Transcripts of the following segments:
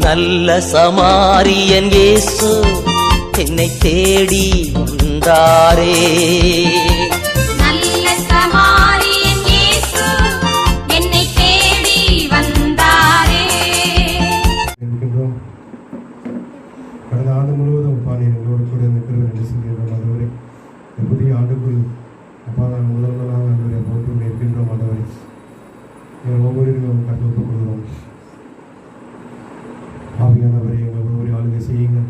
நல்ல சமாரியன் இயேசு என்னை தேடி வந்தாரே. நல்ல சமாரியன் இயேசு என்னை தேடி வந்தாரே. கடந்த ஆண்டு முழுவதும் அப்பா நீர் எங்களோடு கூட இந்த கிருபை நன்றி செல்கின்றோம் ஆண்டவரே. இந்த புதிய ஆண்டுக்குள் அப்பா நாங்கள் முதலாக ஆண்டவரை போட்டு இருக்கின்றோம் ஆண்டவரே. எங்கள் ஒவ்வொருவரும் கருத்து ஒப்புக் கொள்கிறோம். ஆவியானவரை எங்கள் ஒவ்வொரு ஆளுகை செய்யுங்க.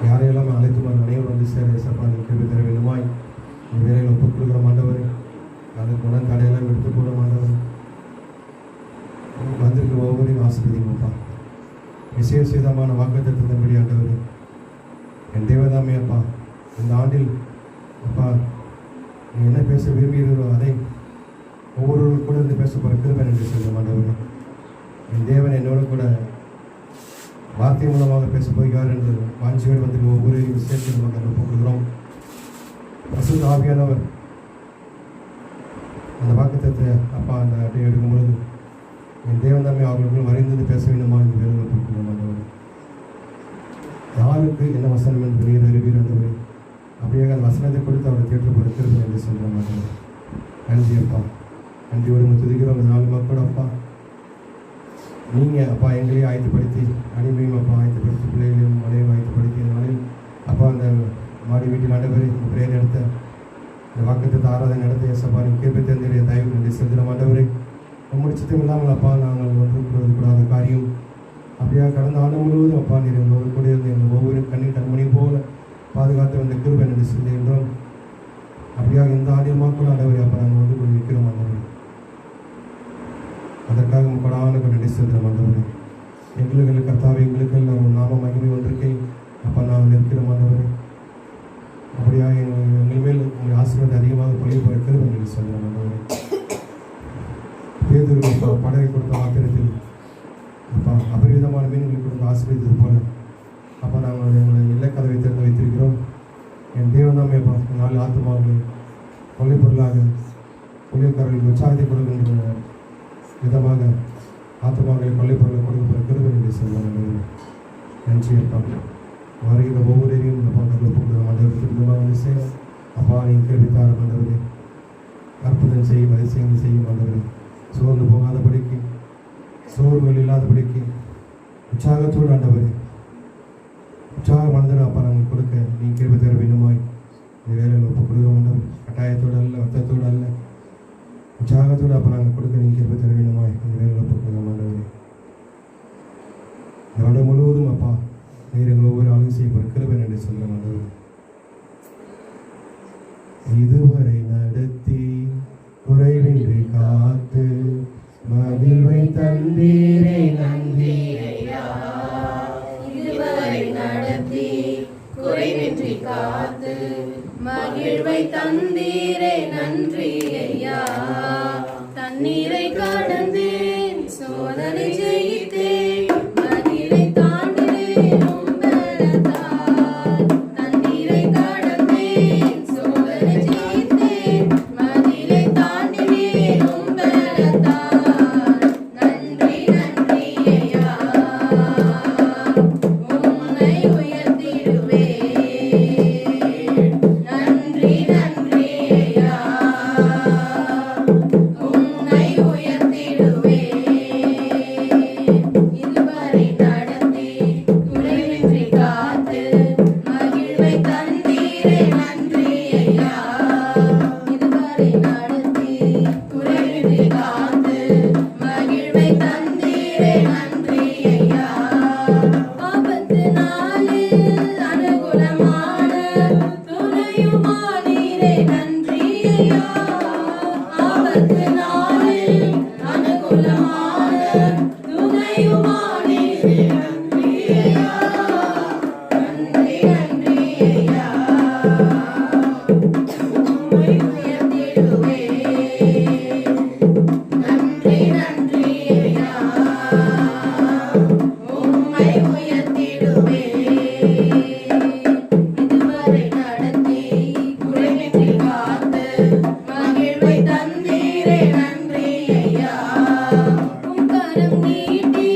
யாரையெல்லாம் அழைத்துமாறு அனைவரும் வந்து சேர சப்பா நீ கிருபை தர வேண்டுமாய் இந்த வேலையில் ஒப்புக் கொள்கிறோம் ஆண்டவரே. அதுக்கு உடன் தடையெல்லாம் எடுத்து போடும் ஆண்டவரே. வந்திருக்கிற ஒவ்வொருவரையும் ஆசீர்வதிங்கப்பா. விசேஷமான வாக்குத்தத்தத்தின்படி ஆண்டவர் என் தேவதாமே அப்பா இந்த ஆண்டில் அப்பா நீ என்ன பேச விரும்புகிறீரோ அதை ஒவ்வொருவரும் கூட இருந்து பேச போகிற கிருபை நன்றி சொல்லும் ஆண்டவர். என் தேவன் என்னோடு கூட வார்த்தை மூலமாக பேச போகிறார் என்று வாஞ்சியோடு வந்து ஒவ்வொரு விஷயத்தையும் நமக்கு ஒப்புக்கொள்கிறோம். பசுத்த ஆவியானவர் அந்த வாக்குத்தத்தை அப்பா அந்த அட்டையை எடுக்கும் பொழுது என் தேவன் தாமே அவர்களுக்குள் வரைந்து பேச வேண்டுமா என்று வேறுகள் கொடுக்கணும் ஆண்டவர். யாருக்கு என்ன வசனம் என்று நீர் அறிவீர் ஆண்டவரே. அப்படியே அந்த வசனத்தை கொடுத்து அவரை தேற்று பொறுக்கிறது என்று சொல்கிறோம் ஆண்டவர். நன்றி அப்பா. நன்றியோடு துதிக்கிறோம். அந்த 4 மக்கள் அப்பா நீங்கள் அப்பா எங்களையும் ஆயத்தப்படுத்தி அடிமையும் அப்பா ஆயத்தப்படுத்தி பிள்ளைகளையும் மனையும் ஆயத்தப்படுத்தி நாளில் அப்பா அந்த மாடி வீட்டில் ஆண்டவரை இந்த பிரேயர் நடத்த இந்த வாக்குத்தத்த ஆராதனை நடத்த ஏசப்பா நீ கிருபை தந்திரிய தயவு நன்றி செலுத்துகிறோம் ஆண்டவரே. முடிச்சதும் இல்லாமல் அப்பா நாங்கள் ஒன்று கூடாத காரியம் அப்படியே கடந்த ஆண்டு முழுவதும் அப்பா நீர் எங்களோடு கூட இருந்து எங்கள் ஒவ்வொரு கண்ணீர் கண்மணி போல பாதுகாத்து வந்த கிருபை நன்றி செலுத்துகின்றோம். அப்படியாக இந்த ஆண்டில் மக்கள் ஆண்டவரை அப்பா நாங்கள் ஒன்று கூட இருக்கிறோம் ஆண்டவரை. அதற்காக கொடான நன்றி செலுத்துகிறோம் ஆண்டவரே. எங்களுக்கு கர்த்தாவை எங்களுக்கு நாம மகிமை ஒன்றிருக்கை அப்பா நாங்கள் இருக்கிறோம் ஆண்டவரே. அப்படியாக எங்கள் மேல் உங்கள் ஆசீர்வாதம் அதிகமாக பொழிவு போயிருக்கிறது நன்றி சொல்கிறோம் ஆண்டவரே. பேதுரு அப்பா படகை கொடுத்த ஆத்திரத்தில் அப்பா அபரிவிதமான மீன்களை கொடுத்து ஆசீர்வதித்தது போல அப்பா நாங்கள் எங்களை எல்லைக்கதவை திறந்து வைத்திருக்கிறோம். என் தேவனாமே அப்பா 4 ஆத்துமாக்களை கொள்ளை பொருளாக கொள்ளைக்காரர்களுக்கு உற்சாகத்தை கொடுக்கின்ற விதமாக ஆத்துமாக்களை கொள்ளை பொருளை கொடுக்க கிருபை நன்றி சொல்லுவாங்க. நன்றி அப்பா. வருகிற ஒவ்வொருவரையும் இந்த பக்கத்தில் போகிற மண்டபத்துக்கு விதமாக வந்து செய்யும் அப்பா நீங்கள் கிருபித்தார மண்டபரே. அற்புதம் செய்யும் அதிசயங்கள் செய்யும் மண்டபரே. சோர்ந்து போகாதபடிக்கு சோர்வுகள் இல்லாதபடிக்கு உற்சாகத்தோடு ஆண்டவரே உற்சாக மனதில் அப்பா நாங்கள் கொடுக்க நீங்கள் கிருபை தர வேண்டுமாய் இந்த வேலையில் ஒப்பு கொடுக்க மாட்டோம். கட்டாயத்தோடு அல்ல வருத்தத்தோடு அல்ல உற்சாகத்தோடு அப்போ நாங்கள் கொடுக்க நீங்கள் கிருபை தர வேண்டுமாய் இந்த வேலையில் ஒப்பு கொடுக்க மாட்டோம். இந்த வருடம் முழுவதும் அப்பா நீர் எங்கள் ஒவ்வொரு ஆளும் செய்யப்படும் கிருபை நன்றி சொல்ல மாட்டோம். இதுவரை நடத்தி குறைவின்றி காத்து மகிழ்வை தந்தீரே நன்றி ஐயா. இதுவரை நடத்தி குறைவின்றி காத்து மகிழ்வை தந்தீரே நன்றி ஐயா. தண்ணீரை கடந்தேன் சோதனை ஜெயித்தேன் மதிலை தாண்டினேன் உம்பலத்தால். தண்ணீரை கடந்தேன் சோதனை ஜெயித்தேன் மதிலை தாண்டினேன் உம்பலத்தால். நன்றி நன்றி ஐயா உம்மை உயர்த்திடுவேன். நன்றி நன்றி ஐயா உம்மை உயர்த்திடுவேன். இதுவரை நடத்தி குறைவின்றி காத்து மகிழ்வை தந்தீரே நன்றி ஐயா. இதுவரை நடத்தி குறைவின்றி காத்து மகிழ்வை தந்தீரே நன்றி ஐயா. ஆபத்து நாளில் அனுகூலமான துணையுமானீரே நன்றி ஐயா. ஆபத்து நாளில் அனுகூலமான துணையுமானீரே நன்றி ஐயா. நன்றி நன்றி ஐயா உம்மை உயர்த்திடுவேன். நன்றி நன்றி ஐயா உம்மை உயர்த்திடுவேன். இதுவரை நடத்தி குறைவின்றி காத்து மகிழ்வை தந்தீரே நன்றி ஐயா. உம் கரம் நீட்டி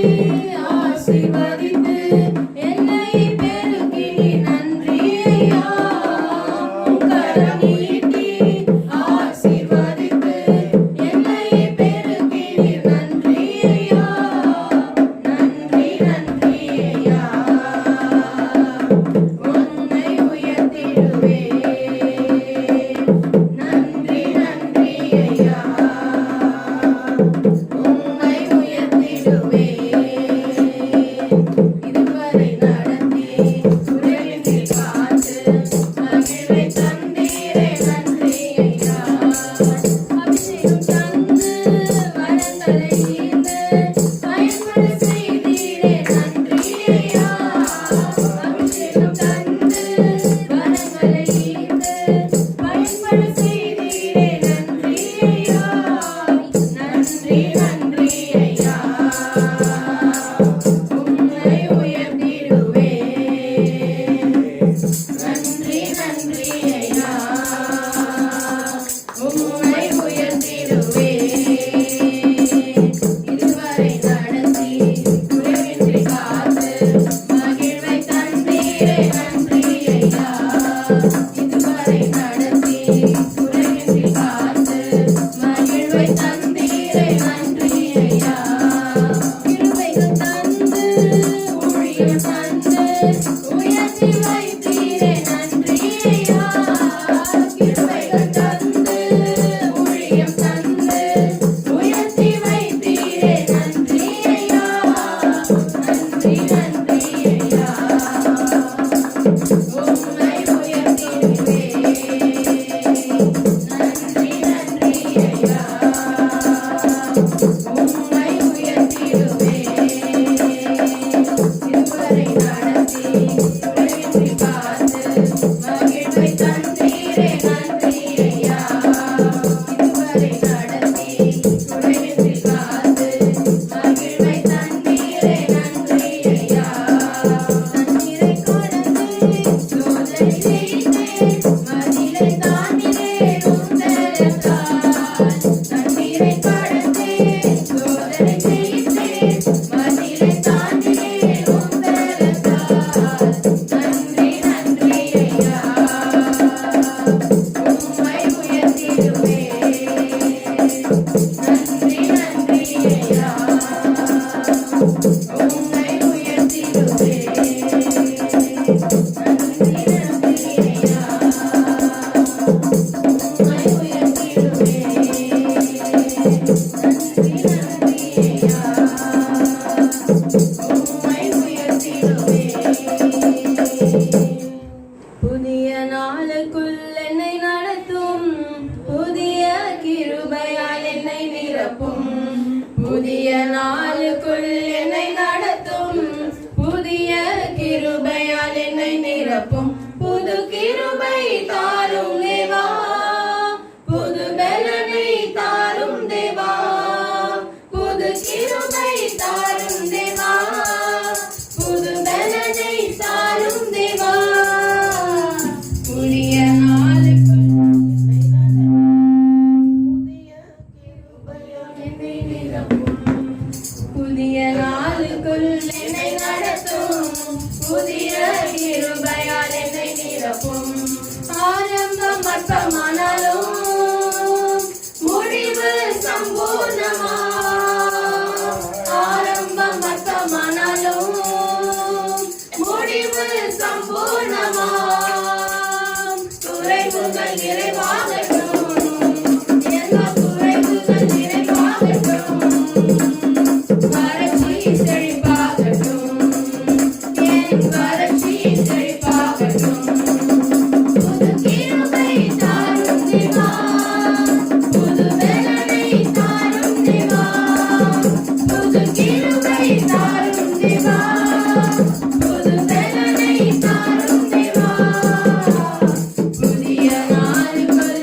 இதுவரை நடத்தி குறைவின்றி காத்து மகிழ்வை தந்தீரே நன்றி ஐயா. அபிஷேகம் தந்து வரங்களை ஈர்த்து பயன்பட செய்தீரே நன்றி ஐயா. அபிஷேகம் தந்து வரங்களை ஈர்த்து பயன்பட செய்தீரே நன்றி ஐயா. நன்றி நன்றி ஐயா. உம்மை உயர்த்திடுவேன். நன்றி நன்றி ஐயா. உம்மை உயர்த்திடுவேன். இதுவரை நடத்தி குறைவின்றி காத்து மகிழ்வை தந்தீரே நன்றி ஐயா. இதுவரை நடத்தி குறைவின்றி காத்து மகிழ்வை தந்தீரே நன்றி ஐயா. கிருபைகள் தந்து ஊழியம் தந்து உயர்த்தி வைத்தீரே நன்றி ஐயா. கிருபைகள் தந்து ஊழியம் தந்து உயர்த்தி வைத்தீரே நன்றி ஐயா. நன்றி நன்றி ஐயா. உம்மை உயர்த்திடுவேன். நன்றி நன்றி ஐயா. உம்மை உயர்த்திடுவேன். இதுவரை நடத்தி குறைவின்றி காத்து மகிழ்வை தந்தீரே நன்றி ஐயா. இதுவரை நடத்தி குறைவின்றி காத்து மகிழ்வை தந்தீரே நன்றி ஐயா. தண்ணீரை கடந்து சோதனை செய்தேன் மதிலை தாண்டினேன் உந்தரத்தால். தண்ணீரை கடந்து சோதனை செய்தேன் மதிலை தாண்டினேன் உந்தரத்தால். நன்றி நன்றி ஐயா. உம்மை உயர்த்திடுவேன். நன்றி நன்றி ஐயா. உம்மை உயர்த்திடுவேன். நன்றி நன்றி ஐயா. உம்மை உயர்த்திடுவேன். நன்றி நன்றி ஐயா. உம்மை உயர்த்திடுவேன். புதிய நாளுக்குள் என்னை நடத்தும் புதிய கிருபையால் என்னை நிரப்பும். புதிய நாளுக்குள் என்னை நடத்தும் புதிய கிருபையால் என்னை நிரப்பும். புது கிருபை தாரும் தேவா, புது பலனை தாரும் தேவா. புது கிருபை தாரும் தேவா, புது பலனை தாரும் தேவா. புதிய நாளுக்குள் என்னை நடத்தும் புதிய கிருபையால் என்னை நிரப்பும். புதிய நாளுக்குள் என்னை நடத்தும் புதிய கிருபையால் என்னை நிரப்பும். ஆரம்பம் அற்பமானாலும் முடிவு சம்பூர்ணமா. ஆரம்பம் அற்பமானாலும் முடிவு சம்பூர்ணமா. குறைவுகள் நிறைவாகட்டும், எல்லா குறைவுகள் நிறைவாகட்டும். வறட்சி செழிப்பாகட்டும், என் வறட்சி செழிப்பாகட்டும். புது கிருபை தாரும் தேவா, புது பலனை தாரும் தேவா. புது கிருபை தாரும் தேவா, புது பலனை தாரும் தேவா. புதிய நாளுக்குள்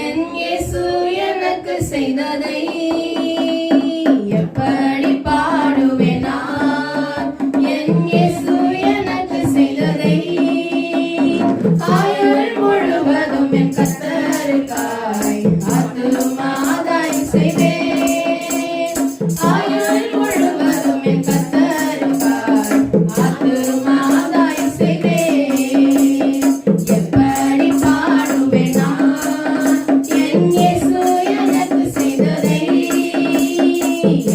என் இயேசு எனக்கு செய்ததை எப்படி பாடுவேன் நான்? என் இயேசு எனக்கு செய்ததை ஆயுள் முழுவதும் என் கர்த்தருக்காய் ஆத்துமாதாயம் செய்வேன். ஆயுள் முழுவதும் என் கர்த்தருக்காய் ஆத்துமாதாயம் செய்வேன். எப்படி பாடுவேன் நான்? என் இயேசு எனக்கு செய்ததை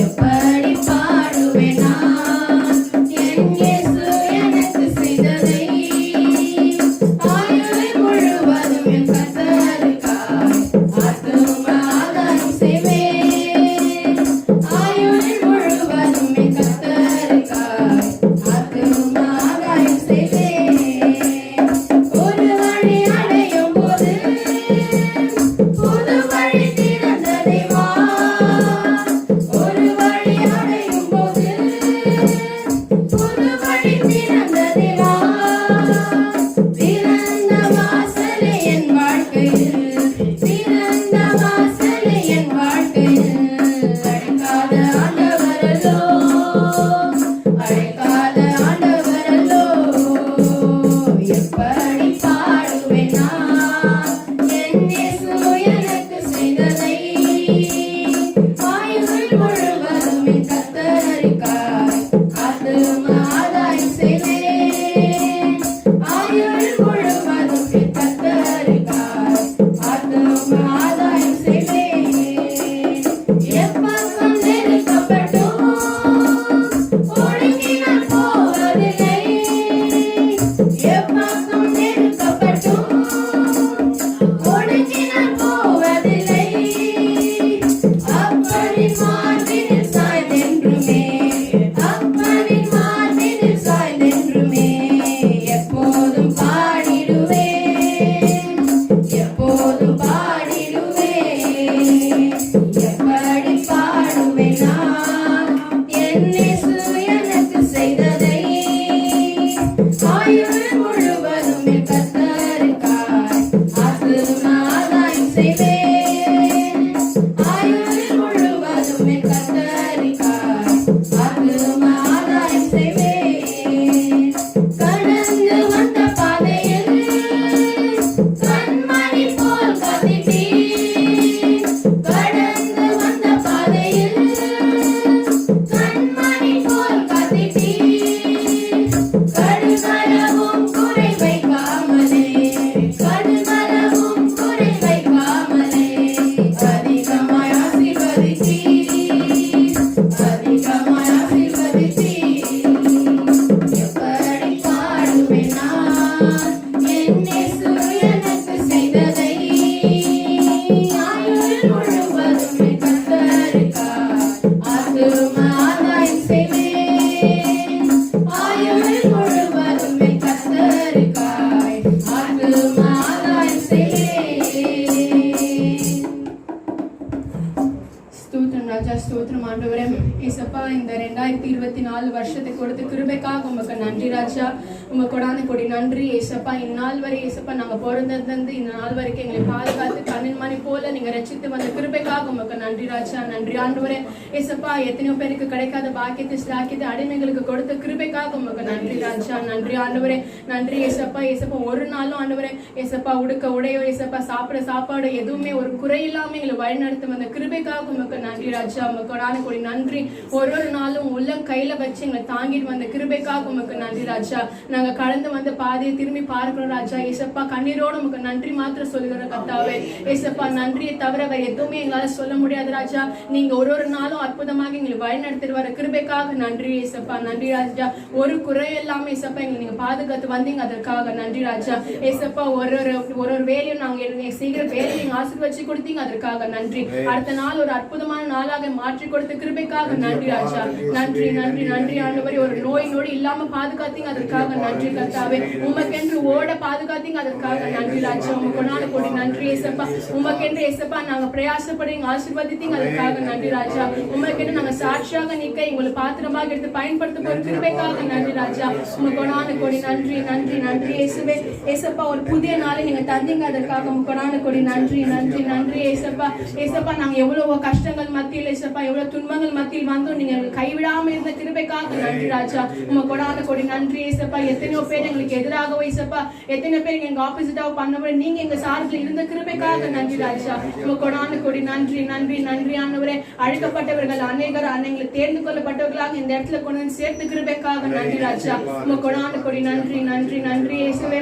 எப்படி பாடுவேன் நான்? என் இயேசு எனக்கு செய்ததை ஆயுள் முழுவதும் என் கர்த்தருக்காய் ஆத்துமாதாயம் செய்வேன். ஆயுள் முழுவதும் என் கர்த்தருக்காய் ஆத்துமாதாயம் செய்வேன். ஒரு வழி அடையும் போது புது வழி திறந்ததை வா. ஒரு வழி அடையும் போது புது வழி திறந்ததை வா. திறந்த வாசலை என் வாழ்க்கையில், திறந்த வாசலை என் வாழ்க்கையில் அழைக்காத ஆண்டவரல்லோ, அழைக்காத ஆண்டவரல்லோ. எப்படி பாடுவேன் நான்? என் இயேசு எனக்கு செய்ததை ஆயுள் முழுவதும் என் கர்த்தருக்காய் ஆத்துமாதாயம் செய்வேன். ஆயுள் முழுவதும் என் கர்த்தருக்காய் ஆத்துமாதாயம் செய்வேன். எப்பக்கம் நெருக்கப்பட்டும் ஒடுங்கி நான் போவதில்லை. எப்பக்கம் நெருக்கப்பட்டும் ஒடுங்கி நான் போவதில்லை. அப்பனின் மார்பினில் சாய்ந்தென்றுமே, அப்பனின் மார்பினில் சாய்ந்தென்றுமே எப்போதும் பாடிடுவேன், எப்போதும் பாடிடுவேன். எப்படி பாடுவேன் நான்? என் இயேசு எனக்கு செய்ததை ஆயுள் முழுவதும் என் கர்த்தருக்காய் ஆத்துமாதாயம் செய்வேன். ஆயுள் முழுவதும் என் கர்த்தருக்காய் ஆத்துமாதாயம் செய்வேன். கடந்து வந்த பாதையில் கண்மணி போல் காத்திட்டீர். கடந்து வந்த பாதையில் கண்மணி போல் காத்திட்டீர். கடுமரவும் குறை வைக்காமலே, கடுமரவும் குறை வைக்காமலே அதிகமாய் ஆசீர்வதித்தீர், அதிகமாய் ஆசீர்வதித்தீர். எப்படி பாடுவேன் நான்? என் இயேசு எனக்கு செய்ததை ஆயுள் முழுவதும் என் கர்த்தருக்காய் ஆத்துமாதாயம் செய்வேன். ஆயுள் முழுவதும் என் கர்த்தருக்காய் ஆத்துமாதாயம் செய்வேன். ஸ்தோத்திரம் ராஜா, ஸ்தோத்திரம் ஆண்டவரே. ஏசப்பா, இந்த 2024 வருஷத்தை கொடுத்த கிருபைக்காக உமக்கு நன்றி ராஜா. உமக்கு கொடான கொடி நன்றி ஏசப்பா. இந்நாள் வரை ஏசப்பா நாங்க பிறந்ததுலேருந்து இந்த நாள் வரைக்கும் எங்களை பாதுகாத்து கண்ணின் மணி போல நீங்க ரட்சித்து வந்த கிருபைக்காக உமக்கு நன்றி ராஜா. நன்றி ஆண்டவரே. ஏசப்பா, எத்தனையோ பேருக்கு கிடைக்காத பாக்கியத்தை ஸ்லாக்கியத்தை அடிமைகளுக்கு கொடுத்த கிருபைக்காக உமக்கு நன்றி ராஜா. நன்றி ஆண்டவரே. நன்றி ஏசப்பா. ஏசப்பா, ஒரு நாளும் ஆண்டவரே ஏசப்பா உடுக்க உடையோ ஏசப்பா சாப்பிட சாப்பாடு எதுவுமே ஒரு குறை இல்லாம எங்களை வழிநடத்த வந்த கிருபைக்காக உமக்கு நன்றி ராஜா. உமக்கு கொடான கொடி நன்றி. ஒரு ஒரு நாளும் உள்ளம் கையில வச்சு எங்களை தாங்கிட்டு வந்த கிருபைக்காக உமக்கு நன்றி ராஜா. நாங்க கடந்து வந்த பாதையை திரும்பி பார்க்கிறோம் ராஜா. ஏசப்பா, கண்ணீரோடு உமக்கு நன்றி மாத்திரம் சொல்லுகிற கர்த்தாவே. ஏசப்பா, நன்றியை தவிர வேற எதுவுமே எங்களால சொல்ல முடியாது ராஜா. நீங்க ஒரு ஒரு நாளும் அற்புதமாக எங்களை வழிநடத்திட்டு வர கிருபைக்காக நன்றி ஏசப்பா. நன்றி ராஜா. ஒரு குறை இல்லாம ஏசப்பா எங்களை நீங்க பாதுகாத்து வந்தீங்க, அதற்காக நன்றி ராஜா. ஏசப்பா, ஒரு ஒரு வேலையும் நாங்க செய்கிற வேலையை நீங்க ஆசீர்வதிச்சு கொடுத்தீங்க, அதற்காக நன்றி. அடுத்த நாள் ஒரு அற்புதமான நாளாக மாற்றி கொடுத்த கிருபைக்காக நன்றி ராஜா. நன்றி நன்றி நன்றி ஆண்டவரே. ஒரு நோய் நொடி இல்லாம பாதுகாத்தீங்க, அதற்காக நன்றி கர்த்தாவே. உமக்கென்று ஓட பாதுகாத்தீங்க, அதற்காக நன்றி ராஜா. உமக்கு கொடான கொடி நன்றி ஏசப்பா. உமக்கு உமக்கென்று ஏசப்பா நாங்க பிரயாசப்படி ஆசீர்வதித்தீங்க, அதுக்காக நன்றி ராஜா. உமக்கென்று நாங்க சாட்சியாக நிற்க எங்களை பாத்திரமாக எடுத்து பயன்படுத்த போற கிருபைக்காக நன்றி ராஜா. உமக்கொடான கொடி நன்றி நன்றி நன்றி இயேசுவே. ஏசப்பா ஒரு புதிய நாளை நீங்க தந்தீங்க, அதற்காக உமக்கொடான கொடி நன்றி நன்றி நன்றி ஏசப்பா. ஏசப்பா நாங்க எவ்வளவு கஷ்டங்கள் மத்தியில் ஏசப்பா எவ்வளவு துன்பங்கள் மத்தியில் வந்தோம், நீங்க கைவிடாம இருந்த கிருபைக்காக நன்றி ராஜா. உமக்கொடான கொடி நன்றி ஏசப்பா. எத்தனையோ பேர் எங்களுக்கு எதிராக ஏசப்பா, எத்தனை பேர் எங்க ஆப்போசிட்டாக பண்ணவரை நீங்க எங்க சார்பில் இருந்த கிருபைக்காக நன்றி ராஜா. உமக்கொடான கொடி நன்றி நன்றி நன்றி ஆண்டவரே. அழைக்கப்பட்டவர்கள் அநேகர் எங்களுக்கு தேர்ந்து கொள்ளப்பட்டவர்களாக இந்த இடத்துல கொண்டு வந்து சேர்த்து கிருபைக்காக நன்றி ராஜா. உமக்கொடான கொடி நன்றி நன்றி நன்றி இயேசுவே.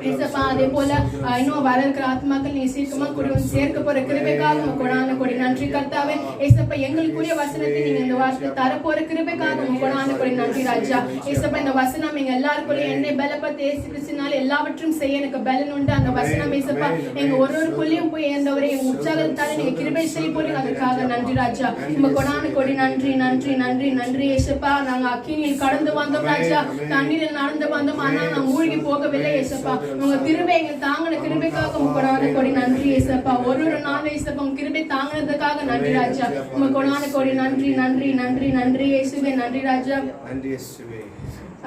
ஏசப்பா அதே போல இன்னும் வர இருக்கிற ஆத்மாக்கள் நீங்க சீக்கிரமா கூட சேர்க்க போற கிருபைக்காக உமக்கொடான கொடி நன்றி கர்த்தாவே. ஏசப்பா எங்களுக்குரிய வசனத்தை நீங்க இந்த வார்த்தை தரப்போற கிருபைக்காக உமக்கொடான கொடி நன்றி ராஜா. ஏசப்பா இந்த வசனம் எங்க எல்லாருக்குள்ளே என்னை பலப்பட்டு ஏசு கிறிஸ்துவினால எல்லாவற்றும் செய்ய எனக்கு பலன் உண்டு. அந்த வசனம் ஏசப்பா எங்க ஒருவருக்குள்ளேயும் போய் எந்தவரை எங்க உற்சாகத்தால நீங்க கிருபை செய்ய போறீங்க, அதுக்காக நன்றி ராஜா. உமக்கொடான கொடி நன்றி நன்றி நன்றி நன்றி ஏசப்பா. நாங்க அக்கினியில் கடந்து வந்தோம் ராஜா, தண்ணீரில் நடந்து வந்தோம், ஆனா நான் மூழ்கி போகவில்லை ஏசப்பா. உங்க கிருபை எங்க தாங்கின கிருபைக்காக உமக்கொடான கொடி நன்றி ஏசப்பா. ஒரு நாள் ஏசப்பா உங்க கிருபை தாங்கினதுக்காக நன்றி ராஜா. உமக்கொடான கொடி நன்றி நன்றி நன்றி நன்றி இயேசுவே. நன்றி ராஜா.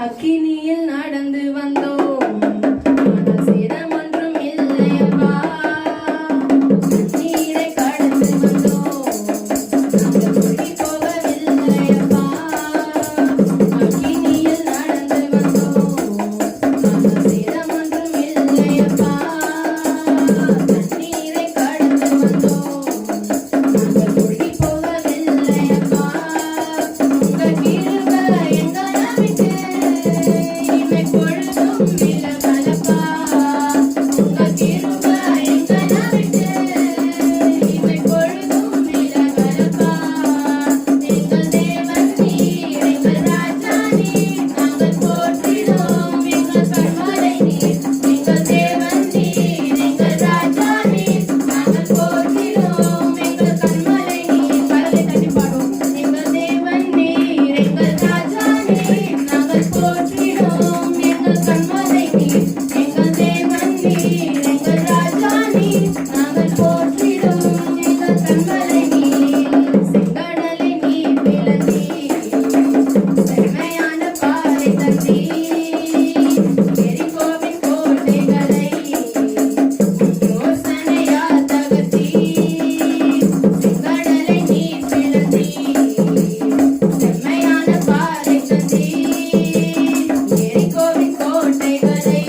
அக்கினியில் நடந்து வந்தோம், ஆனால் சேதம் ஒன்றும் இல்லையப்பா. நீரை கடந்து வந்தோம், நாங்கள் மூழ்கி போகவில்லையப்பா. அக்கினியில் நடந்து வந்தோம், ஆனால் சேதம் ஒன்றும் இல்லையப்பா. நீரை கடந்து வந்தோம், நாங்கள் மூழ்கி போகவில்லையப்பா. உங்க கிருபை எங்களை விட்டு இமை பொழுதும் விலகலப்பா. உங்க கிருபை எங்களை விட்டு இமை பொழுதும் விலகலப்பா. எங்கள் தேவன் நீர், எங்கள் ராஜா நீர், நாங்கள் போற்றிடுவோம் எங்கள் கண்மலை நீர். எங்கள் தேவன் நீர், எங்கள் ராஜா நீர், நாங்கள் போற்றிடுவோம் எங்கள் கண்மலை நீர். கரலை தட்டி பாடுவோம். எங்கள் தேவன் நீர், எங்கள் ராஜா நீர், நாங்கள் போற்றிடுவோம் எங்கள் கண்மலை நீர். எங்கள் தேவன் நீர், எங்கள் ராஜா நீர், நாங்கள் போற்றிடுவோம் எங்கள் கண்மலை நீர். செங்கடலை நீர் பிளந்தீர், செம்மையான பாறை தந்தீர். எரிகோவின் கோட்டைகளை யோசனையால் தகர்த்தீர். செங்கடலை நீர் பிளந்தீர், செம்மையான பாறை தந்தீர். எரிகோவின் கோட்டைகளை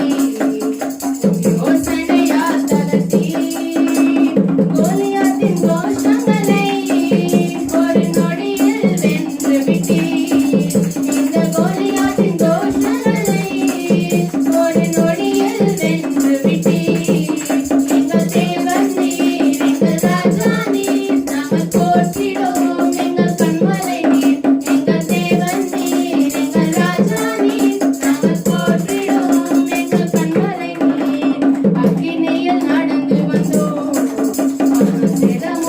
யோசனையால் தகர்த்தீர். கோலியாத்தின் கோஷங்களை ஒரு நொடியில் வென்று விட்டீர். இந்த கோலியாத்தின் கோஷங்களை ஒரு நொடியில் வென்று விட்டீர். எங்கள் தேவன் நீர், எங்கள் ராஜா நீர், நாங்கள் போற்றிடுவோம் எங்கள் கண்மலை நீர். எங்கள் தேவன் நீர், எங்கள் ராஜா நீர், நாங்கள் போற்றிடுவோம் எங்கள் கண்மலை நீர். அக்கினியில் நடந்து வந்தோம், ஆனால் சேதம்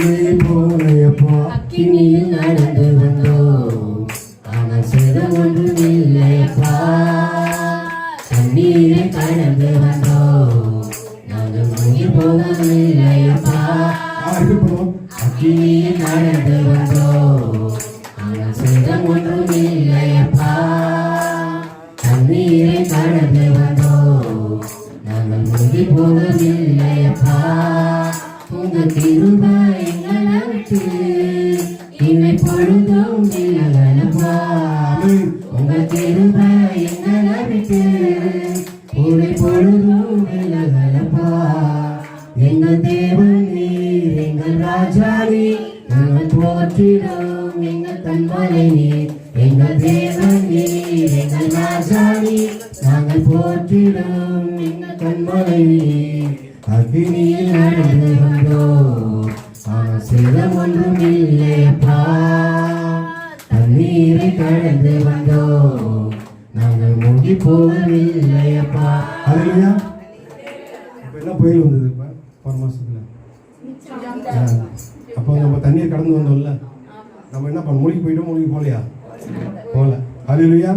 போனையப்பா அக்கினியில் நடந்து வந்தோம் ஆனால் சேதம் ஒன்றும் இல்லையப்பா. தண்ணீரை கடந்து வந்தோம் நாங்கள் முங்கி போகவில்லையப்பா. யாருக்கு போனோம்? அக்கினியில் நடந்து வந்தோம் ஆனால் சேதம் ஒன்றும் இல்லையப்பா. தண்ணீரை கடந்து வந்தோம் நாங்கள் முங்கி போகவில்லையப்பா. உங்க கிருபை எங்களை விட்டு இவை பொழுதும் விலகலப்பா. உங்க கிருபை எங்களை விட்டு இவை பொழுதும் விலகலப்பா. எங்கள் தேவன் நீர், எங்கள் ராஜா நீர், நாங்கள் போற்றிடும் எங்கள் கண்மலை நீர். எங்கள் தேவன் நீர், எங்கள் ராஜா நீர், நாங்கள் போற்றிடும் எங்கள் கண்மலை நீர். அக்கினியில் நடந்து வந்தோம் ஆனால் சேதம் ஒன்றும் இல்லையப்பா. தண்ணீரை கடந்து வந்தோம் நாங்கள் மூழ்கி போகவில்லையப்பா. ஹல்லேலூயா. இப்போ என்ன புயல் வந்தது? இப்போ போன மாசத்துல அப்போ நம்ம தண்ணீர் கடந்து வந்தோம்ல, நம்ம என்ன பண்ண மூழ்கி போயிட்டோம்? மூழ்கி போகலையா? போகல. ஹல்லேலூயா.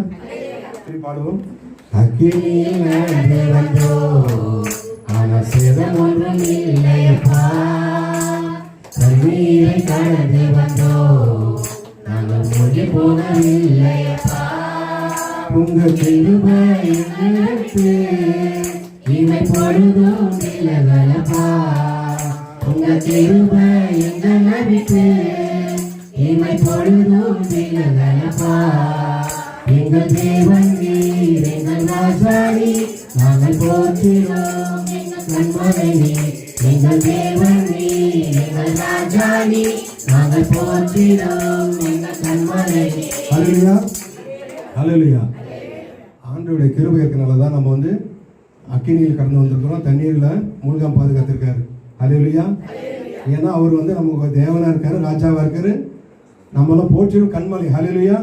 சரி பாடுவோம். அக்கினியில் நடந்து வந்தோம் ஆனால் சேதம் ஒன்றும் இல்லையப்பா. தண்ணீரை கடந்து வந்தோம் நாங்கள் மூழ்கி போகவில்லையப்பா. உங்க கிருபை எங்களுக்கு இவை பொழுதும் விலகலப்பா. உங்க கிருபை எங்களை விட்டு இவை பொழுதும் விலகலப்பா. எங்கள் தேவன் நீர், எங்கள் ராஜா நீர், நாங்கள் போற்றிடும் எங்கள் கண்மலை நீர். எங்கள் தேவன் நீர், எங்கள் ராஜா நீர், நாங்கள் போற்றிடும் எங்கள் கண்மலை நீர். ஹல்லேலூயா. ஹல்லேலூயா. ஆண்டவருடைய கிருபை இருக்கனால தான் நம்ம வந்து அக்கினியில் கடந்து வந்திருக்கிறோம், தண்ணீரில் மூழ்காம பாதுகாத்திருக்காரு. ஹல்லேலூயா. ஏன்னா அவர் வந்து நமக்கு தேவனா இருக்காரு, ராஜாவா இருக்காரு, நம்மளாம் போற்றிடும் கண்மலை. ஹல்லேலூயா.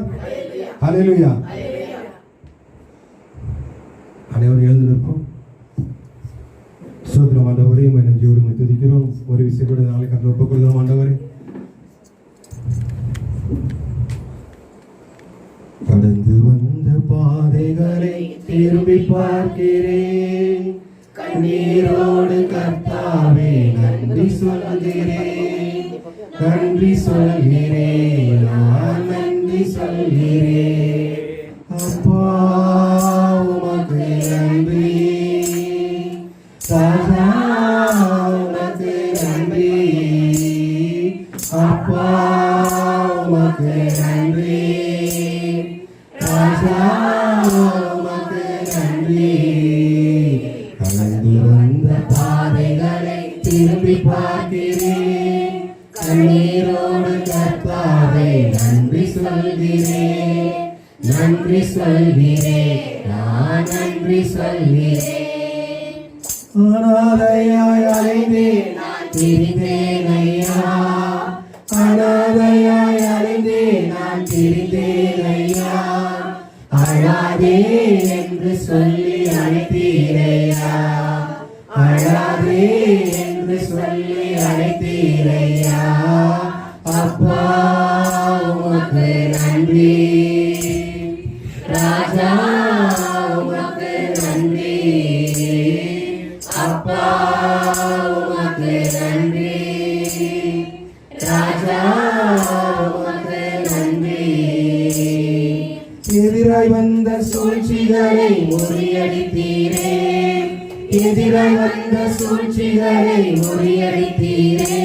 ஹல்லேலூயா. அனைவரும் எழுந்து நிற்போம். ஸ்தோத்திரம் ஆண்டவரே, உம்மை நன்றியோடு துதிக்கிறோம். ஒரு விஷயத்தோட நாளை கருத்து ஒப்புக் கொடுக்கிறோம் ஆண்டவரே. கடந்து வந்த பாதைகளை திரும்பி பார்க்கிறேன், கண்ணீரோடு கர்த்தாவே நன்றி சொல்கிறேன். நன்றி சொல்கிறேன், நான் நன்றி சொல்கிறேன். அப்பா உமக்கு நன்றி, ராஜா உமக்கு நன்றி. அப்பா உமக்கு நன்றி, ராஜா உமக்கு நன்றி. கடந்து வந்த பாதைகளை திரும்பி பார்க்கிறேன், கண்ணீரோடு கர்த்தாவே நன்றி சொல்கிறேன். நன்றி சொல்கிறேன், நான் நன்றி சொல்கிறேன். அனாதையாய் அலைந்தேன் நான் திரிந்தேன் ஐயா, அனாதையாய் அலைந்தேன் நான் திரிந்தேன் ஐயா. அழாதே என்று சொல்லி அழைத்தீரையா, அழாதே என்று சொல்லி அழைத்தீரையா. அப்பா உமக்கு நன்றி, ராஜா உமக்கு நன்றி. அப்பா உமக்கு நன்றி, ராஜா உமக்கு நன்றி. எதிராய் வந்த சூழ்ச்சிகளை முறியடித்தீரே, எதிராய் வந்த சூழ்ச்சிகளை முறியடித்தீரே.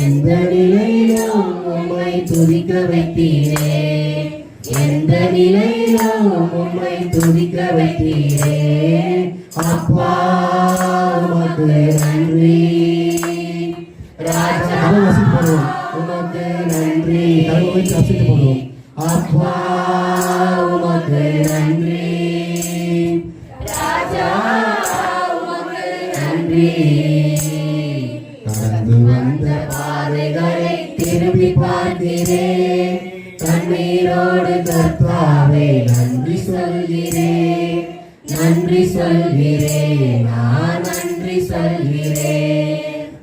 எந்த நிலையிலும் உம்மை துதிக்க வைத்தீரே, எந்த நிலையிலும் உம்மை துதிக்க வைத்தீரே. அப்பா உமக்கு நன்றி, ராஜா உமக்கு நன்றி. அப்பா உமக்கு நன்றி, ராஜா உமக்கு நன்றி. கடந்து வந்த பாதைகளை திரும்பி பார்க்கிறேன், கண்ணீரோடு கர்த்தாவே நன்றி சொல்கிறேன். நன்றி சொல்கிறேன், நான் நன்றி சொல்கிறேன்.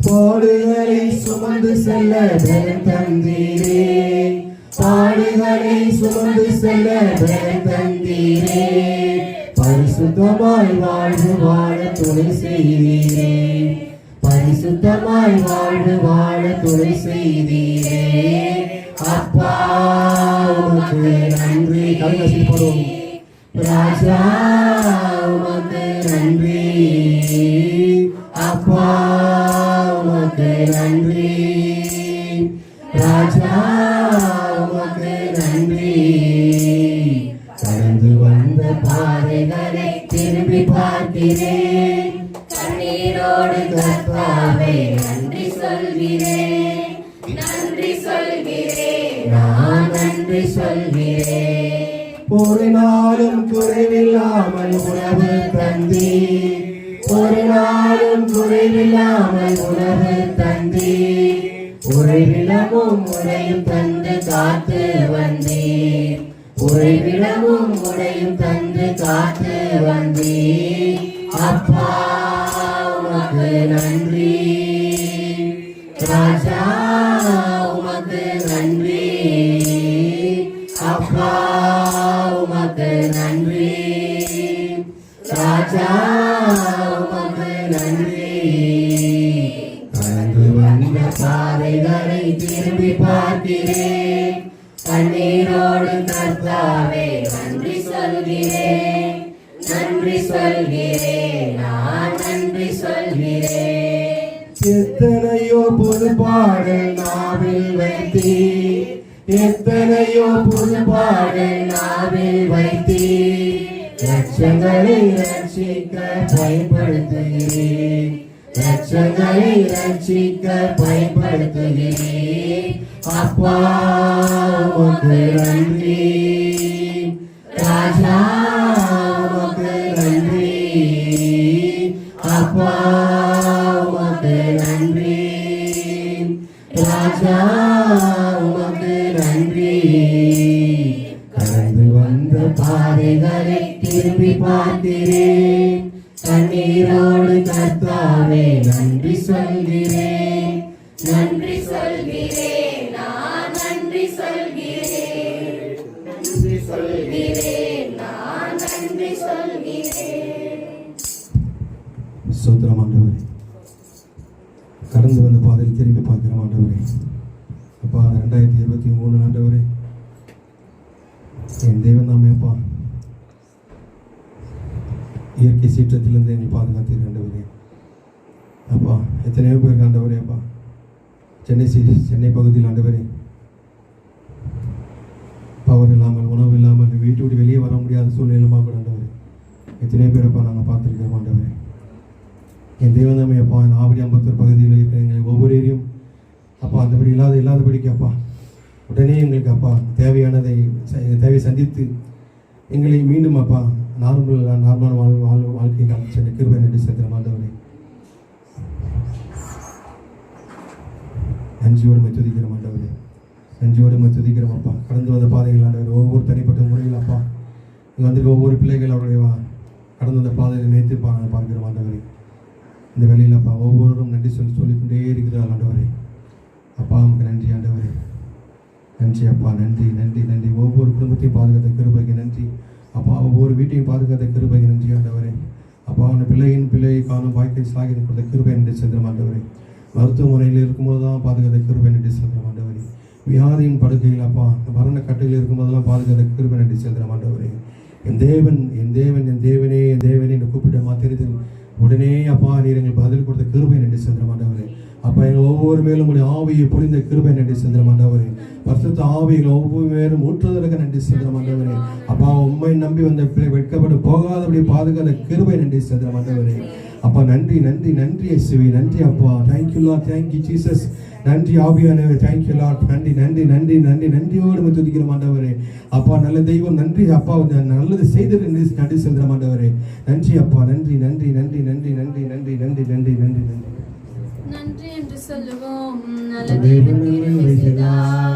பாடுகளை சுமந்து சுமந்து செல்ல பலன் தந்தீரே, பாடுகளை சுமந்து செல்ல பலன் தந்தீரே, பரிசுத்தமாய் வாழ்வு வாழ துணை செய்தீரே, பரிசுத்தமாய் வாழ்வு வாழ துணை செய்தீரே. அப்பா உமக்கு நன்றி. கவிதை போடுவோம். ராஜா உமக்கு நன்றி, அப்பா உமக்கு நன்றி, ராஜா உமக்கு நன்றி. கடந்து வந்த பாதைகளை திரும்பி பார்க்கிறேன், கண்ணீரோடு கர்த்தாவே நன்றி சொல்கிறேன், நன்றி சொல்கிறேன், நான் நன்றி சொல்கிறேன். ஒரு நாளும் குறைவில்லாமல் உணவு தந்தி, ஒரு நாளும் குறைவில்லாமல் உணவு தந்தி, உறைவிடமும் உடையும் தந்து காத்து வந்தீர், உறைவிடமும் உடையும் தந்து காத்து வந்தீர். அப்பா உமக்கு நன்றி, ராஜா உமக்கு நன்றி, அப்பா உமக்கு நன்றி, ராஜா உமக்கு நன்றி. கடந்து வந்த பாதைகளை திரும்பி பார்க்கிறேன், கண்ணீரோடு கர்த்தாவே நன்றி சொல்கிறேன், நன்றி சொல்கிறேன், நான் நன்றி சொல்கிறேன். எத்தனையோ புது பாடல் நாவில் வைத்தீர், எத்தனையோ புது பாடல் நாவில் வைத்தீர், லட்சங்களை ரட்சிக்க பயன்படுத்துகிறேன், லட்சங்களை ரட்சிக்க பயன்படுத்துகிறேன். அப்பா உமக்கு நன்றி, ராஜா உமக்கு நன்றி, அப்பா உமக்கு நன்றி, ராஜா உமக்கு நன்றி. கடந்து வந்த பாதைகளை திரும்பி பார்க்கிறேன், கண்ணீரோடு கர்த்தாவே நன்றி சொல்கிறேன், நன்றி சொல்கிறேன், நான் நன்றி சொல்கிறேன், நன்றி சொல்கிறேன், நான் நன்றி சொல்கிறேன். ஸ்தோத்திரம் ஆண்டவரே. கடந்து வந்த பாதையில் திரும்பி பார்க்கிறோம் ஆண்டவரே. அப்பா 2023 ஆண்டவரே, என் தேவன் நாமே அப்பா இயற்கை சீற்றத்திலிருந்து எங்களை பாதுகாத்தீர் ஆண்டவரே. அப்பா எத்தனையோ பேருக்கு ஆண்டவரே அப்பா சென்னை பகுதியில் ஆண்டவரே பவர் இல்லாமல் உணவு இல்லாமல் வீட்டு விட்டு வெளியே வர முடியாத சூழ்நிலையுமா கூட ஆண்டவரே எத்தனையோ பேரப்பா நாங்கள் பார்த்துருக்கிறோம் ஆண்டவரே. என் தேவன் நாமே அப்பா இந்த ஆவடி அம்பத்தூர் பகுதியில் இருக்கிற எங்களை ஒவ்வொருவரையும் அப்பா அந்தபடி இல்லாதபடிக்கு அப்பா உடனே எங்களுக்கு அப்பா தேவையை சந்தித்து எங்களை மீண்டும் அப்பா நார்மலான வாழ்க்கையை காமிச்ச கிருபை நன்றி செலுத்துகிறோம் ஆண்டவரே. நன்றியோடு துதிக்கிறோம் ஆண்டவரே, நன்றியோடு துதிக்கிறோம் அப்பா. கடந்து வந்த பாதைகள் ஆண்டவரே ஒவ்வொரு தனிப்பட்ட முறையில் அப்பா இங்கே வந்திருக்க ஒவ்வொரு பிள்ளைகள் அவருடைய கடந்து வந்த பாதையை நேற்று பார்க்கிறோம் ஆண்டவரே. இந்த வேலையில் அப்பா ஒவ்வொருவரும் நன்றி சொல்லிக்கொண்டே இருக்கிறார் ஆண்டவரே. அப்பா நமக்கு நன்றி ஆண்டவரே, நன்றி அப்பா, நன்றி நன்றி நன்றி. ஒவ்வொரு குடும்பத்தையும் பாதுகாத்த கிருபைக்கு நன்றி அப்பா, ஒவ்வொரு வீட்டையும் பாதுகாத்த கிருபைக்கு நன்றி ஆண்டவரே. அப்பா அந்த பிள்ளையை காணும் வாழ்க்கை சாகி கொடுத்த கிருபை நன்றி செலுத்துகிறோம் ஆண்டவரே. மருத்துவமனையில் இருக்கும்போது தான் பாதுகாத்த கிருபை நன்றி செலுத்துகிறோம் ஆண்டவரே. வியாதியின் படுக்கையில் அப்பா மரண கட்டையில் இருக்கும்போதெல்லாம் பாதுகாத்த கிருபை நன்றி செலுத்துகிறோம் ஆண்டவரே. என் தேவன் என் தேவன் என் தேவனே என் தேவனே என்று கூப்பிட்ட மாத்திரத்தில் உடனே அப்பா நீர் எங்களுக்கு பதில் கொடுத்த கிருபை நன்றி செலுத்துகிறோம் ஆண்டவரே. அப்பா எங்கள் ஒவ்வொரு மேலும் உடைய ஆவியை புரிந்த கிருபை நன்றி செலுத்துகிறோம் ஆண்டவரே. பரிசுத்த ஆவியில் ஒவ்வொரு மேலும் ஊற்றுவதற்கு நன்றி செலுத்துகிறோம் ஆண்டவரே. அப்பா உம்மை நம்பி வந்த பிள்ளை வெட்கப்பட்டு போகாதபடி பாதுகாத்த கிருபை நன்றி செலுத்துகிறோம் ஆண்டவரே. அப்பா நன்றி நன்றி நன்றி இயேசுவே, நன்றி அப்பா. Thank you Lord, thank you Jesus. நன்றி ஆவியானவரே, தேங்க்யூ லார்ட். நன்றி நன்றி நன்றி நன்றி நன்றியோடு துதிக்கிறோம் ஆண்டவரே. அப்பா நல்ல தெய்வம், நன்றி அப்பா, நல்லது செய்தது நன்றி செலுத்துகிறோம் ஆண்டவரே. நன்றி அப்பா, நன்றி நன்றி நன்றி நன்றி நன்றி நன்றி நன்றி நன்றி நன்றி நன்றி நன்றி என்று சொல்லுவோம், நல்ல தேவன் கிருபை செய்தார்.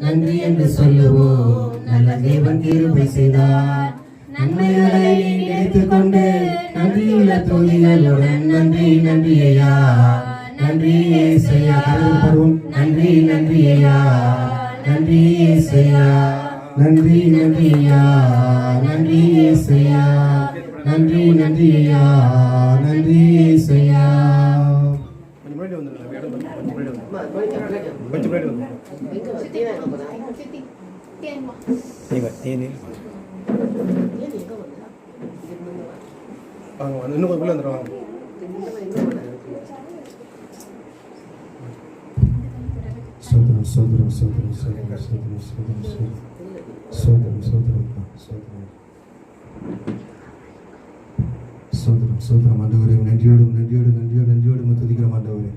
நன்றி என்று சொல்லுவோம், நல்ல தேவன் கிருபை செய்தார். நன்மைகளை நினைத்துக் கொண்டு நன்றியுள்ள துதிகளுடன் நன்றி நன்றி ஐயா, நன்றி ஏசையா, நன்றி நன்றி நன்றி ஐயா நன்றி இயேசையா நன்றி நன்றி ஐயா நன்றி இயேசையா நன்றி நன்றி ஐயா நன்றி இயேசையா. கொஞ்சம் முன்னாடி வந்துடுங்க, இடம் கொஞ்சம் முன்னாடி வந்து வாங்க வந்து இன்னும் கொஞ்சம் வந்துடுவாங்க. சோதரம் சோதரம் சோதரம் சோதரம் சோதரம் சோதரம் சோதரம் சோதரம் சோதரம் சோதரம் சோதரம் ஆண்டவரே, நன்றியோடு நன்றியோடு நன்றியோடு நன்றியோடு துதிக்கிறோம் ஆண்டவரே.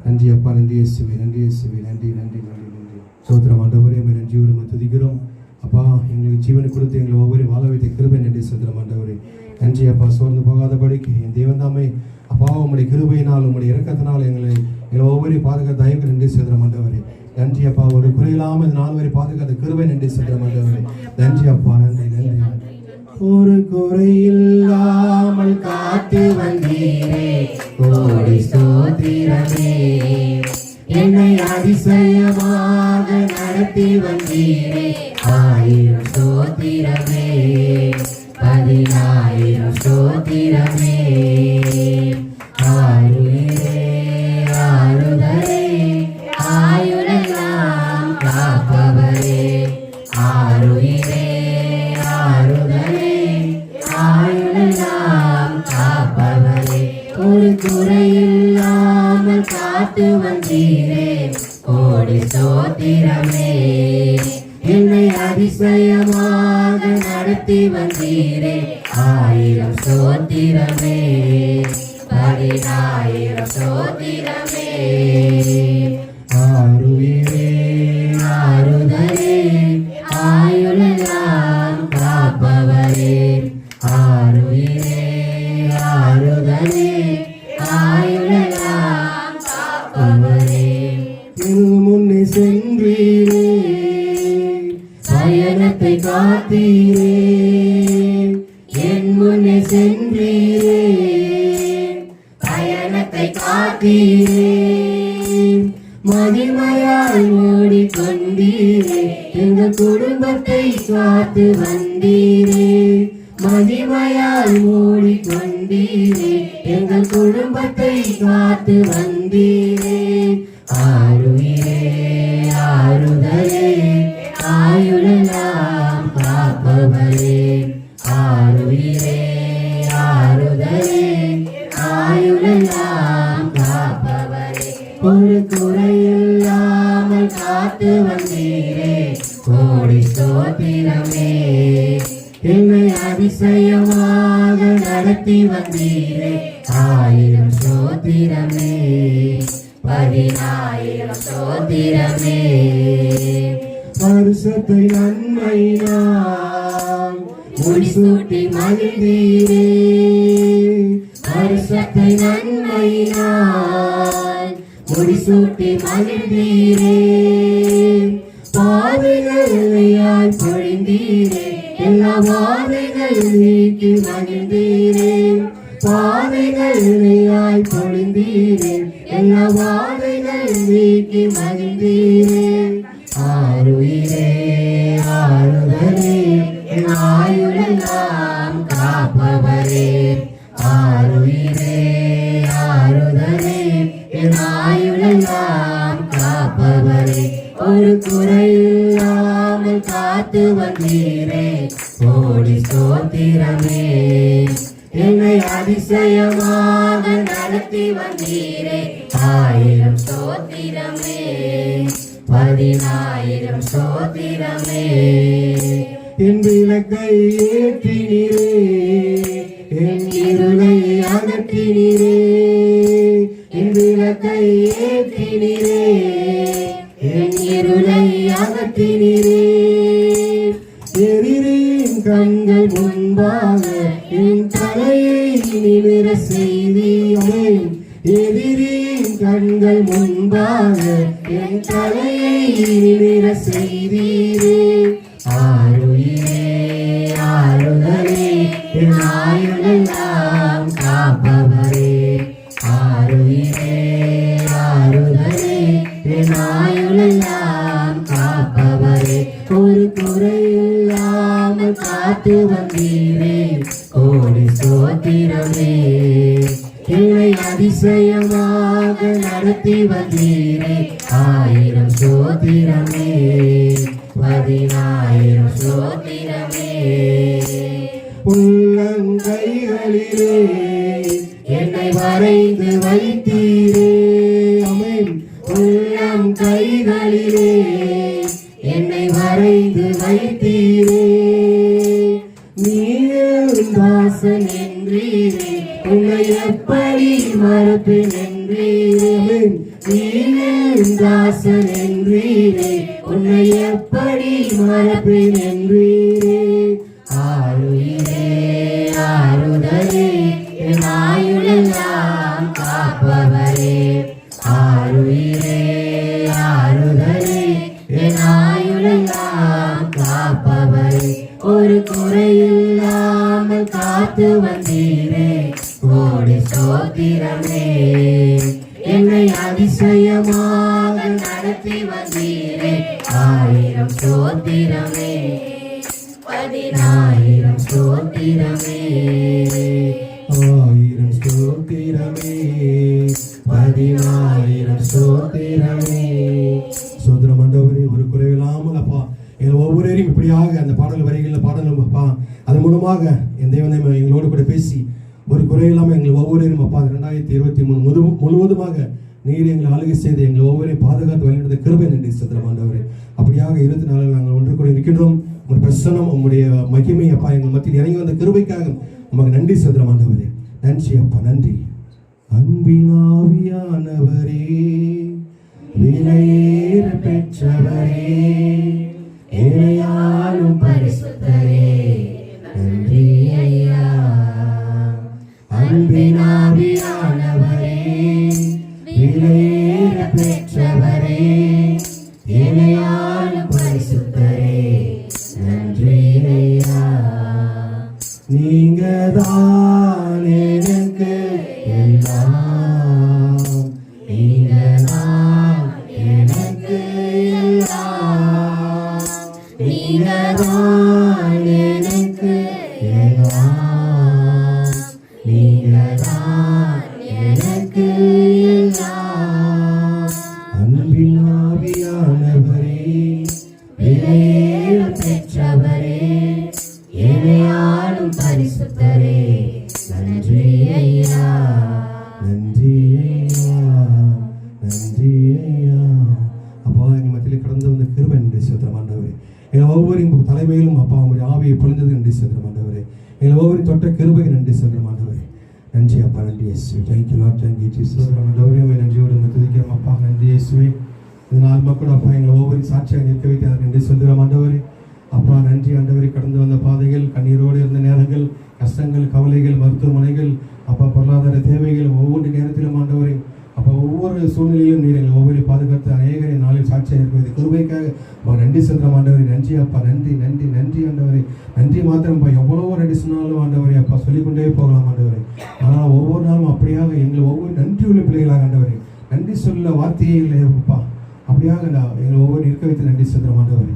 நன்றி அப்பா, நன்றி இயேசுவே, நன்றி இயேசுவே, நன்றி நன்றி நன்றி நன்றி. சோதரம் ஆண்டவரே, நன்றியோடு துதிக்கிறோம் அப்பா. எங்களுக்கு ஜீவனை கொடுத்து எங்களை ஒவ்வொரு வாழ வைத்த கிருபை நன்றி சோதரம் ஆண்டவரே. நன்றி அப்பா, சோர்ந்து போகாதபடிக்கு என் தேவன் தாமே அப்பா உங்களுடைய கிருபையினால் உங்களுடைய இறக்கத்தினால் எங்களை ஒவ்வொரு பாதுகாத்த தயவுக்கு நன்றி சோதரம் ஆண்டவரே. நன்றி அப்பா, ஒரு குறையில்லாமல் இந்த நாள் வரை பாதுகாத்த கிருபை நன்றி சோதரம் ஆண்டவரே. நன்றி அப்பா, நன்றி நன்றி. ஒரு குறையில்லாமல் காத்து வந்தீரே கோடி ஸ்தோத்திரமே. என்னை அதிசயமாக நடத்தி வந்தீரே 1000 ஸ்தோத்திரமே 10000 ஸ்தோத்திரமே. ஆருயிரே ஆறுதலே ஆயுளெல்லாம் காப்பவரே. ஆருயிரே ஆறுதலே ஆயுளெல்லாம் காப்பவரே. ஒரு குறையில்லாமல் காத்து வந்தீரே கோடி ஸ்தோத்திரமே. என்னை அதிசயமாக நடத்தி வந்தீரே 1000 ஸ்தோத்திரமே 10000 ஸ்தோத்திரமே. ஆருயிரே ஆறுதலே ஆயுளெல்லாம் காப்பவரே. ஆருயிரே ஆறுதலே ஆயுளெல்லாம் காப்பவரே. என் முன்னே சென்றீரே, பயணத்தை காத்தீரே. என் முன்னே சென்றீரே, பயணத்தை காத்தீரே. மகிமையால் மூடிக்கொண்டீரே, எங்கள் குடும்பத்தை காத்து வந்தீரே. மகிமையால் மூடிக்கொண்டீரே, எங்கள் குடும்பத்தை காத்து வந்தீரே. ஆருயிரே ஆறுதலே ஆயுளெல்லாம் காப்பவரே. ஆருயிரே ஆறுதலே ஆயுளெல்லாம் காப்பவரே. ஒரு குறையில்லாமல் காத்து வந்தீரே கோடி ஸ்தோத்திரமே. என்னை அதிசயமாக நடத்தி வந்தீரே 1000 ஸ்தோத்திரமே 10000 ஸ்தோத்திரமே. வருஷத்தை நன்மையினால் முடிசூட்டி மகிழ்ந்தீரே. வருஷத்தை நன்மையினால் முடிசூட்டி மகிழ்ந்தீரே. பாதைகளையாய் பொழிந்தீரே, எல்லா வாதைகள் நீக்கி மகிழ்ந்தீரே. பாதைகளையாய் பொழிந்தீரே, எல்லா வாதைகள் நீக்கி மகிழ்ந்தீரே. ஆருயிரே ஆறுதலே ஆயுளெல்லாம் காப்பவரே. ஆருயிரே ஆறுதலே ஆயுளெல்லாம் காப்பவரே. ஒரு குறையில்லாமல் காத்து வந்தீரே கோடி ஸ்தோத்திரமே. என்னை அதிசயமாக நடத்தி வந்தீரே 1000 ஸ்தோத்திரமே 10000 ஸ்தோத்திரமே. என் விளக்கை ஏற்றினீரே, என் இருளை அகற்றினீரே. என் விளக்கை ஏற்றினீரே, என் இருளை அகற்றினீரே. எதிரின் கண்கள் முன்பாக என் தலையை நிமிர செய்தீரே. எதிரின் கண்கள் முன்பாக என் தலையை நிமிர செய்தீரே. ஆருயிரே ஆறுதலே என் ஆயுளெல்லாம் காப்பவரே. ஆருயிரே ஆறுதலே என் ஆயுளெல்லாம் ஸ்தோத்திரமே. என்னை அதிசயமாக நடத்தி வந்தீரே, 1000 ஸ்தோத்திரமே, 10,000 ஸ்தோத்திரமே. உள்ளங்கைகளிலே என்னை வரைந்து வைத்தீரே, ஆமென். உள்ளம் கைகளிலே என்னை வரைந்து வைத்தீரே. நீயும் தாசன் என்றீரே, உன்னை எப்படி மறப்பேன் என்றீரே. நீயும் தாசன் என்றீரே, உன்னை எப்படி மறப்பேன் என்றீரே. ஆருயிரே ஆறுதலே, என் ஆயுளெல்லாம் காப்பவரே. ஆருயிரே ஆறுதலே, என் ஆயுளெல்லாம் காப்பவரே. ஒரு குறையில்லாமல் காத்து வந்தீரே, கோடி ஸ்தோத்திரமே. என்னை அதிசயமாக நடத்தி வந்தீரே, 1000 ஸ்தோத்திரமே, 10,000 ஸ்தோத்திரமே. 1000 ஸ்தோத்திரமே, 10,000 ஸ்தோத்திரமே. சோதரம் ஆண்டவரே, ஒரு குறைவில்லாமல் அப்பா எங்கள் ஒவ்வொருவரையும் இப்படியாக அந்த பாடல் வரிகளில் பாடலும் அப்பா, அதன் மூலமாக என் தேவனை எங்களோடு கூட பேசி ஒரு குறையில்லாமல் எங்கள் ஒவ்வொருவரையும் அப்பா 2023 முழுவதுமாக நீர் எங்களை ஆளுகை செய்து எங்கள் ஒவ்வொருவரையும் பாதுகாத்து வழிநடத்த கிருபை நன்றி சோதரம் ஆண்டவரே. அப்படியாக 24 நாங்கள் ஒன்று கூட இருக்கின்றோம். உங்கள் பிரசன்னம் உங்களுடைய மகிமை அப்பா எங்கள் மத்தியில் இறங்கி வந்த கிருபைக்காக உமக்கு நன்றி சோதரம் ஆண்டவரே. நன்றி அப்பா, நன்றி. அன்பினாவியானவரே, விலையேற பெற்றவரே, ஏழையாலும் பரிசுத்தரே, நன்றி ஐயா. அன்பினாவியானவரே, விலையேற பெற்றவரே, ஏழையாலும் பரிசுத்தரே, நன்றி ஐயா. நீங்க தான் எனக்கு எல்லாம், நீங்க தான் எனக்கு எல்லாம், நீங்க தான் எனக்கு எல்லாம், நீங்க தான் எனக்கு எல்லாம். அன்பினாவியானவரே, விலையேற பெற்றவரே, ஏழையாலும் பரிசுத்தரே, நன்றி ஐயா, நன்றி ஐயா, நன்றி ஐயா. அப்பா எங்கள் மத்தியில் கடந்து வந்த கிருபை நன்றி சோத்திரம் ஆண்டவரே. எங்கள் ஒவ்வொரு தலைமையிலும் அப்பா உங்களுடைய ஆவியை பொழிந்தது நன்றி சோத்திரம் ஆண்டவரே. எங்கள் ஒவ்வொரு தொட்ட கிருபை நன்றி சோத்திரம் ஆண்டவரே. நன்றி அப்பா, நன்றி இயேசுவே. Thank you Lord, thank you Jesus. ஆண்டவரே நன்றியோடு துதிக்கிறோம் அப்பா. நன்றி இயேசுவே. இதனால் மக்கள் அப்பா எங்களை ஒவ்வொரு சாட்சியாக நிற்க வைத்து நன்றி சொல்கிறோம் ஆண்டவரே. அப்பா நன்றி ஆண்டவரே. கடந்து வந்த பாதைகள், கண்ணீரோடு இருந்த நேரங்கள், கஷ்டங்கள், கவலைகள், மருத்துவமனைகள், அப்பா பொருளாதார தேவைகள், ஒவ்வொரு நேரத்திலும் ஆண்டவரே அப்பா ஒவ்வொரு சூழ்நிலையிலும் நீர் எங்களை ஒவ்வொரு பாதுகாத்து அநேகரை நாளில் சாட்சியாக இருக்கிறது கிருபைக்காக நன்றி சொல்கிறோம் ஆண்டவரே. நன்றி அப்பா, நன்றி நன்றி நன்றி ஆண்டவரே. நன்றி மாத்திரம்ப்பா, எவ்வளவோ நன்றி சொன்னாலும் ஆண்டவரே அப்பா சொல்லிக்கொண்டே போகலாம் ஆண்டவரே. ஆனால் ஒவ்வொரு நாளும் அப்படியாக எங்களை ஒவ்வொரு நன்றி உள்ள பிள்ளைகளாக ஆண்டவரே, நன்றி சொல்ல வார்த்தையே இல்லை அப்பா. அப்படியாக எங்களை ஒவ்வொரு இருக்க வைத்து நன்றி சொல்கிறோம் ஆண்டவரே.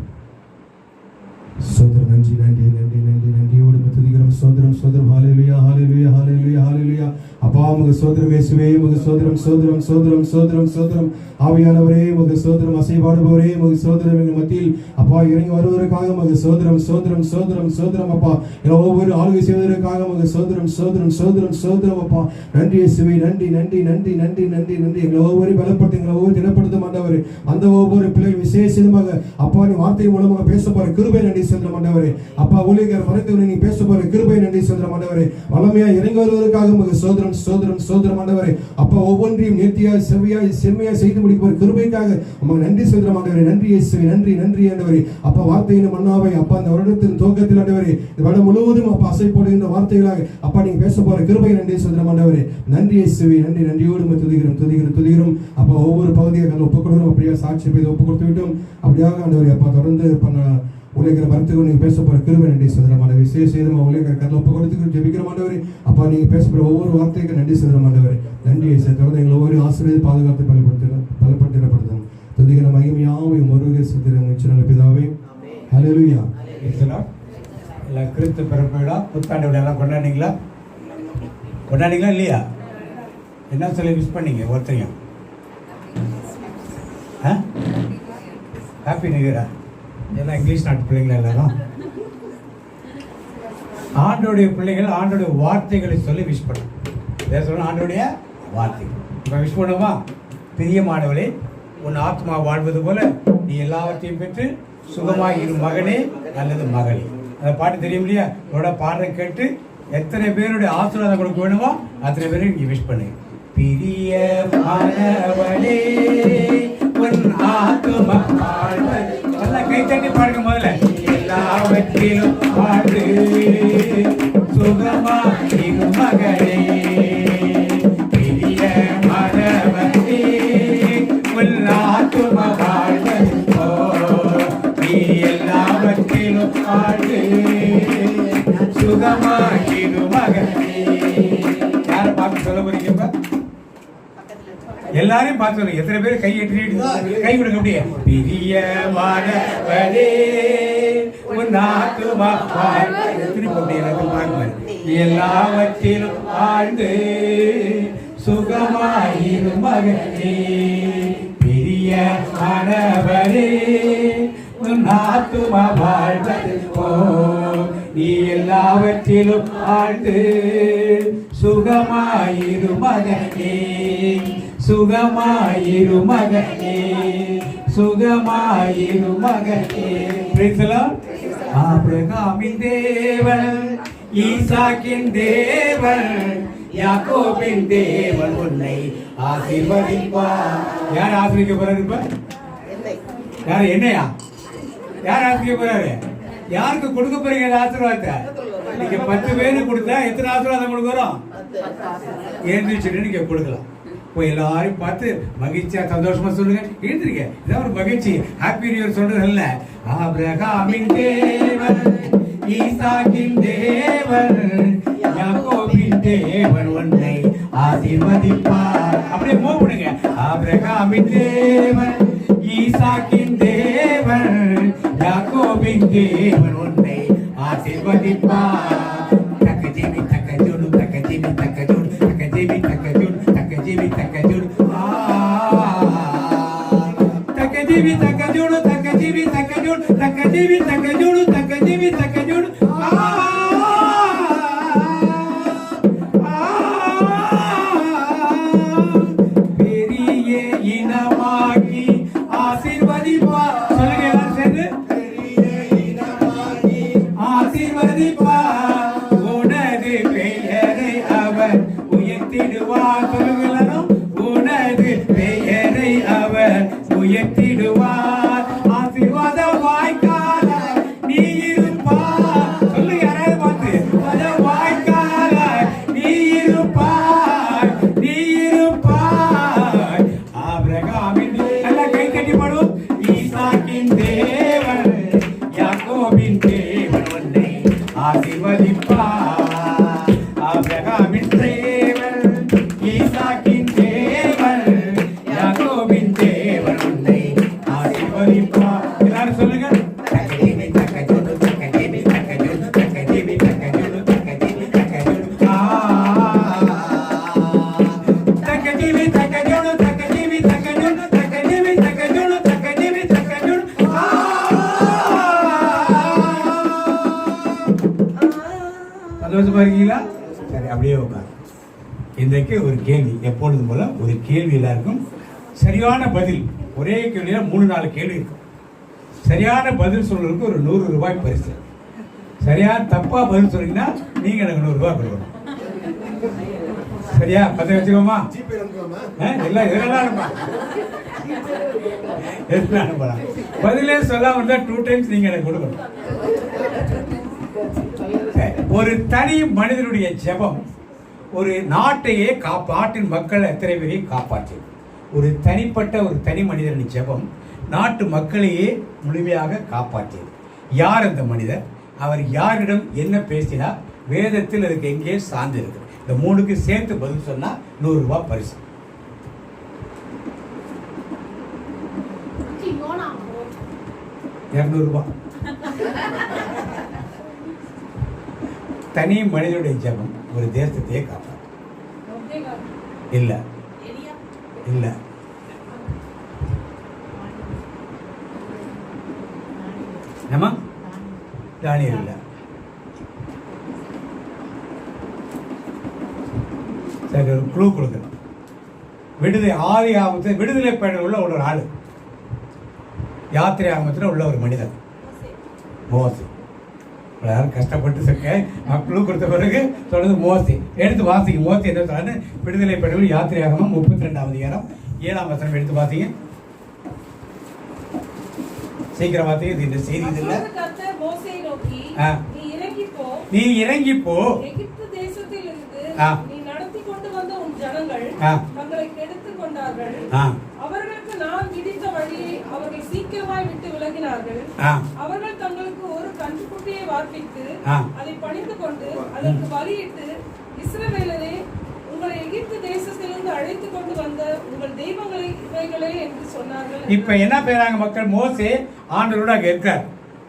சோதரம் நன்றி நன்றி நன்றி நன்றி நன்றியோடு துதிக்கிறோம். சோதரம் சோதரம் ஹல்லேலூயா ஹல்லேலூயா ஹல்லேலூயா ஹல்லேலூயா. அப்பா உமக்கு சோதரம் இயேசுவே, உமக்கு சோதரம் சோதரம் சோதரம் சோதரம் சோதரம். ஆவியானவரே உமக்கு சோதரம், அசைபாடுபவரே உமக்கு சோதரம். எங்கள் மத்தியில் அப்பா இறங்கி வருவதற்காக உமக்கு சோதரம் சோதரம் சோதரம் சோதரம் அப்பா. எங்களை ஒவ்வொரு ஆளுகை செய்வதற்காக உமக்கு சோதரம் சோதரம் சோதரம் சோதரம் அப்பா. நன்றி இயேசுவே, நன்றி நன்றி நன்றி நன்றி நன்றி நன்றி. எங்களை ஒவ்வொரு பலப்படுத்தி எங்களை ஒவ்வொரு தினப்படுத்த மாட்டவரே. அந்த ஒவ்வொரு பிள்ளைகள் விசேஷமாக அப்பா நீ வார்த்தை மூலமாக பேச போற கிருபை நன்றி சொல்ற மாட்டவரே. அப்பா ஊழியர் மறைத்தவனை நீ பேச போற கிருபை நன்றி சொல்ற மாட்டவரே. வளமையா இறங்கி வருவதற்காக உமக்கு சோதரம் சோதரம் சோதரம் ஆண்டவரே. அப்பா ஒவ்வொன்றையும் நேர்த்தியாய் செவ்வியாய் செம்மையாய் செய்து முடிப்பவர் கிருபைக்காக உமக்கு நன்றி சொல்ற ஆண்டவரே. நன்றி இயேசுவே, நன்றி நன்றி ஆண்டவரே. அப்பா வார்த்தையின் மன்னாவை அப்பா அந்த வருடத்தின் துவக்கத்தில் ஆண்டவரே இந்த வருடம் முழுவதும் அப்பா அசை போடுகின்ற வார்த்தைகளாக அப்பா நீங்க பேச போற கிருபை நன்றி சொல்ற ஆண்டவரே. நன்றி இயேசுவே, நன்றி நன்றியோடு துதிக்கிறோம் துதிக்கிறோம் துதிக்கிறோம். அப்பா ஒவ்வொரு பகுதியாக ஒப்புக் கொடுக்கிறோம். அப்படியே சாட்சி பேர் ஒப்புக் கொடுத்து விட்டோம். அப்படியாக ஆண்டவரே அப்பா தொடர்ந்து பண்ண ஊழியர் மருத்துவ நீங்க பேச போற கிருபை நன்றி சொல்ற விசேஷமா ஊழியர் கருத்தில் ஒப்புக் கொடுத்து ஜெபிக்கிற ஆண்டவரே. அப்பா நீங்க பேச போற ஒவ்வொரு வார்த்தைக்கு நன்றி சொல்ற ஆண்டவரே. நன்றி தொடர்ந்து எங்களை ஒவ்வொரு ஆசிரியர் பாதுகாத்து பலப்படுத்தப்படுத்தும் துதிக்கிற மகிமையாவும் ஒருவரே சுத்திரம் நல்ல பிதாவே. ஹல்லேலூயா. எல்லாம் கிறிஸ்து பிறப்பு விழா புத்தாண்டு விழா எல்லாம் கொண்டாடிங்களா? கொண்டாடிங்களா இல்லையா? என்ன சொல்லி விஷ் பண்ணீங்க ஒருத்தரையும்? ஹாப்பி நியூ இயரா? எல்லாம் இங்கிலீஷ் நாட்டு பிள்ளைங்களா எல்லாரும்? ஆண்டோடைய பிள்ளைகள் ஆண்டோடைய வார்த்தைகளை சொல்லி விஷ் பண்ணும். வேற சொல்லணும், ஆண்டோடைய வார்த்தைகள். இப்போ விஷ் பண்ணுமா? பிரியமானவளே, உன் ஆத்மா வாழ்வது போல நீ எல்லாவற்றையும் பெற்று சுகமாக இரு மகனே அல்லது மகளே. அந்த பாட்டு தெரியும் இல்லையா? உன்னோட பாடுற கேட்டு எத்தனை பேருடைய ஆசீர்வாதம் கொடுக்க வேணுமோ அத்தனை பேரும் நீ விஷ் பண்ணு. பிரியமானவளே, உன் ஆத்மா வாழ்வது, நல்லா கை தட்டி பாருங்க முதல்ல. எல்லாவற்றிலும் வாழ்ந்து சுகமா இரு மகளே, பிரியமானவளே, உன் ஆத்மா வாழ்வது நீ எல்லாவற்றிலும் வாழ்ந்து சுகமா இரு மகளே. யாரை பார்த்து சொல்ல போறீங்க? எல்லாரையும் பார்த்து சொல்லுங்க. எத்தனை பேர் கை எட்டி கை கொடுக்க முடியும்? பிரியமானவளே, உன் ஆத்துமா திருப்பி எல்லாவற்றிலும் ஆழ்ந்து சுகமாயிரு மகனே. பிரியமானவளே, உன் ஆத்துமா வாழ்வது நீ எல்லாவற்றிலும் ஆழ்ந்து சுகமாயிரு மகனே, சுகமாயிரு மகனே, சுகமாயிரு மகனே. ஆபிரகாமின் தேவன், ஈசாக்கின் தேவன், யாக்கோபின் தேவன் உன்னை ஆசீர்வதிப்பார். யார் ஆசீர்வதிக்க போறாரு? இப்ப யார்? என்னையா? யார் ஆசீர்வதிக்க போறாரு? யாருக்கு கொடுக்க போறீங்க ஆசீர்வாதத்தை? நீங்க 10 பேருக்கு கொடுத்தா எத்தனை ஆசீர்வாதம் கொடுக்குறோம்? எழுந்திரிச்சுட்டு நீங்க கொடுக்கலாம். போய் எல்லாரையும் பார்த்து மகிழ்ச்சியா சந்தோஷமா சொல்லுங்க. எழுந்திருக்க, இதான் ஒரு மகிழ்ச்சி. ஹாப்பி நியூ இயர் சொல்றது இல்ல. ஆபிரகாமின் தேவன், ஈசாக்கின் தேவன், யாக்கோபின் தேவன் உன்னை ஆசீர்வதிப்பார். அப்படியே மூவ் பண்ணுங்க. ஆபிரகாமின் தேவன், ஈசாக்கின் தேவன், யாக்கோபின் தேவன் உன்னை ஆசீர்வதிப்பார். தக்கஜிமி தக்கஜோடு, தக்கஜிமி தக்கஜோடு, தக்கஜிமி தக்கஜோடு, தக்கஜிமி தக்கஜோடு, தக்கஜிமி தக்கஜோடு, தக்கஜிமி தக்கஜோடு, தக்கஜிமி தக்கஜோடு, தக்கஜிமி தக்கஜோடு. பெரிய இனமாகி ஆசீர்வதிப்பார். சொல்லுங்க எல்லாரும் சேர்ந்து. ஆசீர்வதிப்பார். உனது பெயரை அவர் உயர்த்திடுவார். சொல்லுங்க எல்லாரும். உனது பெயரை அவர் உயர்த்திடுவார். ஆசீர்வாத வாய்க்கால நீ இருப்பார். சொல்லுங்க யாராவது பார்த்து. அத வாய்க்கால நீ இருப்பார், நீ இருப்பார். ஆபிரகாமின் நல்ல கை கட்டி பாடும். ஈசாக்கின் தேவன், யாக்கோபின் தேவன் உன்னை ஆசீர்வதிப்பார். ஆபிரகாமின் தேவன், ஈசாக்கின் தேவன், யாக்கோபின் தேவன் உன்னை ஆசீர்வதிப்பார். எல்லாரும் சொல்லுங்க. தக்கஜிமி தக்கஜோடு, தக்கஜிமி தக்கஜோடு, தக்கஜிமி தக்கஜோடு, தக்கஜிமி தக்கஜோடு, தக்கஜிமி தக்கஜோடு, தக்கஜிமி தக்கஜோடு, தக்கஜிமி தக்கஜோடு, தக்கஜிமி தக்கஜோடு. சந்தோஷமா இருக்கீங்களா? சரி, அப்படியே உட்காரு. இன்றைக்கு ஒரு கேள்வி, எப்பொழுதும் போல ஒரு கேள்வி எல்லாருக்கும். சரியான பதில், ஒரே கேள்வியில 3-4 கேள்வி இருக்கும். சரியான பதில் சொல்றதுக்கு ஒரு 100 ரூபாய் பரிசு. சரியான தப்பா பதில் சொன்னீங்கன்னா நீங்க எனக்கு 100 ரூபாய் கொடுக்கணும். சரியா? பத்த வச்சுக்கோமா? எல்லாம் இதெல்லாம் அனுப்பலாம். பதிலே சொல்லாம இருந்தா 2 டைம்ஸ் நீங்க எனக்கு கொடுக்கணும். ஒரு தனி மனிதனுடைய ஜெபம் ஒரு நாட்டையே நாட்டின் மக்கள் எத்தனை பேரையும் காப்பாற்றியது. ஒரு தனிப்பட்ட ஒரு தனி மனிதனின் ஜெபம் நாட்டு மக்களையே முழுமையாக காப்பாற்றியது. யார் அந்த மனிதர்? அவர் யாரிடம் என்ன பேசினார்? வேதத்தில் அதுக்கு எங்கே சார்ந்து இருக்கு? இந்த 3க்கு சேர்த்து பதில் சொன்னா 100 ரூபாய் பரிசு. $200. தனி மனிதனுடைய ஜெபம் ஒரு தேசத்தையே காப்பாற்றும். இல்லை இல்லை. நம்ம தானியேல் இல்லை. சரி, ஒரு குழு கொடுக்கணும். ஆதி ஆகமத்தில் விடுதலை பயணம் உள்ள ஒரு ஆள், யாத்திரை ஆகமத்தில் உள்ள ஒரு மனிதன் மோசே. யாரும் கஷ்டப்பட்டு குழு கொடுத்த பிறகு தொடர்ந்து மோசே எடுத்து வாசிங்க. மோசே என்ன சொல்றாரு? விடுதலை பயணம் யாத்திரை ஆகமம் 32ஆம் அதிகாரம் 7ஆம் வசனம் எடுத்து வாசிங்க. சீக்கிரம் வாசிங்க. இது இந்த செய்தி இது இல்லை. நீ இறங்கி போ, எகிப்து தேசத்தில் இருந்து நீ நடத்தி கொண்டு வந்த உன் ஜனங்கள் தங்களை கெடுத்துக் கொண்டார்கள். அவர்களுக்கு நான் விதித்த வழியை அவர்கள் சீக்கிரமாய் விட்டு விலகினார்கள். அவர்கள் தங்களுக்கு ஒரு கன்றுக்குட்டியை வார்ப்பித்து அதை பணிந்து கொண்டு அதற்கு பலியிட்டு, இஸ்ரவேலரே, உங்களை எகிப்து தேசத்திலிருந்து அழைத்து கொண்டு வந்த உங்கள் தெய்வங்களை இவைகளே என்று சொன்னார்கள். இப்ப என்ன பேராங்க மக்கள்? மோசே ஆண்டவரோட அங்க இருக்கார்.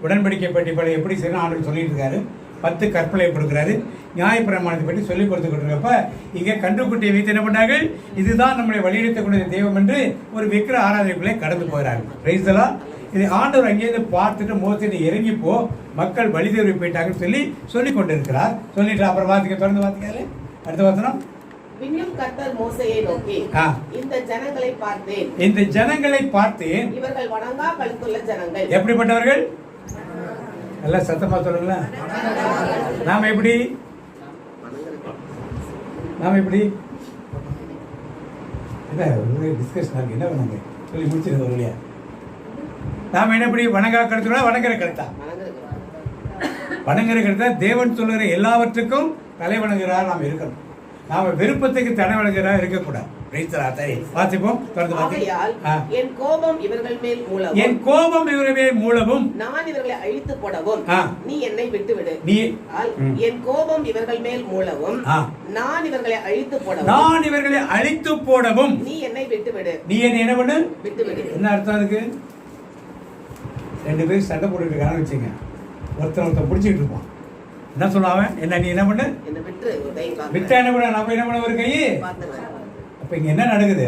உடன்படிக்கை பெட்டி படி எப்படி செய்யணும் ஆண்டவர் சொல்லிட்டு இருக்காரு. 10 கற்பனை கொடுக்குறாரு. நியாயப்பிரமாணத்தை பற்றி சொல்லிக் கொடுத்து கொண்டிருக்கப்ப இங்கே கன்றுக்குட்டியை வைத்து என்ன பண்ணார்கள்? இதுதான் நம்மளை வழிநடத்தக்கூடிய தெய்வம் என்று ஒரு விக்கிர ஆராதனைக்குள்ளே கடந்து போகிறார்கள். பிரைஸ் எல்லாம் இது ஆண்டவர் அங்கேயிருந்து பார்த்துட்டு மோசே இறங்கி போ, மக்கள் வழி தேர்வு போயிட்டாங்கன்னு சொல்லி கொண்டிருக்கிறார். சொல்லிட்டு அப்புறம் வாசிக்க தொடர்ந்து வாசிக்காரு. அடுத்த வசனம். பின்னும் கர்த்தர் மோசேயை நோக்கி, இந்த ஜனங்களை பார்த்தேன், இவர்கள் வணங்கா கழுத்துள்ள ஜனங்கள். எப்படிப்பட்டவர்கள்? எல்லாம் சத்தமா சொல்லுங்களேன். நாம எப்படி டிஸ்கஷன் என்ன பண்ணுங்க சொல்லி முடிச்சிருக்க இல்லையா? நாம என்னப்படி வணங்கா கழுத்துனா வணங்குற கழுத்தா? வணங்குற கழுத்தா தேவன் சொல்லுகிற எல்லாவற்றுக்கும் தலை வணங்குகிறார் நாம் இருக்கணும். நாம விருப்பத்துக்கு தடை வழங்குறா இருக்கக்கூடாது. என் கோபம் இவர்கள் மேல் மூலவும் நான் இவர்களை அழித்து போடவும் நீ என்னை விட்டுவிடு. என் கோபம் இவர்கள் மேல் மூலவும் நான் இவர்களை அழித்து போடவும் நீ என்னை விட்டுவிடு. நீ என்ன பண்ணு? விட்டுவிடு. என்ன அர்த்தம் அதுக்கு? 2 பேர் சண்டை போட்டுட்டு இருக்கான்னு வச்சுங்க. ஒருத்தன் பிடிச்சிட்டு இருப்பான். என்ன சொல்லாவன்? என்ன நீ என்ன பண்ணு? விட்டா என்ன பண்ண? நம்ம என்ன பண்ண? ஒரு கையை. அப்ப இங்க என்ன நடக்குது?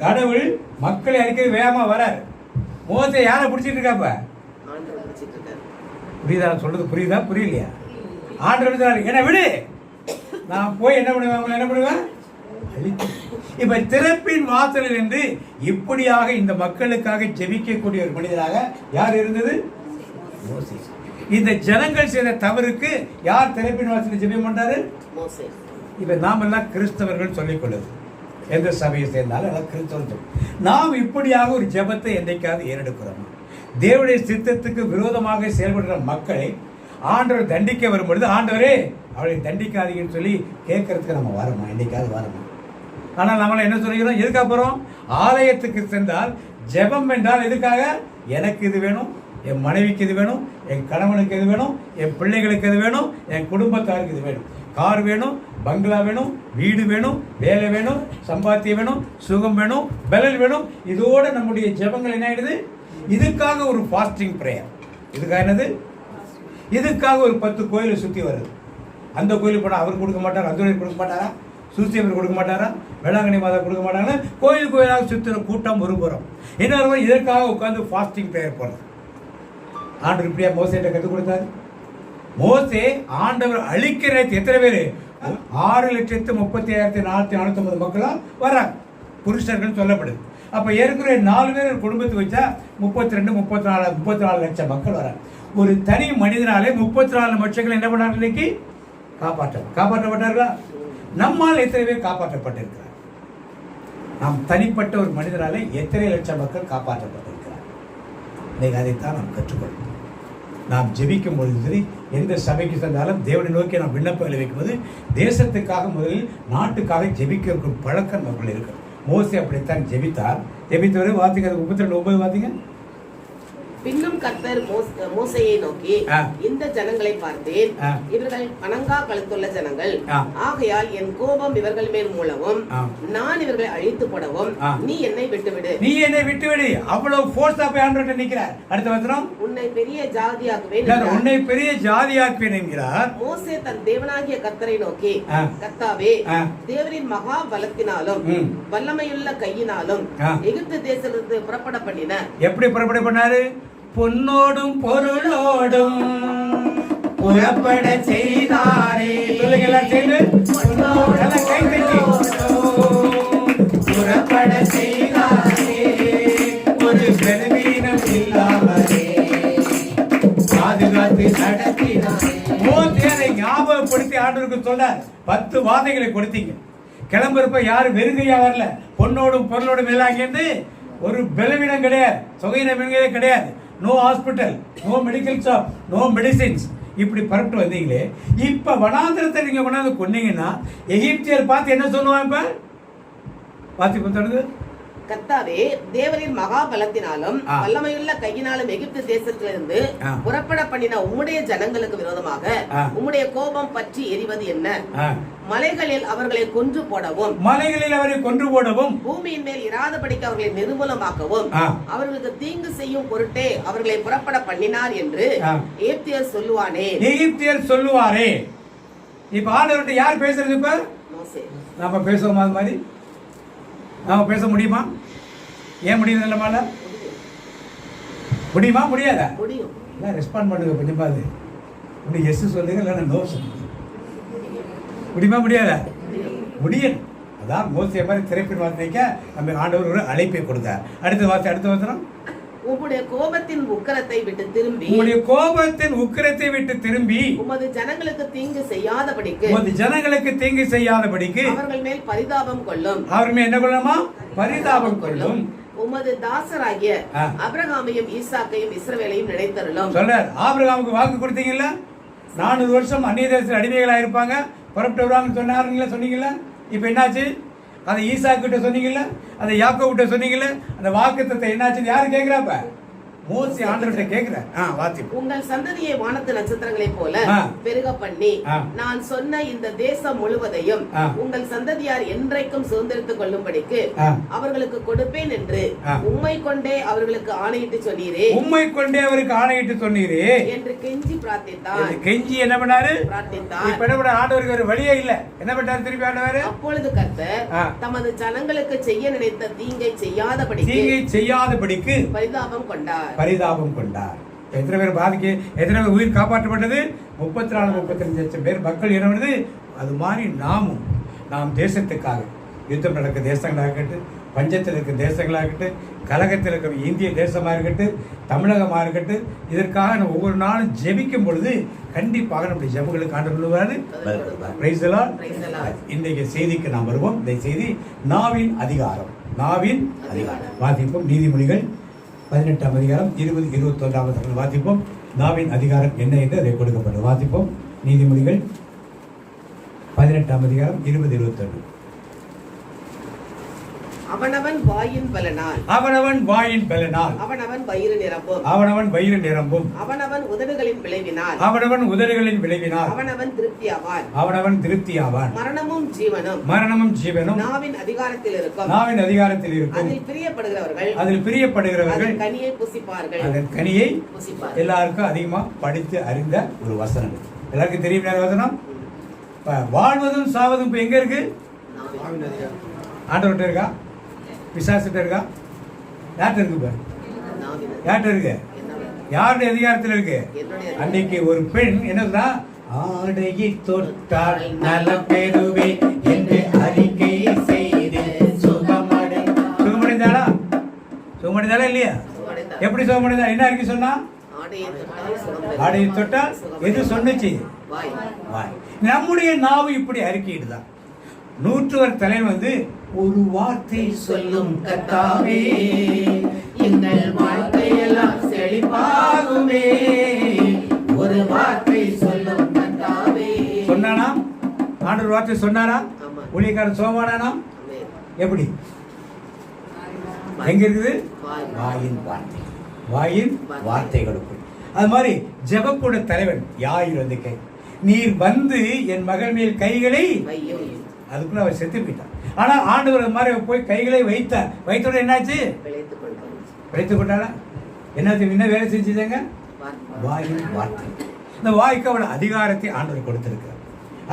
கடவுள் மக்களை அழிக்கிறது வேகமா வராரு. மோசே யாரை பிடிச்சிட்டு இருக்காப்ப? புரியுதா சொல்றது? புரியுதா புரியலையா? ஆண்டவர் என்ன விடு, நான் போய் என்ன பண்ணுவேன்? இப்ப திறப்பின் வாசலில் என்று இப்படியாக இந்த மக்களுக்காக ஜெபிக்கக்கூடிய ஒரு மனிதராக யார் இருந்தது? மோசே. இந்த ஜனங்கள் செய்த தவறுக்கு யார் திறப்பின் வாசலில் ஜெபம் பண்றாரு? மோசே. இப்ப நாம் எல்லாம் கிறிஸ்தவர்கள் சொல்லிக் கொள்ளுது. எந்த சபையை சேர்ந்தாலும் எல்லாம் கிறிஸ்தவர்கள். நாம் இப்படியாக ஒரு ஜெபத்தை என்னைக்காவது ஏறெடுக்கிறோம்? தேவனுடைய சித்தத்துக்கு விரோதமாக செயல்படுற மக்களை ஆண்டவர் தண்டிக்க வரும்பொழுது, ஆண்டவரே அவளை தண்டிக்காதீங்கன்னு சொல்லி கேட்கறதுக்கு நம்ம வரமா? என்னைக்காவது வரமா? ஆனால் நம்மள என்ன சொல்லிக்கிறோம்? எதுக்கப்புறம் ஆலயத்துக்கு சென்றால் ஜெபம் என்றால் எதுக்காக? எனக்கு இது வேணும், என் மனைவிக்கு இது வேணும், என் கணவனுக்கு இது வேணும், என் பிள்ளைகளுக்கு இது வேணும், என் குடும்பத்தாருக்கு இது வேணும். கார் வேணும், பங்களா வேணும், வீடு வேணும், வேலை வேணும், சம்பாத்தியம் வேணும், சுகம் வேணும், பலன் வேணும். இதோட நம்முடைய ஜெபங்கள் என்ன ஆயிடுது? இதுக்காக ஒரு ஃபாஸ்டிங் பிரேயர். இதுக்காக என்னது? இதுக்காக ஒரு 10 கோயிலை சுற்றி வருது. அந்த கோயிலுக்கு போனால் அவர் கொடுக்க மாட்டார், அந்த கோயில் கொடுக்க மாட்டாரா, சூசியவர் கொடுக்க மாட்டாரா, வேளாங்கண்ணி மாதா கொடுக்க மாட்டாங்கன்னா கோயிலாக சுற்றுற கூட்டம் ஒருபுறம். இன்னொரு இதற்காக உட்காந்து ஃபாஸ்டிங் பிரேயர் போடுறது. ஆண்டவர் இப்படியா மோசேட்ட கற்றுக் கொடுத்தாரு? மோசே ஆண்டவர் அழிக்கிற எத்தனை பேர்? 6,35,449 மக்களா வர்றாங்க, புருஷர்கள் சொல்லப்படுது. அப்ப ஏற்கனவே 4 பேர் குடும்பத்துக்கு வச்சா 34 லட்சம் மக்கள் வராங்க. ஒரு தனி மனிதனாலே 34 லட்சங்கள் என்ன பண்ணாங்க? இன்னைக்கு காப்பாற்றப்பட்டார்களா? நம்மால் எத்தனை பேர் காப்பாற்றப்பட்டிருக்கிறார்? நாம் தனிப்பட்ட ஒரு மனிதனாலே எத்தனை லட்சம் மக்கள் காப்பாற்றப்பட்டிருக்கிறார்? இன்னைக்கு அதைத்தான் நாம் கற்றுக்கொள்ளும். நாம் ஜெபிக்கும் பொழுது சரி, எந்த சபைக்கு சென்றாலும் தேவனை நோக்கி நாம் விண்ணப்பங்களை வைக்கும்போது தேசத்துக்காக முதலில் நாட்டுக்காக ஜெபிக்க பழக்கம் நம்மளுக்கு இருக்கு. மோசே அப்படித்தான் ஜெபித்தார். ஜெபித்தவரை வாத்திங்க 32:9 வாத்திங்க. பின்னும் கர்த்தர் மோசேயை நோக்கி, இந்த ஜனங்களை பார்த்தேன், இவர்கள் வணங்கா கழுத்துள்ள ஜனங்கள், ஆகையால் என் கோபம் இவர்கள் மேல் மூலவும் நான் இவர்களை அழித்து போடவும் நீ என்னை விட்டுவிடு. நீ என்னை விட்டுவிடு. அவ்வளவு ஃபோர்ஸா போய் ஆண்டவர்ட்ட நிக்கிறார். அடுத்த வசனம், உன்னை பெரிய ஜாதியாக்குவேன், உன்னை பெரிய ஜாதியாக்குவேன் என்கிறார். மோசே தன் தேவனாகிய கர்த்தரை நோக்கி, கர்த்தாவே, தேவரின் மகா பலத்தினாலும் வல்லமையுள்ள கையினாலும் எகிப்து தேசத்திலிருந்து புறப்பட பண்ணின. எப்படி புறப்பட பண்ணாரு? பொன்னோடும் பொருளோடும் புறப்பட செய்தாரே. சொல்லுங்க சேர்ந்து, கை தட்டி புறப்பட செய்தாரே, ஒரு பலவீனம் இல்லாமலே பாதுகாத்து நடத்தினாரே. மோசேயை ஞாபகப்படுத்தி ஆண்டவருக்கு சொன்னார், 10 வாதைகளை கொடுத்தீங்க. கிளம்புறப்ப யாரும் வெறுங்கையா வரல. பொன்னோடும் பொருளோடும் இல்லாங்க. ஒரு பலவீனம் கிடையாது, சுகையினம் கிடையாது. No hospital, no medical shop, no medicines. இப்படி பரப்பிட்டு வந்தீங்களே, இப்ப வனாந்திரத்தை நீங்க கொண்டாந்து கொண்டீங்கன்னா எகிப்தியர் பார்த்து என்ன சொல்லுவாங்க? பார்த்து தொடர்ந்து, கர்த்தாவே, தேவரின் மகா பலத்தினாலும் வல்லமையுள்ள கையினாலும் எகிப்து தேசத்திலிருந்து புறப்பட பண்ணின உம்முடைய ஜனங்களுக்கு விரோதமாக உம்முடைய கோபம் பற்றி எரிவது என்ன? மலைகளில் அவர்களை கொன்று போடவும், மலைகளில் அவரை கொன்று போடவும், பூமியின் மேல் இராதபடிக்கு அவர்களை நிர்மூலமாக்கவும், அவர்களுக்கு தீங்கு செய்யும் பொருட்டே அவர்களை புறப்பட பண்ணினார் என்று எகிப்தியர் சொல்லுவானே. எகிப்தியர் சொல்லுவாரே. இப்ப ஆண்டவர்கிட்ட யார் பேசுறது? இப்ப மோசே. நாம பேசுவோம் அது மாதிரி? நாம பேச முடியுமா? ஏன் முடியுது? இல்ல முடியுமா? முடியாதா? முடியும். ரெஸ்பாண்ட் பண்ணுங்க கொஞ்சம் பாது. உங்களுக்கு எஸ் சொல்லுங்க, இல்லைன்னா நோ சொல்லுங்க. முடியுமா? முடியாதா? முடியும். அதான் மோசே மாதிரி திரைப்பின் வார்த்தைக்க நம்ம ஆண்டவர் ஒரு அழைப்பை கொடுத்தார். அடுத்த வார்த்தை, அடுத்த வார்த்தை, உம்முடைய கோபத்தின் உக்கிரத்தை விட்டு திரும்பி, உம்முடைய கோபத்தின் உக்கிரத்தை விட்டு திரும்பி உமது ஜனங்களுக்கு தீங்கு செய்யாதபடிக்கு, உமது ஜனங்களுக்கு தீங்கு செய்யாதபடிக்கு அவர்கள் மேல் பரிதாபம் கொள்ளும். அவர் மேல் என்ன கொள்ளுமா? பரிதாபம் கொள்ளும். உமது தாசராகிய ஆபிரகாமையும் ஈசாக்கையும் இஸ்ரவேலையும் நினைத்தருளும். சொல்றார், ஆபிரகாமுக்கு வாக்கு கொடுத்தீங்கல்ல, 400 வருஷம் அந்நிய தேசத்தில் அடிமைகளா இருப்பாங்க, புறப்பட்டு வருவாங்கன்னு சொன்னாருங்களா, சொன்னீங்களா? இப்ப என்னாச்சு? அதை ஈசாக்கு கிட்ட சொன்னீங்கல்ல, அதை யாக்கோபு கிட்ட சொன்னீங்கல்ல, அந்த வாக்குத்தத்தம் என்னாச்சுன்னு யாரு கேக்குறாப்ப? மோசே ஆண்டவர்கிட்ட கேக்குறார். வாத்தி, உங்கள் சந்ததியை வானத்து நட்சத்திரங்களைப் போல பெருக பண்ணி நான் சொன்ன இந்த தேசம் முழுவதையும் உங்கள் சந்ததியார் என்றைக்கும் சுதந்திரித்துக் கொள்ளும்படிக்கு அவர்களுக்கு கொடுப்பேன் என்று உம்மை கொண்டே அவர்களுக்கு ஆணையிட்டு சொன்னீரே. உம்மை கொண்டே அவருக்கு ஆணையிட்டு சொன்னீரே என்று கெஞ்சி பிரார்த்தித்தார். கெஞ்சி என்ன பண்ணாரு? பிரார்த்தித்தார். இப்ப என்ன பண்ண? ஆண்டவருக்கு ஒரு வழியே இல்ல. என்ன பண்ணாரு? திருப்பி ஆண்டவர், அப்பொழுது கர்த்தர் தமது ஜனங்களுக்கு செய்ய நினைத்த தீங்கை செய்யாதபடிக்கு பரிதாபம் கொண்டார். எத்தனை பேர் பாதிக்கு, எத்தனை பேர் உயிர் காப்பாற்றப்பட்டது? 34-35 லட்சம் பேர் மக்கள் இறந்தது. அது மாதிரி நாம் தேசத்துக்காக யுத்தம் நடக்க தேசங்களாக இருக்கட்டும், பஞ்சத்தில் இருக்க தேசங்களாக இருக்கட்டும், கலகத்தில் இருக்க இந்திய தேசமாக இருக்கட்டும், தமிழகமாக இருக்கட்டும், இதற்காக நம்ம ஒவ்வொரு நாளும் ஜெபிக்கும் பொழுது கண்டிப்பாக நம்முடைய ஜெபங்களுக்கு ஆண்டவர் சொல்லுவாரு. Price the Lord. இன்றைய செய்திக்கு நாம் வருவோம். இந்த செய்தி நாவின் அதிகாரம். வாசிப்போம். நீதிமொழிகள் 18ஆம் அதிகாரம் 20-21 வாசிப்போம். நாவின் அதிகாரம் என்ன என்று அதை கொடுக்கப்படும். வாசிப்போம். நீதிமொழிகள் 18ஆம் அதிகாரம் 20-21. அவனவன் வாயின் பலனால் அவனவன் வயிறு நிரம்பும். அவனவன் உதடுகளின் விளைவினால் அவனவன் திருப்தியாவான். மரணமும் ஜீவனும் நாவின் அதிகாரத்தில் இருக்கும். அதில் பிரியப்படுகிறவர்கள் அதன் கனியை புசிப்பார்கள். எல்லாருக்கும் அதிகமா படித்து அறிந்த ஒரு வசனம். எல்லாருக்கும் தெரியும் வசனம். வாழ்வதும் சாவதும் இப்ப எங்க இருக்கு? ஆண்டவர்கிட்ட இருக்கா? பிசாசுகிட்ட இருக்கா? யார்கிட்ட இருக்கு? யார்கிட்ட இருக்கு? யாருடைய அதிகாரத்தில் இருக்கு? அன்னைக்கு ஒரு பெண் என்னன்னா, ஆடையை தொட்டால் நலம் பெறுவே என்று அறிக்கை செய்து சுகமடைந்தாளா இல்லையா? எப்படி சுகமடைந்தா? என்ன அறிக்கை சொன்னா? ஆடையை தொட்டால் எது சொன்னுச்சு? வாய். நம்முடைய நாவு இப்படி அறிக்கையிடுதான். 100 தலைவன் வந்து ஒரு வார்த்தை சொல்லும் கர்த்தாவே, எங்கள் வாழ்க்கையெல்லாம் செழிப்பாகுமே. ஒரு வார்த்தை சொல்லும் கர்த்தாவே சொன்னானா? ஆண்டவர் வார்த்தை சொன்னாரா? ஊழியக்காரன் சோமானானா? எப்படி? எங்க இருக்குது? வாயின் வார்த்தை. வாயின் வார்த்தைகளுக்குள். அது மாதிரி ஜெபக்கூட தலைவன் யாயிர் வந்து நீர் வந்து என் மகள் மேல் கைகளை அதுக்குள்ள அவர் செத்து போயிட்டான். ஆனா ஆண்டவர் அது மாதிரி போய் கைகளை வைத்தார். வைத்தோட என்னாச்சு? பிழைத்து கொண்டாளா? என்னாச்சு? என்ன வேலை செஞ்சுதாங்க? வாயின் வார்த்தை. இந்த வாய்க்கு அவள் அதிகாரத்தை ஆண்டவர் கொடுத்திருக்கிறார்.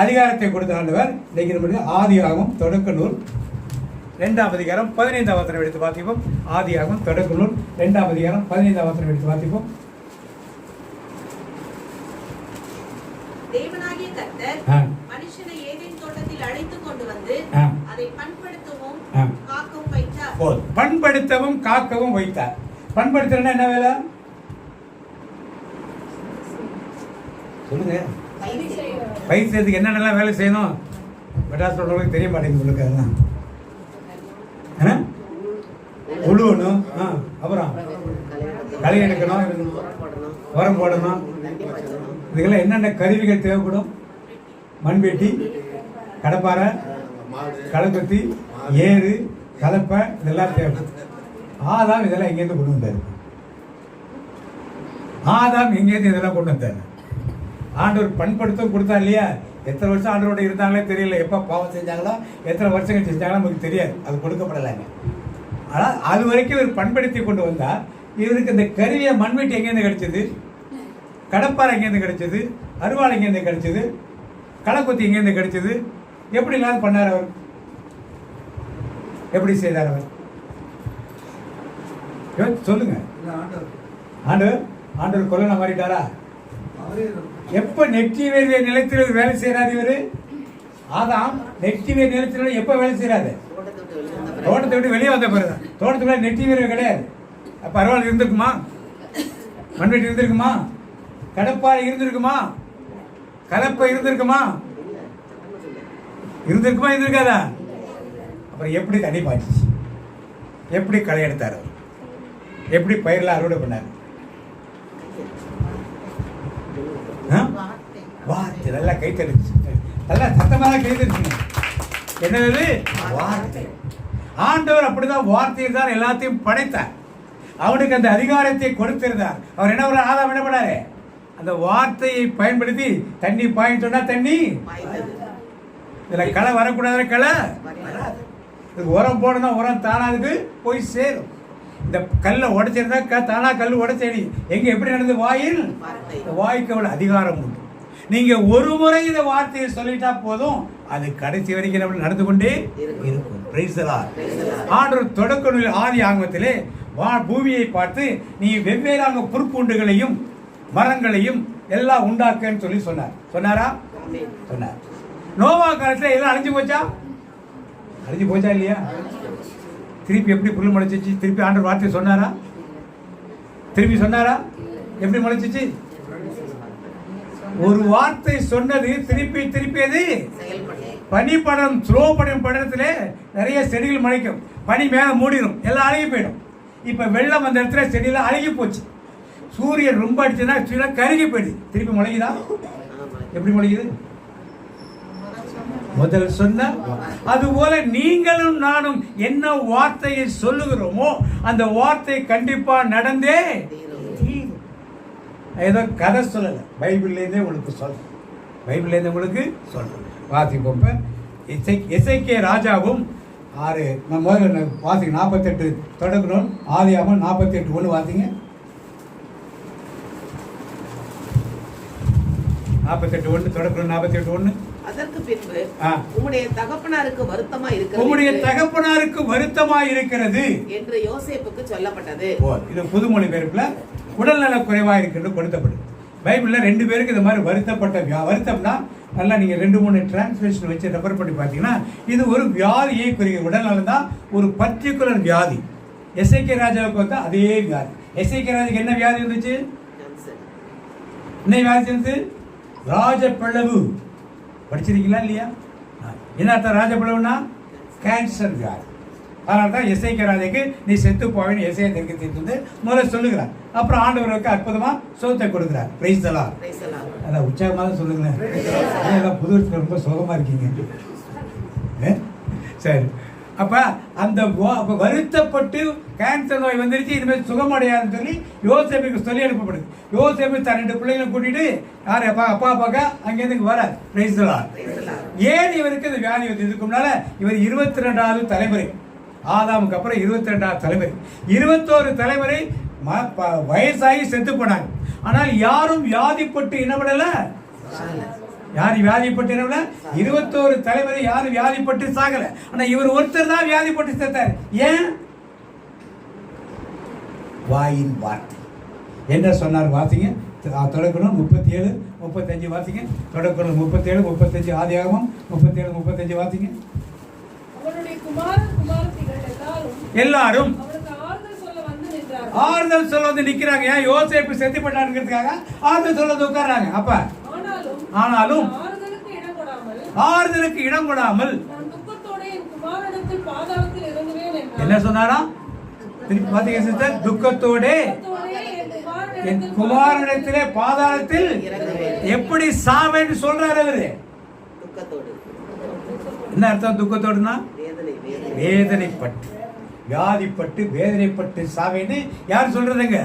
அதிகாரத்தை கொடுத்த ஆண்டவர் இன்னைக்கு ஆதியாகமம் தொடக்க நூல் 2ஆம் அதிகாரம் 15ஆம் வசனம் எடுத்து பார்த்திப்போம். ஆதியாகமம் தொடக்க நூல் 2ஆம் அதிகாரம் 15ஆம் வசனம் எடுத்து பார்த்திப்போம். தேவனாகிய கர்த்தர் மனுஷனை ஏதேன் தோட்டத்தில் அழைத்துக் கொண்டு வந்து அதை பண்படுத்தவும் காக்கவும் வைத்தார். பண்படுத்தவும் காக்கவும் வைத்தார். பண்படுத்தணும்னா என்ன வேலை சொல்லுங்க? பயிர் செய்யறதுக்கு என்னென்னலாம் வேலை செய்யணும்? மெட்ராஸ் சொல்றவங்களுக்கு தெரிய மாட்டேங்குது உங்களுக்கு. அதெல்லாம் உழுவணும், அப்புறம் களை எடுக்கணும், உரம் போடணும். இதுக்கெல்லாம் என்னென்ன கருவிகள் தேவைப்படும்? மண்வெட்டி, கடப்பாரை, களக்கத்தி, ஏறு, கலப்பை, இதெல்லாம் தேவைப்படும். ஆதாம் இதெல்லாம் எங்கேருந்து கொண்டு வந்தாரு? ஆதாம் எங்கேருந்து இதெல்லாம் கொண்டு வந்தாரு? ஆண்டவர் பண்படுத்த கொடுத்தா இல்லையா? எத்தனை வருஷம் ஆண்டவரோட இருந்தாங்களே தெரியல. எப்போ பாவம் செஞ்சாங்களோ, எத்தனை வருஷங்கள் செஞ்சாங்களோ நமக்கு தெரியாது. அது கொடுக்கப்படலைங்க. ஆனால் அது வரைக்கும் இவர் பண்படுத்தி கொண்டு வந்தா இவருக்கு இந்த கருவியை மண்வெட்டி எங்கேருந்து கிடைச்சது? கடப்பாறை எங்கேருந்து கிடைச்சது? அருவாள் எங்கேருந்து கிடைச்சது? களக்குத்தி எங்கேருந்து கிடைச்சது? எப்படி எல்லாம் பண்ணார் அவர்? எப்படி செய்தார் அவர்? சொல்லுங்க. ஆண்டவர் கொல்லனை மாறிட்டாரா? எப்ப நெற்றி வேறு நிலத்தில் வேலை செய்யறாரு இவரு? ஆதாம் நெற்றி வேறு நிலத்தில் எப்ப வேலை செய்யறாரு? தோட்டத்தை விட்டு வெளியே வந்த பிறகு. தோட்டத்துக்குள்ள நெற்றி வேறு கிடையாது. அப்ப அருவாள் இருந்திருக்குமா? மண்வெட்டி இருந்திருக்குமா? கடப்பாறை இருந்திருக்குமா? கலப்பை இருந்திருக்குமா? இருந்திருக்குமா? இருந்திருக்காதா? அப்புறம் எப்படி தண்ணி பாய்ச்சி, எப்படி களை எடுத்தார் அவர்? எப்படி பயிரெல்லாம் அறுவடை பண்ணார்? வார்த்தை. நல்லா கை தடுச்சு, நல்லா சத்தமாக கை தடுச்சுங்க. என்னது? வார்த்தை. ஆண்டவர் அப்படிதான் வார்த்தையில் தான் எல்லாத்தையும் படைத்தார். அவனுக்கு அந்த அதிகாரத்தை கொடுத்திருந்தார். அவர் என்ன ஒரு ஆதாம் என்ன பண்ணாரு? அந்த வார்த்தையை பயன்படுத்தி தண்ணி பாயின்னு சொன்னா தண்ணி. இதுல களை வரக்கூடாது. களை வராது. இதுக்கு உரம் போடணும், உரம் தானா அதுக்கு போய் சேரும். இந்த கல்லை உடைச்சிருந்தா தானா கல் உடைச்சடி. எங்க எப்படி நடந்து? வாயில். வாய்க்கு அவ்வளவு அதிகாரம் உண்டு. நீங்க ஒரு முறை இந்த வார்த்தையை சொல்லிட்டா போதும், அது கடைசி வரைக்கும் நம்ம நடந்து கொண்டே இருக்கும். Price the Lord. ஆண்டவர் தொடக்க நூல் ஆதி ஆகமத்திலே பூமியை பார்த்து நீ வெவ்வேறான புற்பூண்டுகளையும் மரங்களையும் எல்லாம் உண்டாக்குன்னு சொல்லி சொன்னார். சொன்னாரா? சொன்னார். நோவா காலத்துல எல்லாம் அழிஞ்சு போச்சா? அழிஞ்சு போச்சா இல்லையா? திருப்பி எப்படி புல் முளைச்சிச்சு? திருப்பி ஆண்டவர் வார்த்தை சொன்னாரா? திருப்பி சொன்னாரா? எப்படி முளைச்சிச்சு? ஒரு வார்த்தை சொன்னது திருப்பி திருப்பி அது பனிப்படம் ஸ்லோ படத்துல நிறைய செடிகள் முளைக்கும். பனி மேல மூடிடும், எல்லாம் அழுகி போயிடும். இப்ப வெள்ளம் அந்த இடத்துல செடியெல்லாம் அழுகி போச்சு. சூரியன் ரொம்ப அடிச்சுன்னா கருகி போயிடுது. திருப்பி முளைக்குதா? எப்படி முளைக்குது? முதல் சொன்ன அதுபோல நீங்களும் நானும் என்ன வார்த்தையை சொல்லுகிறோமோ அந்த வார்த்தை கண்டிப்பா நடந்தே. ஏதோ கதை சொல்லல, பைபிள்லேருந்தே உங்களுக்கு சொல்றேன். பைபிள்லேருந்து உங்களுக்கு சொல்றேன். வாசிப்போம். எசேக்கியா ராஜாவும் 6 நம்ம முதல்ல வாசிங்க. 48 தொடங்கணும். ஆதியாகமம் 48:1 வாசிங்க. 48:1 தொடங்கணும். 48:1. அதற்கு பின்பு உம்முடைய தகப்பனாருக்கு வருத்தமா இருக்கிறது என்று யோசேப்புக்கு சொல்லப்பட்டது. இது புதுமொழி பெயர்ப்புல உடல்நல குறைவா இருக்கிறது கொடுத்தப்படுது. பைபிள்ல 2 பேருக்கு இந்த மாதிரி வருத்தம்னா நல்லா நீங்க 2-3 டிரான்ஸ்லேஷன் வச்சு ரெஃபர் பண்ணி பார்த்தீங்கன்னா இது ஒரு வியாதியை குறிக்கும். உடல்நலம் தான் ஒரு பர்டிகுலர் வியாதி. எசேக்கியா ராஜாவுக்கு வந்து அதே வியாதி. எசேக்கியா ராஜாவுக்கு என்ன வியாதி இருந்துச்சு? என்ன வியாதி இருந்துச்சு? ராஜப்பிளவு. படிச்சிருக்கீங்களா இல்லையா? என்ன அர்த்தம் ராஜப்பிளவுனா? கேன்சர் வியாதி. அதனால தான் எசேக்கியா ராஜாக்கு நீ செத்து போவேன்னு எசேக்கியா தீர்க்கதரிசி முதல்ல சொல்லுகிறார். அப்புறம் ஆண்டவருக்கு அற்புதமா சோத்தை கொடுக்குறார். Price the Lord. அதான் உற்சாகமாக தான் சொல்லுங்களேன். புது வருஷத்துல ரொம்ப சோகமா இருக்கீங்க. சரி, அப்ப அந்த வருத்தப்பட்டு கேன்சர் நோய் வந்துருச்சு, இனிமேல் சுகமடையாதுன்னு சொல்லி யோசேப்புக்கு சொல்லி அனுப்பப்படுது. யோசேப்பு தன் 2 பிள்ளைகளை கூட்டிட்டு யாரு அப்பா பார்க்க அங்கேருந்து வர. ஏன் இவருக்கு இந்த வியாதி வந்து? இதுக்கு முன்னால இவர் 22வது தலைமுறை, ஆதாமுக்கு அப்புறம் 22வது தலைமுறை. 21 தலைமுறை வயசாகி செத்து போனாங்க. ஆனால் யாரும் வியாதிப்பட்டு இனப்படல. யாரு வியாதிப்பட்டு என்ன? 21 தலைமுறை யாரும் வியாதிப்பட்டு சாகல. ஆனா இவர் ஒருத்தர் தான் வியாதிப்பட்டு செத்தார். ஏன்? வாயின் வார்த்தை என்ன சொன்னார்? வாசிங்க. தொடக்கணும் 37 35 வாசிங்க. தொடக்கணும் 37 35 ஆதியாகமம் 37 35 வாசிங்க. அவருடைய குமாரன் குமாரத்திகள் எல்லாரும் ஆறுதல் சொல்ல வந்து நிக்கிறாங்க. ஏன்? யோசேப்பு செத்து போட்டாருங்கிறதுக்காக ஆறுதல் சொல்ல உட்கார்றாங்க. அப்ப ஆனாலும் ஆறுதலுக்கு இடம் கொடாமல் என்ன சொன்னாரா? திருப்பி பாத்தீங்க சிஸ்டர், துக்கத்தோட என் குமாரனிடத்திலே பாதாளத்தில் எப்படி சாவேன்னு சொல்றாரு அவரு. என்ன அர்த்தம் துக்கத்தோடுனா? வேதனைப்பட்டு வியாதிப்பட்டு வேதனைப்பட்டு சாவேன்னு யார் சொல்றதுங்க?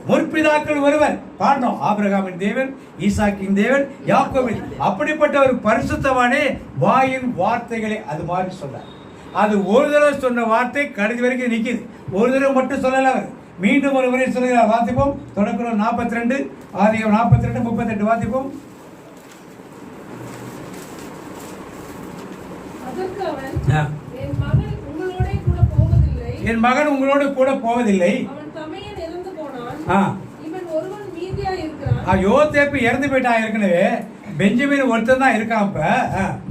முற்பிதாக்கள் ஒருவர் பாடணும். ஆபிரகாமின் தேவன், ஈசாக்கின் தேவன், யாக்கோபின். அப்படிப்பட்ட ஒரு பரிசுத்தவானே வாயின் வார்த்தைகளை அது மாதிரி சொன்னார். அது ஒரு தடவை சொன்ன வார்த்தை கடைசி வரைக்கும் நிக்குது. ஒரு தடவை மட்டும் சொல்லல அவர், மீண்டும் ஒரு முறை சொல்லுகிறார். வாசிப்போம். தொடக்கம் 42 ஆதியாகமம் 42 38 வாசிப்போம். என் மகன் உங்களோடு கூட போவதில்லை. யோசேப்பு இறந்து போயிட்டா. ஏற்கனவே பெஞ்சமின் ஒருத்தன் தான் இருக்கான். இப்ப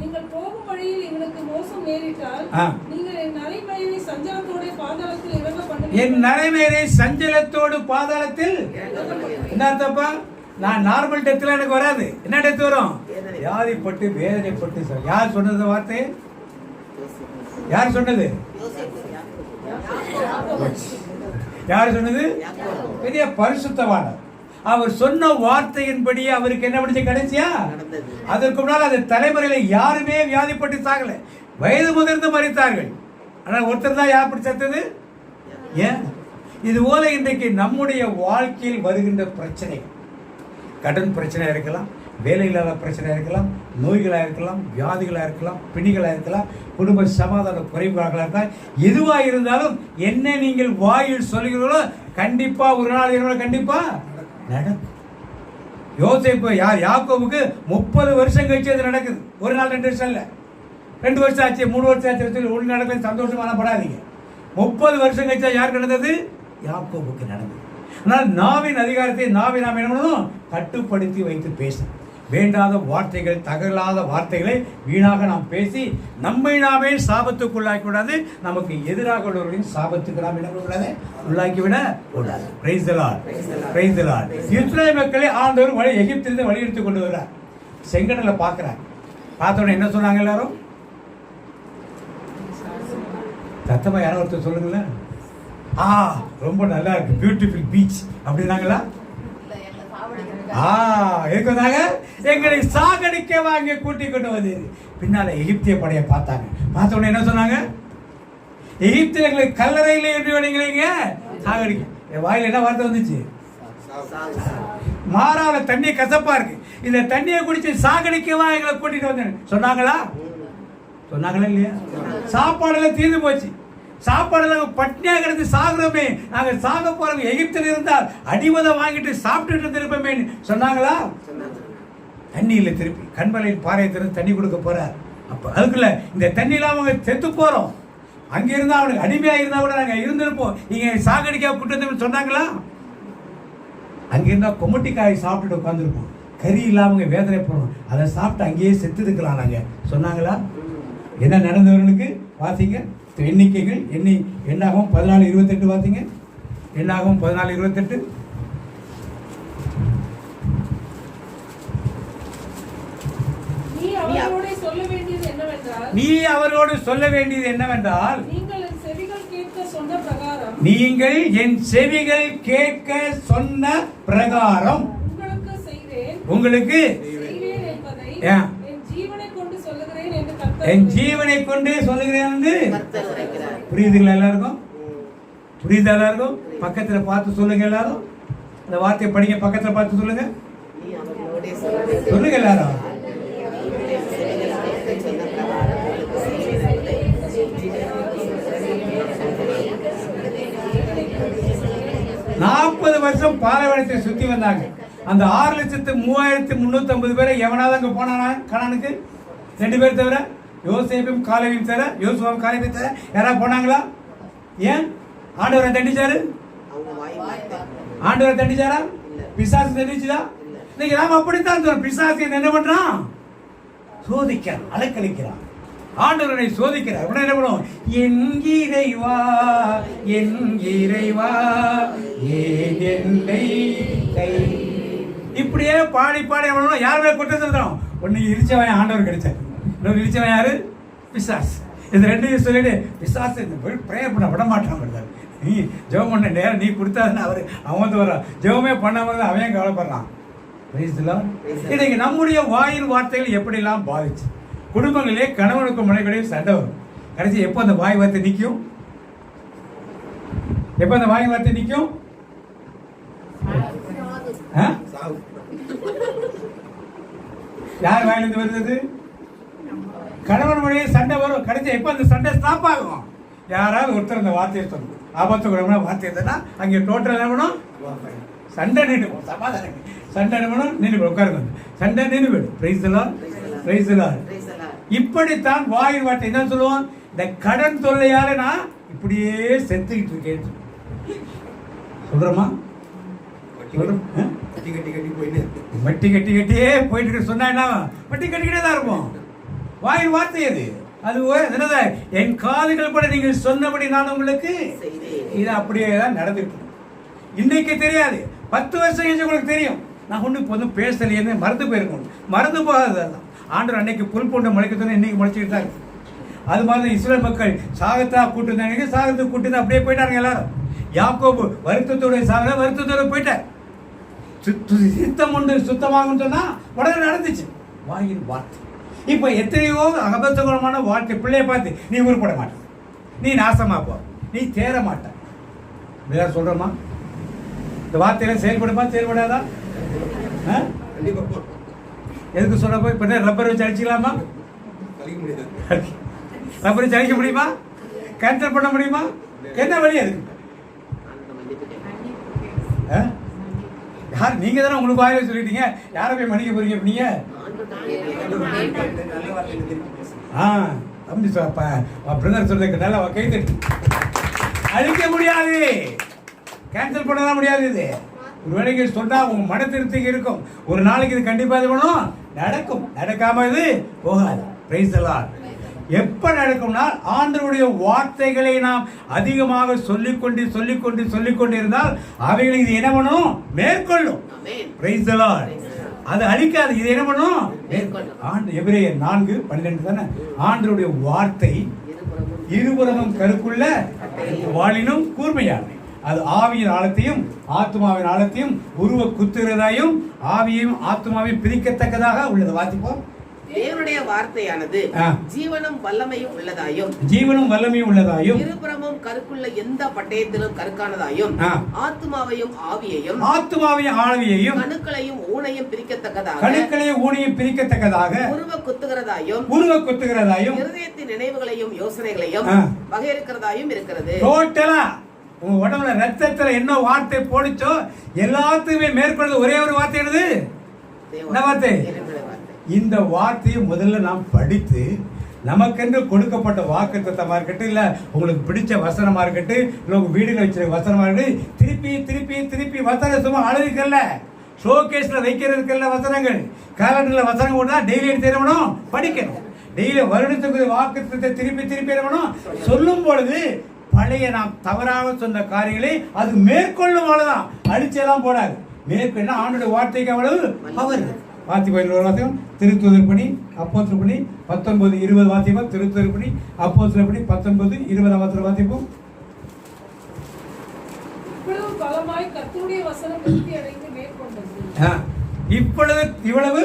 நீங்கள் போகும் வழியில் இவனுக்கு மோசம் நேரிட்டால் நீங்கள் என் நரைமயிரை சஞ்சலத்தோடு பாதாளத்தில் இறங்க பண்ணுவீர்கள். என் நரைமயிரை சஞ்சலத்தோடு பாதாளத்தில் என்ன அர்த்தப்பா? நான் நார்மல் டெத்ல எனக்கு வராது. என்ன டெத் வரும்? வியாதிப்பட்டு வேதனைப்பட்டு. யார் சொன்னது வார்த்தை? யார் சொன்னது? யார் சொன்னது? பெரிய பரிசுத்தவான். அவர் சொன்ன வார்த்தையின்படி அவருக்கு என்ன படிச்சு கடைசியா? அதற்கு முன்னால் அந்த தலைமுறையில யாருமே வியாதிப்பட்டு சாகல. வயது முதிர்ந்து மரித்தார்கள். ஆனால் ஒருத்தர் தான் யார் படி செத்தது? ஏன்? இது போல இன்றைக்கு நம்முடைய வாழ்க்கையில் வருகின்ற பிரச்சனை, கடன் பிரச்சனை இருக்கலாம், வேலை இல்லாத பிரச்சனை இருக்கலாம், நோய்களாக இருக்கலாம், வியாதிகளாக இருக்கலாம், பிணிகளாக இருக்கலாம், குடும்ப சமாதான குறைவுகளாக இருக்கலாம். எதுவாக இருந்தாலும் என்ன நீங்கள் வாயில் சொல்கிறீர்களோ கண்டிப்பா ஒரு நாள் இரவு கண்டிப்பா நடக்கும். யோசேப்பு யாக்கோபுக்கு 30 வருஷம் கழிச்சு அது நடக்குது. ஒரு நாள் 2 வருஷம் இல்ல, 2 வருஷம் ஆச்சு, 3 வருஷம் ஆச்சு. ஒன்று நடக்குது, சந்தோஷமான படாதீங்க. 30 வருஷம் கழிச்சா யாருக்கு நடந்தது? யாக்கோபுக்கு நடந்தது. ஆனால் நாவின் அதிகாரத்தை நாம் என்ன பண்ணணும்? கட்டுப்படுத்தி வைத்து பேசணும். வேண்டாத வார்த்தைகள், தகராத வார்த்தைகளை வீணாக நாம் பேசி நம்மை நாமே சாபத்துக்குள்ளாக்கி கூடாது. நமக்கு எதிராக உள்ளவர்களின் சாபத்துக்கு நாம் என்ன கூடாது? உள்ளாக்கிவிட கூடாது. Praise the lord, praise the lord. Israel மக்களை ஆண்டவர் எகிப்திலிருந்து வழி எடுத்து கொண்டு வர்றார். செங்கடலை பார்க்கிறார். பார்த்தோன்னே என்ன சொன்னாங்க எல்லாரும்? சத்தமா யாரும் ஒருத்தர் சொல்லுங்களேன். ரொம்ப நல்லா இருக்கு, பியூட்டிஃபுல் பீச் அப்படின்னாங்களா? இருக்குதாங்க. எங்களை சாகடிக்க வாங்க கூட்டி கொண்டு வந்து பின்னால எகிப்திய படையை பார்த்தாங்க. பார்த்த உடனே என்ன சொன்னாங்க? எகிப்தில் எங்களை கல்லறையில என்று வணங்குறீங்க, சாகடிக்க. என் வாயில என்ன வார்த்தை வந்துச்சு? மாறாத தண்ணி கசப்பா இருக்கு, இந்த தண்ணியை குடிச்சு சாகடிக்கவா எங்களை கூட்டிட்டு வந்தேன் சொன்னாங்களா? சொன்னாங்களா இல்லையா? சாப்பாடுல தீர்ந்து போச்சு. சாப்பாடுல பட்னியா கிடந்து சாகுறோமே, நாங்க சாக போறோம். எகிப்தில் இருந்தால் அடிமதம் வாங்கிட்டு சாப்பிட்டு இருப்போமே சொன்னாங்களா? தண்ணி இல்லை. திருப்பி கண்மலையில் பாறையை திறந்து தண்ணி கொடுக்க போறார். அப்ப அதுக்குள்ள இந்த தண்ணியில அவங்க செத்து போறோம். அங்க இருந்தா அவனுக்கு அடிமையா இருந்தா கூட நாங்க இருந்திருப்போம், நீங்க சாகடிக்க கூட்டு சொன்னாங்களா? அங்க இருந்தா கொமட்டிக்காய் சாப்பிட்டுட்டு உட்காந்துருப்போம், கறி இல்லாம வேதனை போறோம், அதை சாப்பிட்டு அங்கேயே செத்து இருக்கலாம் நாங்க சொன்னாங்களா? என்ன நடந்தவர்களுக்கு வாசிங்க எண்ணிக்கைகள். எண்ணாகவும் 14:28 வாசிங்க. எண்ணாகவும் 14:28. நீ அவரோடு சொல்ல வேண்டியது என்னவென்றால் நீங்கள் என் செவிகள் கேட்க சொன்ன பிரகாரம் உங்களுக்கு செய்வேன் என்பதை என் ஜீவனை கொண்டு சொல்லுகிறேன் என்று என் ஜீவனை கொண்டு சொல்லுகிறேன் என்று கர்த்தர் உரைக்கிறார். புரியுதுங்களா எல்லாருக்கும்? புரியுதா எல்லாருக்கும்? பக்கத்துல பார்த்து சொல்லுங்க எல்லாரும். அந்த வார்த்தையை படிங்க, பக்கத்துல பார்த்து சொல்லுங்க. நீ அவர்களோடே சொல்லுகிறது. சொல்லுங்க எல்லாரும். சொன்ன பிரகாரம் உங்களுக்கு செய்கிறவர்களை 40 வருஷம் பாலைவனத்தை சுத்தி வந்தாங்க. அந்த 6,03,350 பேரை எவனாவது அங்க போனானா கனானுக்கு? 2 பேர் தவிர, யோசேப்பும் காலேபையும் தவிர, யோசுவாவும் காலேபையும் தவிர யாராவது போனாங்களா? ஏன்? ஆண்டவரை தண்டிச்சாரு? அவங்க வாய் வார்த்தை. ஆண்டவரை தண்டிச்சாரா? பிசாசு தண்டிச்சுதா? இன்னைக்கு நாம அப்படித்தான் சொல்றோம். பிசாசு என்ன பண்றான்? சோதிக்கிறான், அலக்களிக்கிறான். ஆண்டவரை சோதிக்கிறார். உடனே என்ன பண்ணுவோம்? என் இறைவா, என் இறைவா, ஏன் என்னை கை. இப்படியே பாடி பாடி எவ்வளவு யாருமே குற்றம் சொல்றோம். ஒன்னு இடிச்சவன் ஆண்டவர் கிடைச்சார், இன்னொரு இடிச்சவன் யாரு? பிசாசு. இது ரெண்டையும் சொல்லிட்டு பிசாசு பிரேயர் பண்ண விட மாட்டான். நீ ஜெபம் பண்ண நேரம் நீ கொடுத்தாதுன்னு அவன் வந்து வரான். ஜெபமே பண்ணாமல் அவன் கவலைப்படுறான். இன்னைக்கு நம்முடைய வாயில் வார்த்தைகள் எப்படிலாம் பாதிச்சு குடும்பங்களே கணவனுக்கும் மனைவிடையும் சண்டை வரும். கடைசி எப்போ அந்த வாய் வார்த்தை நிற்கும்? எப்போ அந்த வாய் வார்த்தை நிற்கும்? யார் வாயிலிருந்து வருது? கணவன் மனைவி சண்டை வரும். கடைசி எப்போ அந்த சண்டை ஸ்டாப் ஆகும்? யாராவது ஒருத்தர் அந்த வார்த்தையை சொல்லணும். ஆபத்து குணமான வார்த்தை இருந்ததுன்னா அங்கே டோட்டல் என்ன பண்ணும்? சண்டை நின்று சமாதானம். சண்டை என்ன பண்ணும்? நின்று உட்காருங்க. சண்டை நின்று போயிடும். Price the lord, praise the Lord. இப்படித்தான் வாயில் வார்த்தை என்ன சொல்லுவோம்? இந்த கடன் தொல்லையால நான் இப்படியே செத்துக்கிட்டு இருக்கேன் சொல்றோமா? வட்டி கட்டி கட்டியே போயிட்டு சொன்னா என்ன? வட்டி கட்டிக்கிட்டே தான் இருப்போம். வாயில் வார்த்தை அது. அது என் காதுகள் கூட நீங்கள் சொன்னபடி நான் உங்களுக்கு இது அப்படியே தான் நடந்துட்டு. இன்னைக்கு தெரியாது, 10 வருஷம் கழிச்சு உங்களுக்கு தெரியும். நான் ஒன்றும் பேசலையே, மறந்து போயிருக்கோம். மறந்து போகாததான். ஆண்டவர் அன்னைக்கு புல் பூண்டை முளைக்கத்தோன்னு இன்னைக்கு முளைச்சிக்கிட்டு தான். அது மாதிரி இஸ்ரேல் மக்கள் சாகத்தா கூட்டு சாகத்தை கூட்டு அப்படியே போயிட்டாங்க எல்லாரும். யாக்கோபு வருத்தத்தோட சாக வருத்தத்தோட போயிட்டார். சித்தம் ஒன்று சுத்தமாகும் சொன்னா உடனே நடந்துச்சு. வாயில் வார்த்தை. இப்ப எத்தனையோ அபத்தகுணமான வார்த்தை பிள்ளைய பார்த்து நீ உருப்பட மாட்ட, நீ நாசமா போ, நீ தேர மாட்ட சொல்றோமா? இந்த வார்த்தையில செயல்படுமா செயல்படாதா? எதுக்கு சொல்ல போய் இப்ப ரப்பர் வச்சு அடிச்சுக்கலாமா? ரப்பர் வச்சு அடிக்க முடியுமா? கேன்சல் பண்ண முடியுமா? என்ன வழி அதுக்கு? யார் நீங்க தானே உங்களுக்கு வாயில சொல்லிட்டீங்க. யாரை போய் மன்னிக்க போறீங்க? நீங்க தம்பி பிரதர் சொல்றதுக்கு நல்லா கை தட்டி. அழிக்க முடியாது, கேன்சல் பண்ணலாம் முடியாது. இது ஒரு வேலைக்கு சொன்னா உங்க மன திருப்திக்கு இருக்கும். ஒரு நாளைக்கு இது கண்டிப்பா இது பண்ணும், நடக்கும். நடக்காம இது போகாது. Price the Lord. எப்ப நடக்கும்னா ஆண்டவருடைய வார்த்தைகளை நாம் அதிகமாக சொல்லிக்கொண்டு இருந்தால் அவைகளை இது என்ன பண்ணும்? மேற்கொள்ளும். Price the Lord. அது அழிக்காது. இது என்ன பண்ணும்? எபிரேயர் 4:12 தானே? ஆண்டவருடைய வார்த்தை இருபுறமும் கருக்குள்ள வாளினும் கூர்மையானது. அது ஆவியின் ஆழத்தையும் ஆத்மாவின் ஆழத்தையும் உருவ குத்துகிறதாயும் ஆவியையும் ஆத்மாவையும் பிரிக்கத்தக்கதாக உள்ளது. வாசிப்போம். தேவனுடைய வார்த்தையானது ஜீவனும் வல்லமையும் உள்ளதாயும் இருபுறமும் கருக்குள்ள எந்த பட்டயத்திலும் கருக்கானதாயும் ஆத்மாவையும் ஆவியையும் கணுக்களையும் ஊனையும் பிரிக்கத்தக்கதாக உருவ குத்துகிறதாயும் இருதயத்தின் நினைவுகளையும் யோசனைகளையும் வகையறுக்கிறதாயும் இருக்கிறது. டோட்டலா உங்க உடம்புல ரத்தத்துல என்ன வார்த்தை போடுச்சோ எல்லாத்துக்குமே மேற்கொள்வது ஒரே ஒரு வார்த்தை. என்னது? என்ன வார்த்தை? இந்த வார்த்தையை முதல்ல நாம் படித்து நமக்கென்று கொடுக்கப்பட்ட வாக்குத்தத்தமா இருக்கட்டும், இல்ல உங்களுக்கு பிடிச்ச வசனமா இருக்கட்டும், இல்ல உங்க வீடுல வச்சிருக்க வசனமா இருக்கட்டும், திருப்பி வசனம் சும்மா அழுதுக்கல்ல, ஷோகேஸ்ல வைக்கிறதுக்கல்ல வசனங்கள், கேலண்டர்ல வசனம் கூட டெய்லி எடுத்து தரணும், படிக்கணும். டெய்லி வருடத்துக்கு வாக்குத்தத்தை திருப்பி சொல்லும் பொழுது பழைய நாம் தவறாக சொன்ன காரியங்களை அது மேற்கொள்ளும். அவ்வளவுதான், அடிச்செல்லாம் போடாது. மேற்கொள்ள ஆண்டோட வார்த்தைக்கு அவ்வளவு பவர். வாசிப்போம். வாசிப்போம். திருத்துதர்படி அப்போஸ்தலப்படி 19:20 வாசிப்போம். திருத்துதர்படி அப்போஸ்தலப்படி 19:20 வாசிப்போம். இப்பொழுது இவ்வளவு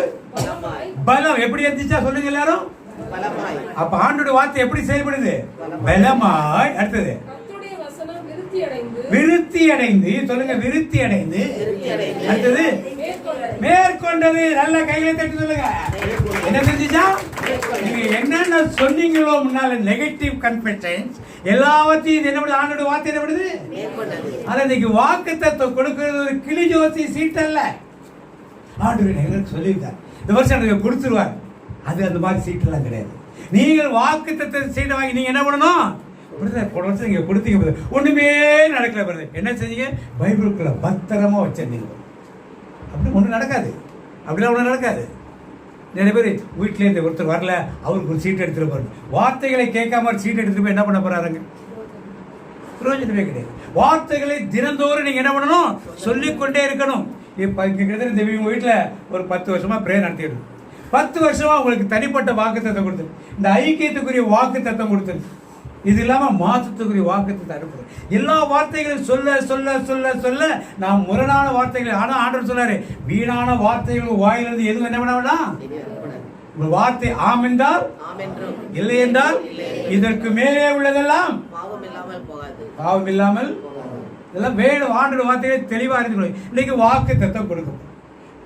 பலம் எப்படி இருந்துச்சா சொல்லுங்க எல்லாரும். பலமாய். அப்ப ஆண்டோட வார்த்தை எப்படி செயல்படுது? பலமாய். அடுத்தது கர்த்தருடைய வசனம் விருத்தி அடைந்து விருத்தி அடைந்து. சொல்லுங்க, விருத்தி அடைந்து. அடுத்தது மேற்கொண்டது. நல்ல கையில தட்டி சொல்லுங்க. என்ன செஞ்சுச்சா? நீங்க என்னென்ன சொன்னீங்களோ முன்னால நெகட்டிவ் கன்ஃபெஷன்ஸ் எல்லாவற்றையும் என்ன பண்ணுது? ஆண்டோட வார்த்தை என்ன பண்ணுது? ஆனா இன்னைக்கு வாக்குத்தத்தம் கொடுக்கிறது ஒரு கிளி ஜோசி சீட் அல்ல. ஆண்டவர் எங்களுக்கு சொல்லியிருக்காரு, இந்த வருஷம் எனக்கு கொடுத்துருவார். அது அந்த மாதிரி சீட்டெல்லாம் கிடையாது. நீங்கள் வாக்குத்தத்த சீட்டை வாங்கி நீங்க என்ன பண்ணணும்? போன வருஷம் நீங்க கொடுத்தீங்க, ஒண்ணுமே நடக்கல. என்ன செஞ்சீங்க? பைபிளுக்குள்ள பத்திரமா வச்சிருந்தீங்க. அப்படி ஒன்றும் நடக்காது. அப்படிலாம் ஒன்றும் நடக்காது. நிறைய பேர் வீட்டிலேருந்து ஒருத்தர் வரல, அவருக்கு ஒரு சீட் எடுத்துட்டு போறாரு. வார்த்தைகளை கேட்காம சீட் எடுத்துட்டு போய் என்ன பண்ண போறாருங்க? பிரயோஜனமே கிடையாது. வார்த்தைகளை தினந்தோறும் நீங்க என்ன பண்ணணும்? சொல்லிக்கொண்டே இருக்கணும். இப்போ கிட்டத்தட்ட இந்த வீட்டில் ஒரு 10 வருஷமா பிரேயர் நடத்திட்டு 10 வருஷமா உங்களுக்கு தனிப்பட்ட வாக்குத்தத்தம் கொடுத்து, இந்த ஐக்கியத்துக்குரிய வாக்குத்தத்தம் கொடுத்து, இது இல்லாம மாற்றத்துக்குரிய வாக்குத்தத்தை அனுப்புறேன். எல்லா வார்த்தைகளையும் சொல்ல சொல்ல சொல்ல சொல்ல நாம் முரணான வார்த்தைகளை. ஆனா ஆண்டவர் சொன்னாரு, வீணான வார்த்தைகள் வாயிலிருந்து எதுவும் என்ன பண்ண வேண்டாம். ஒரு வார்த்தை ஆம் என்றால் இல்லை என்றால் இதற்கு மேலே உள்ளதெல்லாம் பாவம் இல்லாமல் இதெல்லாம் வேணும். ஆண்டவர் வார்த்தையை தெளிவா இருந்து இன்னைக்கு வாக்குத்தத்தம் கொடுக்கும்.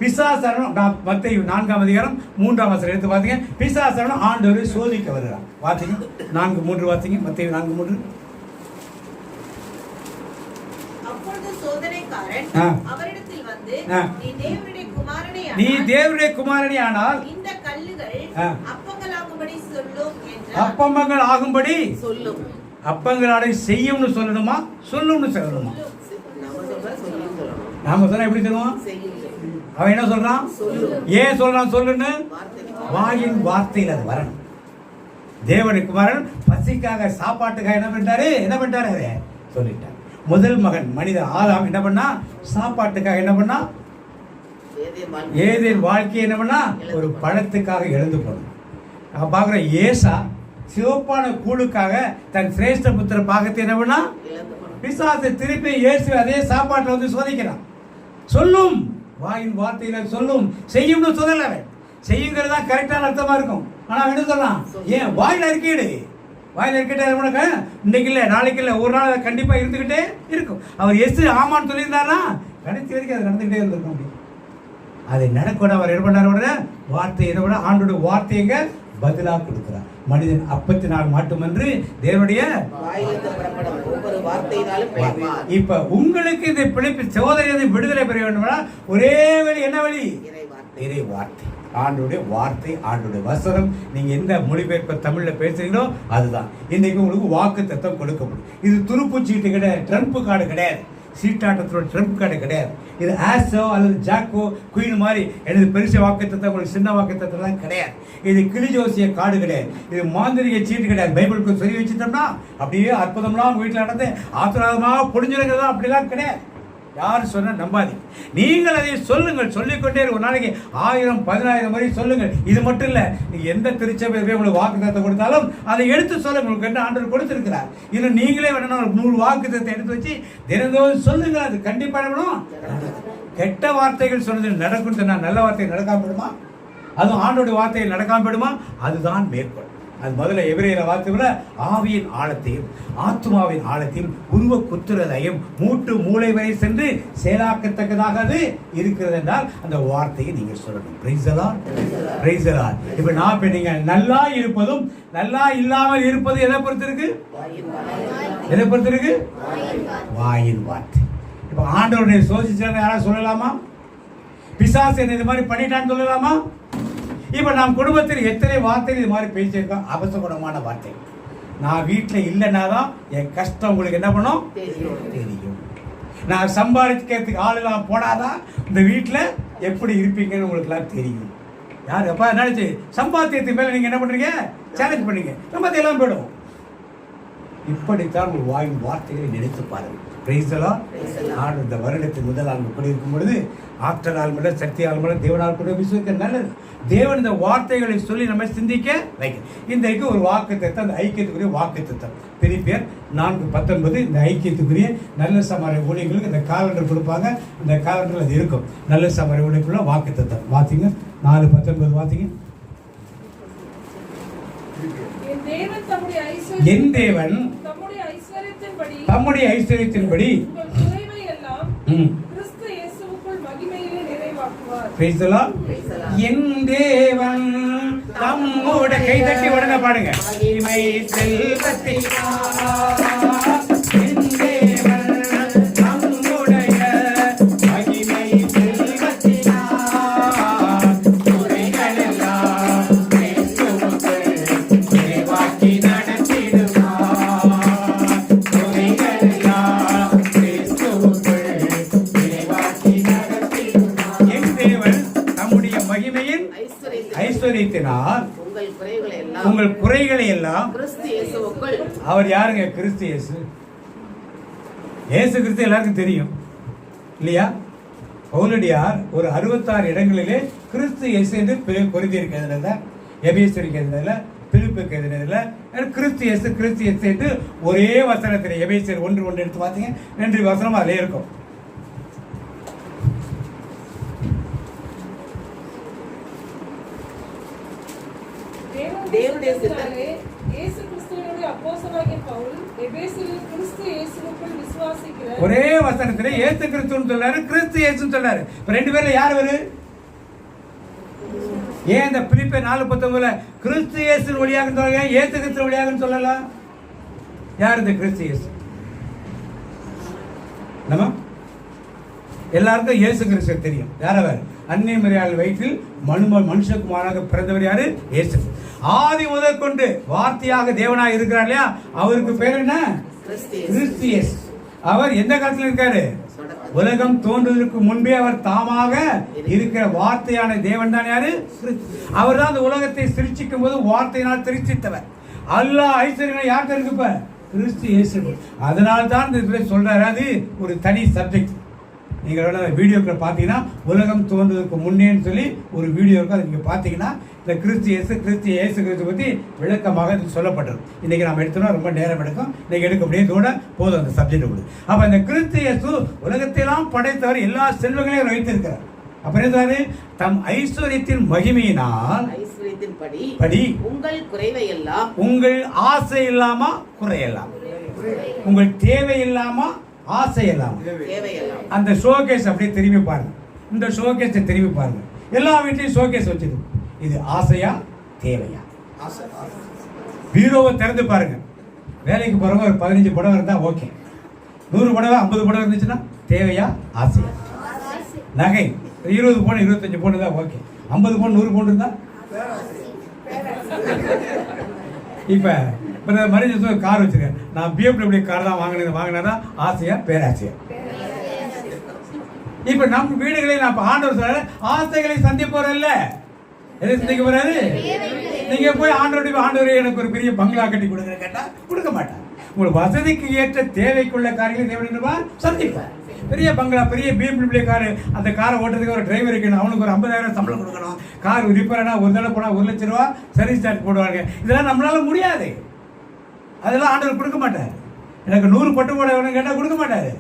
பிசாசனம் மத்தேயு 4ஆம் அதிகாரம் 3ஆம் வசனம் எடுத்து பாத்தீங்க. பிசாசனம் ஆண்டவரை சோதிக்க வருகிறான். வாசிங்க 4:3 வாசிங்க. மத்தேயு 4:3. அப்பொழுது சோதனைக்காரன் அவரிடத்தில் வந்து, நீ தேவனுடைய குமாரனே ஆனால் இந்த கல்லுகள் அப்பங்களாகும்படி சொல்லும் என்றார். அப்பங்கள் ஆகும்படி சொல்லும். அப்பங்களாடை செய்யும்னு சொல்லணுமா சொல்லும்னு சொல்லணுமா? நாம சொன்னா எப்படி சொல்லுவோம்? அவன் என்ன சொல்றான்? ஏன் சொல்றான் சொல்லுன்னு? வாயின் வார்த்தையில் அது வரணும். தேவனுடைய குமாரன் பசிக்காக சாப்பாட்டுக்காக என்ன பண்ணிட்டாரு சொல்லிட்டார். முதல் மகன் மனித ஆதாம் என்ன பண்ணா? சாப்பாட்டுக்காக என்ன பண்ணா? ஏதேன் வாழ்க்கையை என்ன பண்ணா? ஒரு பழத்துக்காக எழுந்து போனோம். நான் பார்க்குற ஏசா சிவப்பான கூழுக்காக தன் சிரேஷ்ட புத்திர பாகத்தை என்ன பண்ணா? பிசாசை திருப்பி இயேசு அதே சாப்பாட்டில் வந்து சோதிக்கிறான். சொல்லும், வாயின் வார்த்தையில சொல்லும், செய்யும்னு சொல்லல. செய்யுங்கிறது தான் கரெக்டான அர்த்தமா இருக்கும். ஆனா என்ன சொல்லலாம்? ஏன் வாயில அறிக்கையிடு. வாயில இருக்கிட்ட இன்னைக்கு இல்லை, நாளைக்கு இல்லை, ஒரு நாள் கண்டிப்பா இருந்துகிட்டே இருக்கும். அவர் எஸ் ஆமான்னு சொல்லியிருந்தாருன்னா கடைசி வரைக்கும் அது நடந்துகிட்டே இருந்திருக்கும். அப்படி அதை நடக்கூட அவர் என்ன பண்ணார்? வார்த்தை என்ன பண்ண? ஆண்டோட வார்த்தையங்க பதிலாக கொடுக்கிறார். மனிதன் அப்பத்தினால் மட்டுமன்று தேவனுடைய இப்ப உங்களுக்கு இந்த பிழைப்பு சோதனை விடுதலை பெற வேண்டும்னா ஒரே வழி. என்ன வழி? இறை வார்த்தை. ஆண்டோடைய வார்த்தை, ஆண்டோடைய வசனம். நீங்க எந்த மொழிபெயர்ப்ப தமிழ்ல பேசுறீங்களோ அதுதான் இன்னைக்கு உங்களுக்கு வாக்குத்தத்தம் கொடுக்கப்படும். இது துருப்பு சீட்டு கிடையாது, ட்ரம்ப் கார்டு கிடையாது, சீட்டாட்டத்தோட ட்ரம்ப் கார்டு கிடையாது. இது ஆசோ அல்லது ஜாக்கோ குயின் மாதிரி எனது பெருச வாக்குத்தத்தம் உங்களுக்கு சின்ன வாக்குத்தத்தம் கிடையாது. இது கிளிஜோசிய கார்டு கிடையாது, இது மாந்திரிக சீட்டு கிடையாது. பைபிளுக்கு சொல்லி வச்சுட்டோம்னா அப்படியே அற்புதம்லாம் வீட்டில் நடந்து ஆத்திரமாக பொடிஞ்சிருக்கிறதா அப்படிலாம் கிடையாது. யார் சொன்ன நம்பாதீங்க. நீங்கள் அதை சொல்லுங்கள், சொல்லிக்கொண்டே ஒரு நாளைக்கு 1000-10000 முறை சொல்லுங்கள். இது மட்டும் இல்ல, நீங்க எந்த திருச்சபை உங்களுக்கு வாக்குத்தத்தம் கொடுத்தாலும் அதை எடுத்து சொல்லுங்க. உங்களுக்கு என்ன ஆண்டவர் கொடுத்திருக்கிறார். இன்னும் நீங்களே வேணும்னா 100 வாக்குத்தத்தை எடுத்து வச்சு தினந்தோறும் சொல்லுங்க. அது கண்டிப்பா நடக்கணும். கெட்ட வார்த்தைகள் சொன்னது நடக்கும், நல்ல வார்த்தை நடக்காம போயிடுமா? அதுவும் ஆண்டோட வார்த்தைகள் நடக்காம போயிடுமா? அதுதான் மேற்கொள். அது முதல்ல எபிரேயர் வார்த்தையில ஆவியின் ஆழத்தையும் ஆத்மாவின் ஆழத்தையும் உருவ குத்துறதையும் மூட்டு மூளை வரை சென்று செயலாக்கத்தக்கதாக அது இருக்கிறது என்றால் அந்த வார்த்தையை நீங்க சொல்லணும். Price the lord, praise the Lord. இப்ப நான் இப்ப நீங்க நல்லா இருப்பதும் நல்லா இல்லாமல் இருப்பது எதை பொறுத்து இருக்கு? எதை பொறுத்து இருக்கு? வாயின் வார்த்தை. இப்ப ஆண்டவருடைய சோதிச்சதை யாராவது சொல்லலாமா? பிசாசு என்ன இது மாதிரி பண்ணிட்டான்னு சொல்லலாமா? இப்ப நாம் குடும்பத்தில் எத்தனை வார்த்தைகள் இது மாதிரி பேசியிருக்கோம், அபசகுணமான வார்த்தை. நான் வீட்டில் இல்லைன்னா தான் என் கஷ்டம் உங்களுக்கு என்ன பண்ணும் தெரியும். நான் சம்பாதிக்கிறதுக்கு ஆளுலாம் போனாதான் இந்த வீட்டில் எப்படி இருப்பீங்கன்னு உங்களுக்கு எல்லாம் தெரியும். யாரு அப்பா நினைச்சு சம்பாத்தியத்துக்கு மேல நீங்க என்ன பண்றீங்க? சேலஞ்ச் பண்ணீங்க, சம்பாத்தியம் எல்லாம் போயிடும். இப்படித்தான் உங்கள் வாயின் வார்த்தைகளை நினைத்து பாருங்கள். Price the Lord. இந்த வருடத்தின் முதல் ஆண்டு குடியிருக்கும் பொழுது ஆற்றலால் மட்டும் சக்தியால் மட்டும் தேவனால் கூட விசுவாசிக்க நல்லது. தேவன் இந்த வார்த்தைகளை சொல்லி நம்ம சிந்திக்க வைக்க. இன்றைக்கு ஒரு வாக்குத்தத்தம், அந்த ஐக்கியத்துக்குரிய வாக்குத்தத்தம். பிலிப்பியர் 4:19 இந்த ஐக்கியத்துக்குரிய நல்ல சமாரிய ஊழியர்களுக்கு இந்த காலண்டர் கொடுப்பாங்க. இந்த காலண்டர் அது இருக்கும். நல்ல சமாரிய ஊழியர்களுக்குள்ள வாக்குத்தத்தம் வாசிங்க. 4:19 வாசிங்க. என் தேவன் தம்முடைய ஐஸ்வர்யத்தின்படி உங்கள் குறைவை எல்லாம் கிறிஸ்து இயேசுவுக்குள் மகிமையிலே நிறைவாக்குவார். Praise the Lord. என் தேவன் தம்முடைய கை தட்டி உடனே பாடுங்க. மகிமை செல்வத்தினார் என் தேவன் தம்முடைய மகிமை செல்வத்தினார் குறைகள் எல்லாம் கிறிஸ்துவுக்குள் நிறைவாக்கி நடத்திடுவார். குறைகள் எல்லாம் கிறிஸ்துவுக்குள் நிறைவாக்கி நடத்திடுவார். என் தேவன் தம்முடைய மகிமையின் ஐஸ்வர்யத்தினால் உங்கள் குறைகளை எல்லாம் அவர் யாருங்க? கிறிஸ்து இயேசு. இயேசு கிறிஸ்து எல்லாருக்கும் தெரியும் இல்லையா? பவுலடியார் ஒரு 66 இடங்களிலே கிறிஸ்து இயேசு என்று கொரிந்தியருக்கு எழுதினதுல, எபேசியருக்கு எழுதினதுல, பிலிப்புக்கு எழுதினதுல கிறிஸ்து இயேசு கிறிஸ்து இயேசு என்று ஒரே வசனத்தில் எபேசியர் 1:1 எடுத்து பார்த்தீங்க, 2 வசனம் அதிலே இருக்கும். தேவனுடைய சித்தத்தினாலே இயேசு கிறிஸ்துவினுடைய அப்போஸ்தலனாகிய பவுல் எபேசியரில் கிறிஸ்து இயேசுவுக்குள் விசுவாசிக்கிற ஒரே வசனத்துல இயேசு கிறிஸ்துன்னு சொல்றாரு, கிறிஸ்து இயேசுன்னு சொல்றாரு. இப்ப ரெண்டு பேர்ல யார் வரு? ஏன் இந்த பிலிப்பியர் 4:19 கிறிஸ்து இயேசு வழியாக சொல்லுங்க, இயேசு கிறிஸ்து வழியாக சொல்லலாம்? யார் இந்த கிறிஸ்து இயேசு? நம்ம எல்லாருக்கும் இயேசு கிறிஸ்து தெரியும். யார் அவர்? அன்னை மரியாள் வயிற்றில் மனுஷகுமாராக பிறந்தவர் யாரு? இயேசு. ஆதி முதல் கொண்டு வார்த்தையாக தேவனாக இருக்கிறார் இல்லையா, அவருக்கு பேர் என்ன? கிறிஸ்து இயேசு. அவர் எந்த காலத்தில் இருக்காரு? உலகம் தோன்றுவதற்கு முன்பே அவர் தாமாக இருக்கிற வார்த்தையான தேவன் தான் யாரு? அவர் தான் அந்த உலகத்தை சிருஷ்டிக்கும் போது வார்த்தையினால் சிருஷ்டித்தவர். அல்லாஹ் ஐஸ்வர்யம் யார்கிட்ட இருக்கு? இப்ப கிறிஸ்து இயேசு. அதனால தான் இந்த சொல்றாரு, அது ஒரு தனி சப்ஜெக்ட். நீங்கள் வீடியோக்களை பார்த்தீங்கன்னா உலகம் தோன்றுவதற்கு முன்னேன்னு சொல்லி ஒரு வீடியோ இருக்கும், அதை நீங்கள் பார்த்தீங்கன்னா இந்த கிறிஸ்து இயேசு பற்றி விளக்கமாக சொல்லப்பட்டது. இன்றைக்கி நம்ம எடுத்தோம்னா ரொம்ப நேரம் எடுக்கும், இன்றைக்கி எடுக்க முடியாதோட போதும் அந்த சப்ஜெக்ட் கூட. அப்போ இந்த கிறிஸ்து இயேசு உலகத்தையெல்லாம் படைத்தவர், எல்லா செல்வங்களையும் வைத்திருக்கிறார். அப்புறம் என்ன? தம் ஐஸ்வர்யத்தின் மகிமையினால் படி உங்கள் குறைவை எல்லாம், உங்கள் ஆசை இல்லாம குறையலாம், உங்கள் தேவை இல்லாம ஆசை இல்லாம. அந்த ஷோகேஸ் அப்படியே திரும்பி பாருங்க, இந்த ஷோகேஸை திரும்பி பாருங்க. எல்லா வீட்லயும் ஷோகேஸ் வச்சிருக்கு. இது ஆசையா தேவையா? பீரோவை திறந்து பாருங்க. வேலைக்கு போறவங்க ஒரு 15 புடவை இருந்தா ஓகே, 100 புடவை 50 புடவை இருந்துச்சுன்னா தேவையா ஆசையா? நகை 20 பவுன் 25 பவுன் தான் ஓகே, 50 பவுன் 100 பவுன் இருந்தா இப்ப மறுபடியும் கார் வச்சிருக்கேன், நான் BMW கார் தான் வாங்கினா ஆசையா பேராசையா? இப்ப நம்ம வீடுகளில் நான் ஆண்டவர் சொல்ற ஆசைகளை சந்திப்போறல்ல, எதை சந்திக்க போறாரு? நீங்க போய் ஆண்டவரே எனக்கு ஒரு பெரிய பங்களா கட்டி கொடுங்க கேட்டா கொடுக்க மாட்டார். உங்களுக்கு வசதிக்கு ஏற்ற தேவைக்குள்ள காரியங்களை தேவையா சந்திப்பார். பெரிய பங்களா, பெரிய BMW காரு, அந்த காரை ஓட்டுறதுக்கு ஒரு டிரைவர் இருக்கணும், அவனுக்கு ஒரு 50,000 சம்பளம் கொடுக்கணும். கார் ரிப்பேர்னா ஒரு தடவை போனால் 1 லட்சம் ரூபா சர்வீஸ் சார்ஜ் போடுவாங்க. இதெல்லாம் நம்மளால முடியாது, அதெல்லாம் ஆண்டவர் கொடுக்க மாட்டார். எனக்கு 100 பட்டு போட வேணும்னு கேட்டால் கொடுக்க மாட்டார்.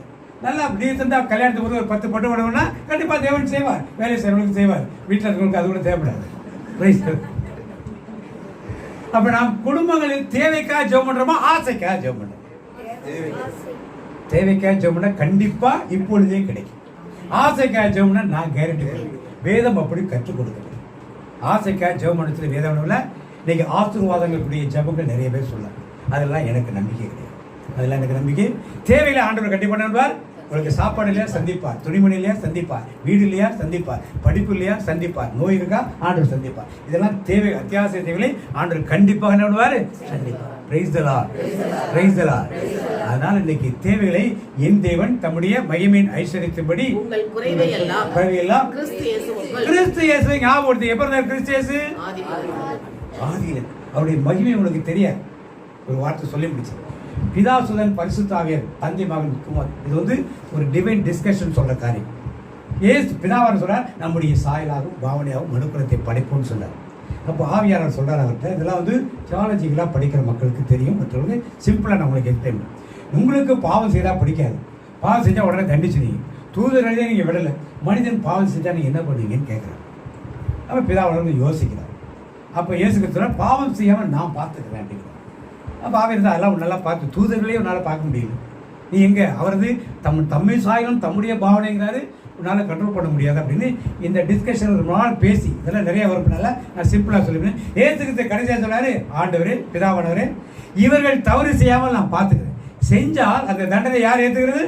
நல்லா டீசெண்டாக கல்யாணத்துக்கு போது ஒரு 10 பட்டு போட வேணும்னா கண்டிப்பாக தேவன் செய்வார், வேலை செய்வர்களுக்கு செய்வார், வீட்டில் இருக்கிறவங்களுக்கு அது கூட தேவைப்படாது. அப்ப நாம் குடும்பங்களில் தேவைக்காக ஜெபம் பண்றோமா ஆசைக்காக ஜெபம் பண்றோம்? தேவைக்காக ஜெபம் பண்ணா கண்டிப்பா இப்பொழுதே கிடைக்கும். ஆசைக்காக ஜெபம் பண்ணா நான் கேரண்டி கொடுக்கிறேன், வேதம் அப்படி கற்றுக் கொடுக்கிறேன். ஆசைக்காக ஜெபம் பண்ணத்துல வேதம்ல இன்னைக்கு ஆசீர்வாதங்களுக்குரிய ஜெபங்கள் நிறைய பேர் சொல்றாங்க, அதெல்லாம் எனக்கு நம்பிக்கை கிடையாது. அதெல்லாம் எனக்கு நம்பிக்கை தேவையில்லை. ஆண்டவர் கண்டிப்பா நம்புவார். உங்களுக்கு சாப்பாடு இல்லையா சந்திப்பார், துணிமணி இல்லையா சந்திப்பார், வீடு இல்லையா சந்திப்பார், படிப்பு இல்லையா சந்திப்பார், நோய் இருக்கா ஆண்டவர் சந்திப்பார். இதெல்லாம் தேவை, அத்தியாவசிய தேவைகளை ஆண்டவர் கண்டிப்பாக என்ன பண்ணுவார்? சந்திப்பார். Price the lord, praise the Lord. அதனால இன்னைக்கு தேவைகளை என் தேவன் தம்முடைய மகிமையின் ஐஸ்வர்யத்தின்படி உங்கள் குறைவை எல்லாம் கிறிஸ்து இயேசுவை ஞாபகப்படுத்தி. எப்ப இருந்தார் கிறிஸ்து இயேசு? ஆதியில. அவருடைய மகிமை உங்களுக்கு தெரியாது. ஒரு வார்த்தை சொல்லி முடிச்சு, பிதாசுதன் பரிசுத்த ஆவியார் தந்தை மகன் குமார். இது ஒரு டிவைன் டிஸ்கஷன் சொல்ற காரியம். ஏசு பிதாவார் சொல்றார் நம்முடைய சாயலாகவும் பாவனையாகவும் மனுக்குலத்தை படைப்போம்னு சொல்றார். அப்போ ஆவியாளர் சொல்றாரு அவர்கிட்ட, இதெல்லாம் தியாலஜிக்கலாக படிக்கிற மக்களுக்கு தெரியும், மற்றவங்க சிம்பிளாக நான் உங்களுக்கு எக்ஸ்பிளைன் பண்ணேன். உங்களுக்கு பாவம் செய்தால் பிடிக்காது, பாவம் செஞ்சால் உடனே தண்டிச்சுனீங்க, தூதர்களே நீங்கள் விடலை, மனிதன் பாவம் செஞ்சால் நீங்கள் என்ன பண்ணுவீங்கன்னு கேட்குறாரு. அப்போ பிதாவாளர் யோசிக்கிறார். அப்போ இயேசு கிறிஸ்து பாவம் செய்யாமல் நான் பார்த்துக்கிறேன் அப்படின்னு. அப்போ ஆவியானவர் அதெல்லாம் நல்லா பார்த்து தூதர்களையும் உன்னால் பார்க்க முடியல. நீ எங்கே அவரது தம்மை சாயலும் தம்முடைய பாவனைங்கிறாரு, உன்னால் கண்ட்ரோல் பண்ண முடியாது அப்படின்னு இந்த டிஸ்கஷன் ஒரு நாள் பேசி இதெல்லாம் நிறைய வரப்பினால நான் சிம்பிளாக சொல்லிவிட்டேன். ஏற்றுக்கிட்ட கடைசியாக சொன்னார், ஆண்டவர் பிதாவானவர் இவர்கள் தவறு செய்யாமல் நான் பார்த்துக்கிறேன், செஞ்சால் அந்த தண்டனை யார் ஏற்றுக்கிறது?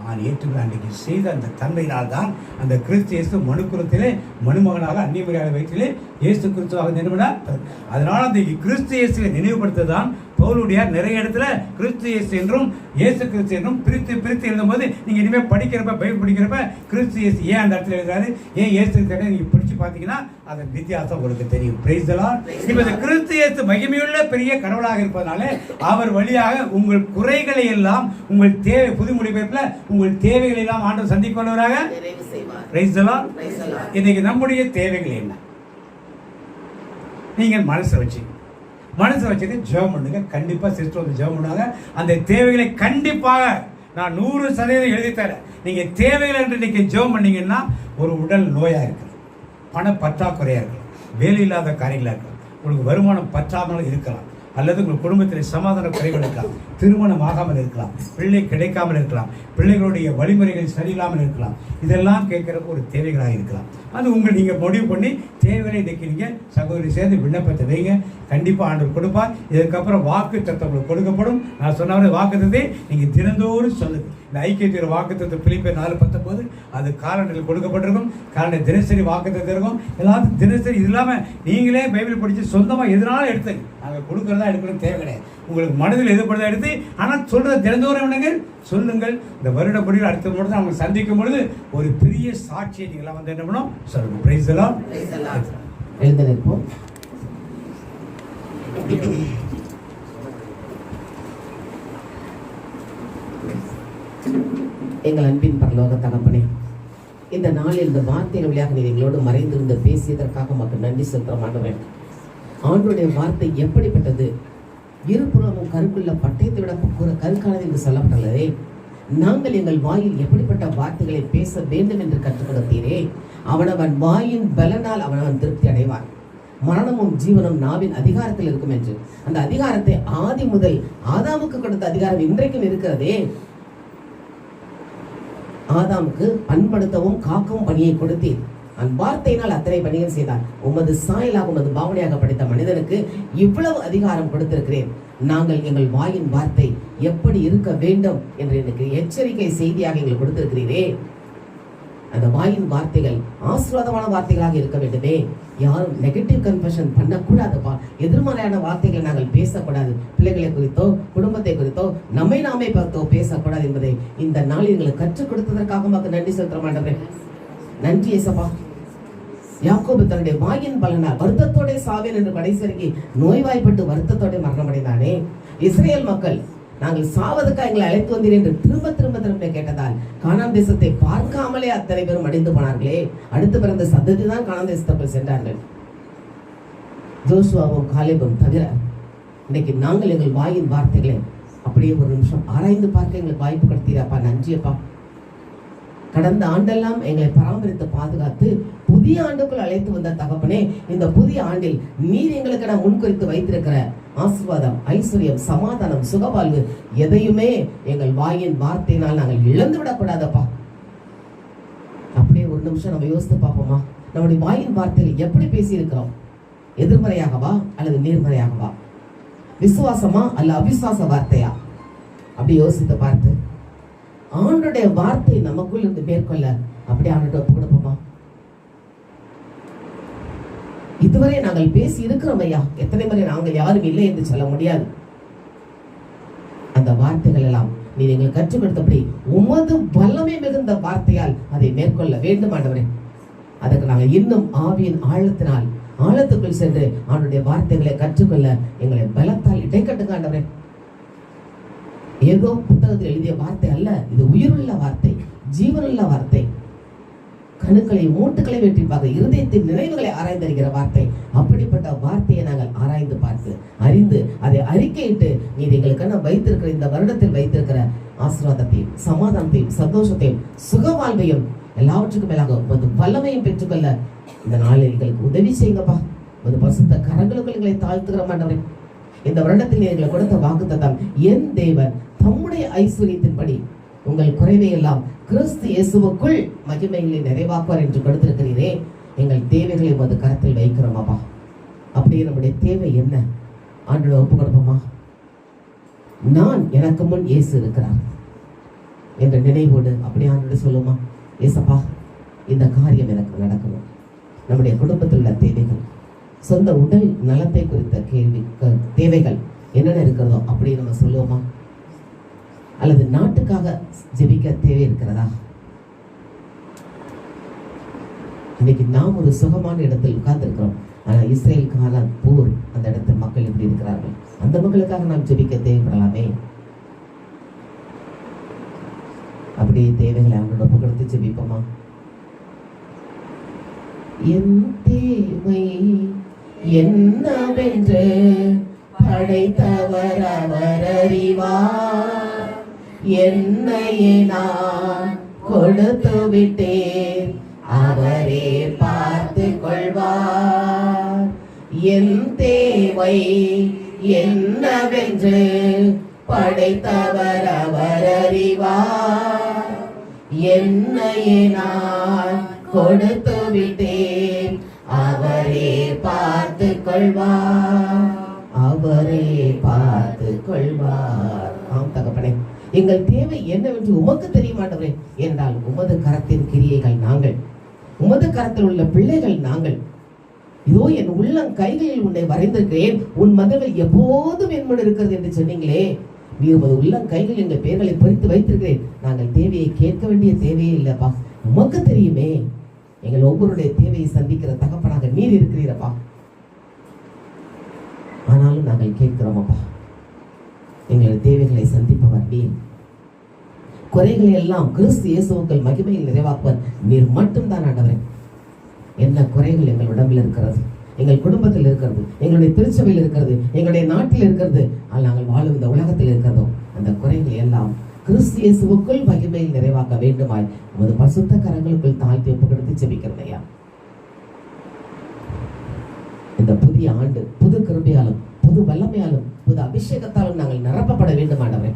நான் ஏற்றுக்கிறேன். அன்றைக்கு செய்த அந்த தன்மையினால் தான் அந்த கிறிஸ்து இயேசு மனுக்குலத்திலே மனுமகனாக அந்நியமுறையாக வயிற்றிலே இயேசு கிறிஸ்துவாக நிறுவனார். அதனால் அந்த கிறிஸ்து இயேசுவை நினைவுபடுத்ததான் பவுலுடையார் நிறைய இடத்துல கிறிஸ்து இயேசு என்றும் இயேசு கிறிஸ்து என்றும் பிரித்து எழுதும்போது நீங்கள் இனிமேல் படிக்கிறப்ப பைபிள் படிக்கிறப்ப கிறிஸ்து இயேசு ஏன் அந்த இடத்துல எழுதுறாரு, ஏன் இயேசு கிறிஸ்து நீங்கள் படித்து பார்த்தீங்கன்னா அதன் வித்தியாசம் உங்களுக்கு தெரியும். Price the Lord. இப்போ இந்த கிறிஸ்து இயேசு மகிமையுள்ள பெரிய கடவுளாக இருப்பதனால அவர் வழியாக உங்கள் குறைகளை எல்லாம் உங்கள் தேவை புது மொழிபெயர்ப்பில் உங்கள் தேவைகளை எல்லாம் ஆண்டவர் சந்திக்க வல்லவராக பிரைஸ் தி லார்ட். இன்னைக்கு நம்முடைய தேவைகள் என்ன? நீங்கள் மனசை வச்சுட்டு ஜெபம் பண்ணுங்க. கண்டிப்பாக சிஸ்டர் வந்து ஜெபம் பண்ணாங்க. அந்த தேவைகளை கண்டிப்பாக நான் 100% எழுதித்தரேன். நீங்கள் தேவைகள் என்று இன்னைக்கு ஜெபம் பண்ணீங்கன்னா ஒரு உடல் நோயாக இருக்கலாம், பண பற்றாக்குறையாக இருக்கலாம், வேலை இல்லாத காரியங்களாக இருக்கலாம், உங்களுக்கு வருமானம் பற்றாமல் இருக்கலாம், அல்லது உங்கள் குடும்பத்தில் சமாதான குறைகள் இருக்கலாம், திருமணம் ஆகாமல் இருக்கலாம், பிள்ளை கிடைக்காமல் இருக்கலாம், பிள்ளைகளுடைய வழிமுறைகள் சரியில்லாமல் இருக்கலாம். இதெல்லாம் கேட்குறப்ப ஒரு தேவைகளாக இருக்கலாம். அது நீங்கள் முடிவு பண்ணி தேவைகளை இன்றைக்கி நீங்கள் சகோதரி சேர்ந்து விண்ணப்பத்தை வைங்க. கண்டிப்பாக ஆண்டவர் கொடுப்பார். இதுக்கப்புறம் வாக்கு தத்தம் உங்களுக்கு கொடுக்கப்படும். நான் சொன்ன வாக்கு தத்தை நீங்கள் தினந்தோறும் சொல்லுங்கள். இந்த ஐக்கியத்தின் வாக்கு தத்துவம் பிலிப்பியர் 4:19 அது காலண்டரில் கொடுக்கப்பட்டிருக்கும். காலண்டர் தினசரி வாக்கு தத்துவம் இருக்கும். எல்லாத்துக்கும் தினசரி இது இல்லாமல் நீங்களே பைபிள் படித்து சொந்தமாக எதனாலும் எடுத்துங்க. நாங்கள் கொடுக்குறதா எடுக்கணும் தேவை கிடையாது. உங்களுக்கு மனதில் எதிர்ப்படுறதா எடுத்து ஆனால் சொல்கிறத தினந்தோறும் விடுங்கள், சொல்லுங்கள். இந்த வருட முடிவில் அடுத்த முறை அவங்க சந்திக்கும் பொழுது ஒரு பெரிய சாட்சியை நீங்களாம் வந்து என்ன பண்ணணும் சொல்லுங்கள். Price the Lord. எழுந்து நிற்போம். எங்கள் அன்பின் பரலோக தகப்பனே, இந்த நாளில் இந்த வார்த்தைகள் வழியாக நீர் எங்களோடு மறைந்திருந்து பேசியதற்காக மக்கள் நன்றி செலுத்துகிறோம் ஆண்டவரே. ஆண்டவருடைய வார்த்தை எப்படிப்பட்டது? இருபுறமும் கருக்குள்ள பட்டயத்தை விட கருக்கானது என்று சொல்லப்பட்டுள்ளதே. நாங்கள் எங்கள் வாயில் எப்படிப்பட்ட வார்த்தைகளை பேச வேண்டும் என்று கற்றுக் கொடுத்தீரே. அவனவன் வாயின் பலனால் அவனவன் திருப்தி அடைவான். மரணமும் ஜீவனும் நாவின் அதிகாரத்தில் இருக்கும் என்று அந்த அதிகாரத்தை ஆதி முதல் ஆதாமுக்கு கொடுத்த அதிகாரம் இன்றைக்கும் இருக்கிறதே. ஆதாமுக்கு பண்படுத்தவும் காக்கவும் பணியை கொடுத்தீர். அந்த வார்த்தையினால் அத்தனை பணிகள் செய்தார். உமது சாயலாக உமது பாவனையாக படைத்த மனிதனுக்கு இவ்வளவு அதிகாரம் கொடுத்திருக்கிறேன். நாங்கள் எங்கள் வாயின் வார்த்தை எப்படி இருக்க வேண்டும் என்று எனக்கு எச்சரிக்கை செய்தியாக எங்களுக்கு கொடுத்திருக்கிறீரே. அந்த வாயின் வார்த்தைகள் ஆசீர்வாதமான வார்த்தைகளாக இருக்க வேண்டுமே. யாரும் நெகட்டிவ் கன்ஃபெஷன் பண்ணக்கூடாதுப்பா. எதிர்மறையான வார்த்தைகளை நாங்கள் பேசக்கூடாது. பிள்ளைகளை குறித்தோ குடும்பத்தை குறித்தோ நம்மை நாமே பார்த்தோ பேசக்கூடாது என்பதை இந்த நாளில் எங்களுக்கு கற்றுக் கொடுத்ததற்காக மக்கள் நன்றி செலுத்த மாட்டேன். நன்றி ஏசப்பா. யாக்கோபு தன்னுடைய வாயின் பலனால் வருத்தத்தோட சாவேன் என்று கடைசிக்கு நோய்வாய்ப்பட்டு வருத்தத்தோட மரணமடைந்தானே. இஸ்ரேல் மக்கள் நாங்கள் சாவதுக்காக எங்களை அழைத்து வந்தீர் என்று திரும்ப திரும்ப திரும்ப கேட்டதால் கானான் தேசத்தை பார்க்காமலே அத்தனை பேரும் அடைந்து போனார்களே. அடுத்து பிறந்த சந்ததி தான் கானான் தேசத்துக்குள் சென்றார்கள். ஜோசுவாவும் காலேபும் தவிர இன்னைக்கு நாங்கள் எங்கள் வாயின் வார்த்தைகளை அப்படியே ஒரு நிமிஷம் ஆராய்ந்து பார்க்க எங்களுக்கு வாய்ப்பு கொடுத்தீரப்பா. நன்றியப்பா. கடந்த ஆண்டெல்லாம் எங்களை பராமரித்து பாதுகாத்து புதிய ஆண்டுக்குள் அழைத்து வந்த தகப்பனே, இந்த புதிய ஆண்டில் நீர் எங்களுக்கு நான் முன்குறித்து வைத்திருக்கிற ஆசீர்வாதம், ஐஸ்வர்யம், சமாதானம், சுகவாழ்வு எதையுமே எங்கள் வாயின் வார்த்தையினால் நாங்கள் இழந்து விடக்கூடாதப்பா. அப்படியே ஒரு நிமிஷம் நம்ம யோசித்து பார்ப்போமா? நம்முடைய வாயின் வார்த்தையில் எப்படி பேசியிருக்கிறோம்? எதிர்மறையாகவா அல்லது நேர்மறையாகவா? விசுவாசமா அல்ல அவிசுவாச வார்த்தையா? அப்படி யோசித்து பார்த்து ஆண்டோடைய வார்த்தை நமக்குள் இருந்து மேற்கொள்ள அப்படியே ஆண்டோட ஒப்பு கொடுப்போமா? இதுவரை நாங்கள் பேசி இருக்கிறோம் ஐயா. எத்தனை முறை நாங்கள் யாரும் இல்லை என்று சொல்ல முடியாது. அந்த வார்த்தைகள் எல்லாம் நீ எங்களுக்கு கற்றுக் கொடுத்தபடி உமது வல்லமை மிகுந்த வார்த்தையால் அதை மேற்கொள்ள வேண்டும் ஆண்டவரே. அதுக்கு நாங்கள் இன்னும் ஆவியின் ஆழத்தினால் ஆழத்துக்குள் சென்று அவனுடைய வார்த்தைகளை கற்றுக்கொள்ள எங்களை பலத்தால் இடைக்கட்டுங்க ஆண்டவரே. ஏதோ புத்தகத்தில் எழுதிய வார்த்தை அல்ல, இது உயிருள்ள வார்த்தை, ஜீவனுள்ள வார்த்தை. கணுக்களை மூட்டுக்களை வெற்றி பார்க்க இருதயத்தின் நினைவுகளை ஆராய்ந்தறிகிற வார்த்தை. அப்படிப்பட்ட வார்த்தையை நாங்கள் ஆராய்ந்து பார்த்து அறிந்து அதை அறிக்கையிட்டு நீர் எங்களுக்கான வைத்திருக்கிற இந்த வருடத்தில் வைத்திருக்கிற ஆசீர்வாதத்தையும் சமாதானத்தையும் சந்தோஷத்தையும் சுகவாழ்வையும் எல்லாவற்றுக்கும் மேலாக வல்லமையும் பெற்றுக்கொள்ள இந்த நாளில் எங்களுக்கு உதவி செய்யுங்கப்பா. ஒரு பரிசுத்த கரங்களுக்குள் எங்களை தாழ்த்துகிறோம் ஆண்டவரே. இந்த வருடத்தில் எங்களை கொடுத்த வாக்குத்தத்தம், என் தேவன் தம்முடைய ஐஸ்வர்யத்தின்படி உங்கள் குறைவை எல்லாம் கிறிஸ்து இயேசுவுக்குள் மகிமைகளை நிறைவாக்குவார் என்று கொடுத்திருக்கிறீரே. எங்கள் தேவைகளை உமது கரத்தில் வைக்கிறோம் அப்பா. அப்படியே நம்முடைய தேவை என்ன ஆண்டவரை ஒப்பு கொடுப்போமா? நான் எனக்கு முன் இயேசு இருக்கிறார் என்ற நினைவோடு அப்படியே ஆண்டவரை சொல்லுமா, ஏசப்பா இந்த காரியம் எனக்கு நடக்கணும். நம்முடைய குடும்பத்தில் உள்ள தேவைகள், சொந்த உடல் நலத்தை குறித்த தேவைகள் என்னென்ன இருக்கிறதோ அப்படியே நம்ம சொல்லுவோமா? அல்லது நாட்டுக்காக ஜெபிக்க தேவை இருக்கிறதா? இன்னைக்கு நாம் ஒரு சுகமான இடத்தில் உட்கார்ந்து இருக்கிறோம். ஆனா இஸ்ரேல் கால போர், அந்த இடத்துல மக்கள் எப்படி இருக்கிறார்கள், அந்த மக்களுக்காக நாம் ஜெபிக்க தேவைப்படலாமே. அப்படியே தேவைகளை அவங்களோட ஒப்பு கொடுத்து ஜெபிப்போமா? என் தேவை என்னவென்று படைத்தவர் அவர் அறிவார். என்னையே நான் கொடுத்து விட்டேன், அவரே பார்த்து கொள்வார். என் தேவை என்னவென்று படைத்தவர் அவர் அறிவார். என்னையே நான் கொடுத்து விட்டேன், அவரே பார்த்து கொள்வார். அவரே பார்த்து கொள்வார். ஆம் தகப்பனே, எங்கள் தேவை என்னவென்று உமக்கு தெரிய மாட்டவரே என்றால் உமது கரத்தின் கிரியைகள் நாங்கள், உமது கரத்தில் உள்ள பிள்ளைகள் நாங்கள். இதோ என் உள்ளம் கைகளில் உன்னை வரைந்திருக்கிறேன், உன் மதங்கள் எப்போதும் என்முன் இருக்கிறது என்று சொன்னீங்களே. நீ உமது உள்ளம் கைகளில் எங்கள் பெயர்களை பொறித்து வைத்திருக்கிறேன். நாங்கள் தேவையை கேட்க வேண்டிய தேவையே இல்லப்பா, உமக்கு தெரியுமே. எங்கள் ஒவ்வொருடைய தேவையை சந்திக்கிற தகப்பனாக நீர் இருக்கிறீரப்பா. ஆனாலும் நாங்கள் கேட்கிறோம் அப்பா, எங்களுடைய தேவைகளை சந்திப்பவர் நீர். குறைகளை எல்லாம் கிறிஸ்து இயேசுவுக்குள் மகிமையில் நிறைவாக்குவர் நீர் மட்டும்தான் ஆண்டவரே. என்ன குறைகள் எங்கள் உடம்பில் இருக்கிறது, எங்கள் குடும்பத்தில் இருக்கிறது, எங்களுடைய திருச்சபையில் இருக்கிறது, எங்களுடைய நாட்டில் இருக்கிறது, நாங்கள் வாழும் இந்த உலகத்தில் இருக்கிறதோ, அந்த குறைகளை எல்லாம் கிறிஸ்து இயேசுவுக்குள் மகிமையில் நிறைவாக்க வேண்டுமாய் உமது பரிசுத்த கரங்களுக்குள் தாழ்த்தி ஒப்பு கொடுத்து ஜெபிக்கிறோம் ஐயா. இந்த புதிய ஆண்டு புது கிருபையாலும் புது வல்லமையாலும் புது அபிஷேகத்தாலும் நாங்கள் நிரப்பப்பட வேண்டும் ஆண்டவரே.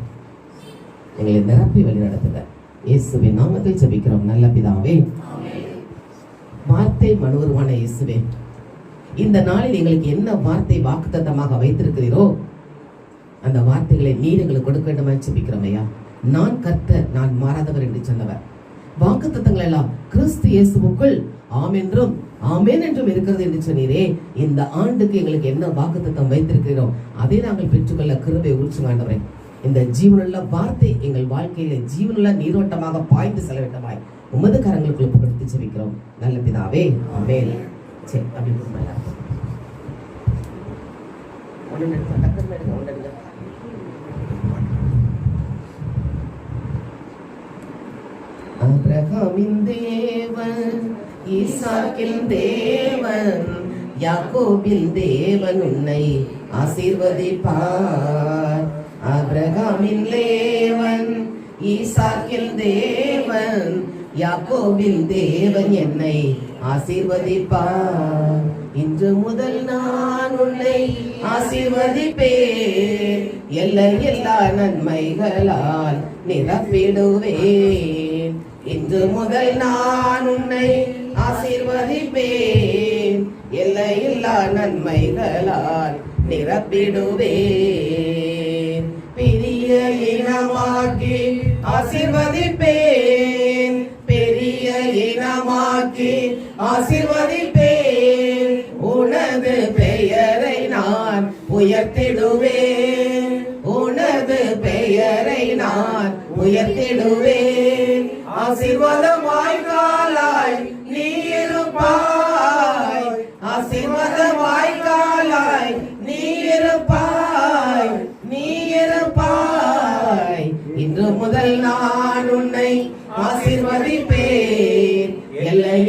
எங்களை நிரப்பி வழி நடத்துக. இயேசுவின் நாமத்தில் ஜெபிக்கிறோம் நல்ல பிதாவே. வார்த்தை மனுவருமான இயேசுவே, இந்த நாளில் எங்களுக்கு என்ன வார்த்தை வாக்குத்தத்தமாக வைத்திருக்கிறீரோ அந்த வார்த்தைகளை நீர் எங்களுக்கு கொடுக்க வேண்டுமாய் ஜெபிக்கிறோம் ஐயா. நான் கர்த்தர், நான் மாறாதவர் என்று சொன்னவர். வாக்குத்தத்தங்கள் எல்லாம் கிறிஸ்து இயேசுவுக்குள் ஆம் என்றும் ஆமேன் என்றும் இருக்கிறது என்று சொன்னீரே. இந்த ஆண்டுக்கு எங்களுக்கு என்ன வாக்குத்தத்தம் வைத்திருக்கிறீரோ அதை நாங்கள் பெற்றுக்கொள்ள கிருபை ஊற்றுமாண்டவரே. இந்த ஜீவனுள்ள வார்த்தை எங்கள் வாழ்க்கையில ஜீவனுள்ள நீரோட்டமாக பாய்ந்து செல்ல வேண்டுமாய் உமது கரங்களுக்கு ஒப்பு கொடுத்து ஜெபிக்கிறோம் நல்ல பிதாவே. ஆமென். சரி, அப்படி ஆபிரகாமின் தேவன், ஈசாக்கின் தேவன், யாக்கோபின் தேவன் உன்னை ஆசீர்வதிப்பார். ஆபிரகாமின் தேவன், ஈசாக்கின் தேவன், யாக்கோபின் தேவன் என்னை ஆசீர்வதிப்பார். இன்று முதல் நான் உன்னை ஆசீர்வதிப்பேன், எல்லா நன்மைகளால் நிரப்பிடுவேன். இன்று முதல் நான் உன்னை ஆசீர்வதிப்பேன், எல்லா நன்மைகளால் நிரப்பிடுவேன். பெரிய இனமாக்கி ஆசீர்வதிப்பேன், பெரிய இனமாக்கி ஆசீர்வதிப்பேன். உனது பெயரை நான் உயர்த்திடுவேன், உனது பெயரை நான் உயர்த்திடுவேன். ஆசீர்வாதமாய் காலாய் நீ இருப்பாய், ஆசீர்வாதமாய் காலாய் நீ இருப்பாய், நீ இருப்பாய். இன்று முதல் நான் உன்னை ஆசீர்வதிப்பேன்,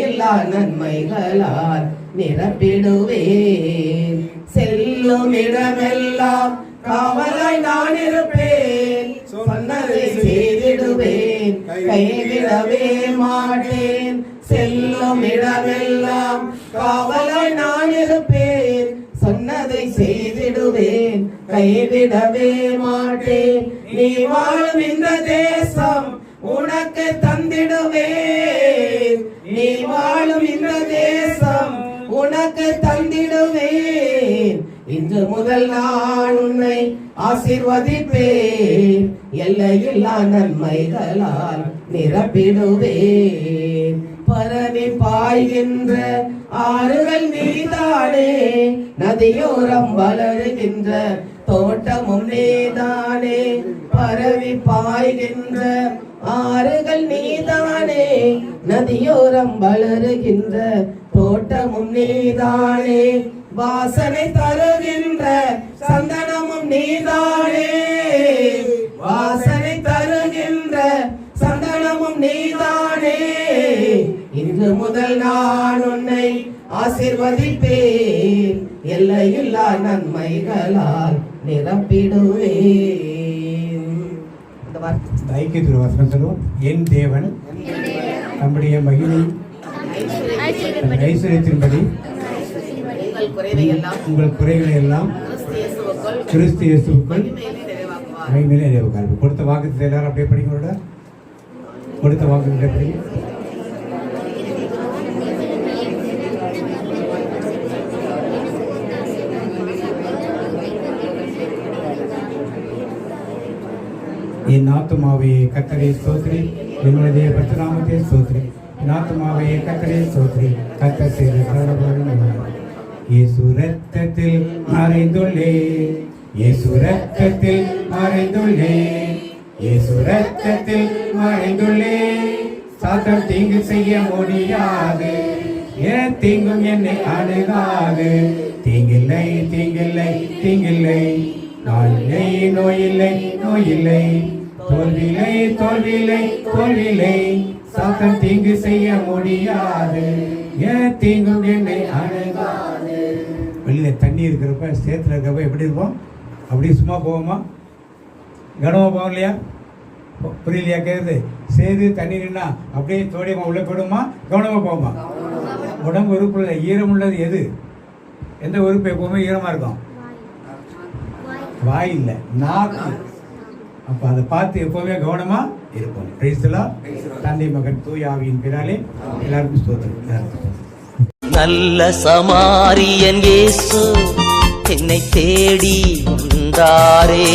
எல்லா நன்மைகளால் நிரப்பிடுவேன். செல்லும் இடமெல்லாம் காவலாய் நான் இருப்பேன், சொன்னதை செய்திடுவேன், கைவிடவே மாட்டேன். செல்லும் இடமெல்லாம் காவலாய் நான் இருப்பேன், சொன்னதை செய்திடுவேன், கைவிடவே மாட்டேன். நீ வாழும் இந்த தேசம் உனக்கு தந்திடுவேன், நீ வாழும் இந்த தேசம் உனக்கு தந்திடுவேன். இன்று முதல் நான் உன்னை ஆசீர்வதிப்பேன், எல்லையில்லா நன்மைகளால் நிரப்பிடுவேன். பரவி பாய்கின்ற ஆறுகள் நீதானே, நதியோரம் வளருகின்ற தோட்டமும் நீதானே. பரவி பாய்கின்ற ஆறுகள் நீதானே, நதியோரம் வளருகின்ற தோட்டமும் நீதானே. வாசனை தருகின்ற சந்தனமும் நீதானே, வாசனை தருகின்ற சந்தனமும் நீதானே. இன்று முதல் நான் உன்னை ஆசீர்வதிப்பேன், எல்லையில்லா நன்மைகளால் நிரப்பிடுவேன். இந்த வார்த்தை ஐக்கியத்தில் வசனம் சொல்லுவோம். என் தேவன் நம்முடைய மகிமை ஐஸ்வர்யத்தின்படி உங்கள் குறைகளை எல்லாம் கிறிஸ்து இயேசுவுக்குள் மகிமையிலே நிறைவாக்குவார். கொடுத்த வாக்குத்தத்தை எல்லாரும் அப்படியே படிங்களோட, கொடுத்த வாக்குத்தத்தை படிங்க. என் ஆத்துமாவே கர்த்தரை ஸ்தோத்திரி, என்னுடைய பரிசுத்தநாமத்தை ஸ்தோத்திரி. என் ஆத்துமாவே கர்த்தரை ஸ்தோத்திரி, கர்த்தர் செய்த சகல இயேசு ரத்தத்தில் மறைந்துள்ளே, இயேசு ரத்தத்தில் மறைந்துள்ளே, இயேசு ரத்தத்தில் மறைந்துள்ளே. சாத்தான் தீங்கு செய்ய முடியாது, என் தீங்கும் என்னை அணுகாது. தீங்கில்லை தீங்கில்லை தீங்கில்லை, நோயில்லை நோயில்லை நோயில்லை, தோல்விலை தோல்விலை தோல்விலை. சாத்தான் தீங்கு செய்ய முடியாது, என் தீங்கும் என்னை அணுகாது. வெளியில தண்ணி இருக்கிறப்ப சேத்துல இருக்கப்ப எப்படி இருப்போம்? அப்படியே சும்மா போவோமா? கனமா போவோம் இல்லையா? புரியலையா? கேக்குது? சேது தண்ணி நின்னா அப்படியே தோடியமா உள்ள போயிடுமா? கவனமா போவோமா? உடம்பு உறுப்புல ஈரம் உள்ளது எது? எந்த உறுப்பு எப்பவுமே ஈரமா இருக்கும்? வாய் இல்லை, நாக்கு. அப்ப அதை பார்த்து எப்பவுமே கவனமா இருப்போம். பிரைஸ்தலா. தந்தை மகன் தூய ஆவியின் பிறாலே எல்லாருக்கும் ஸ்தோத்திரம். நல்ல சமாரியன் இயேசு என்னை தேடி வந்தாரே.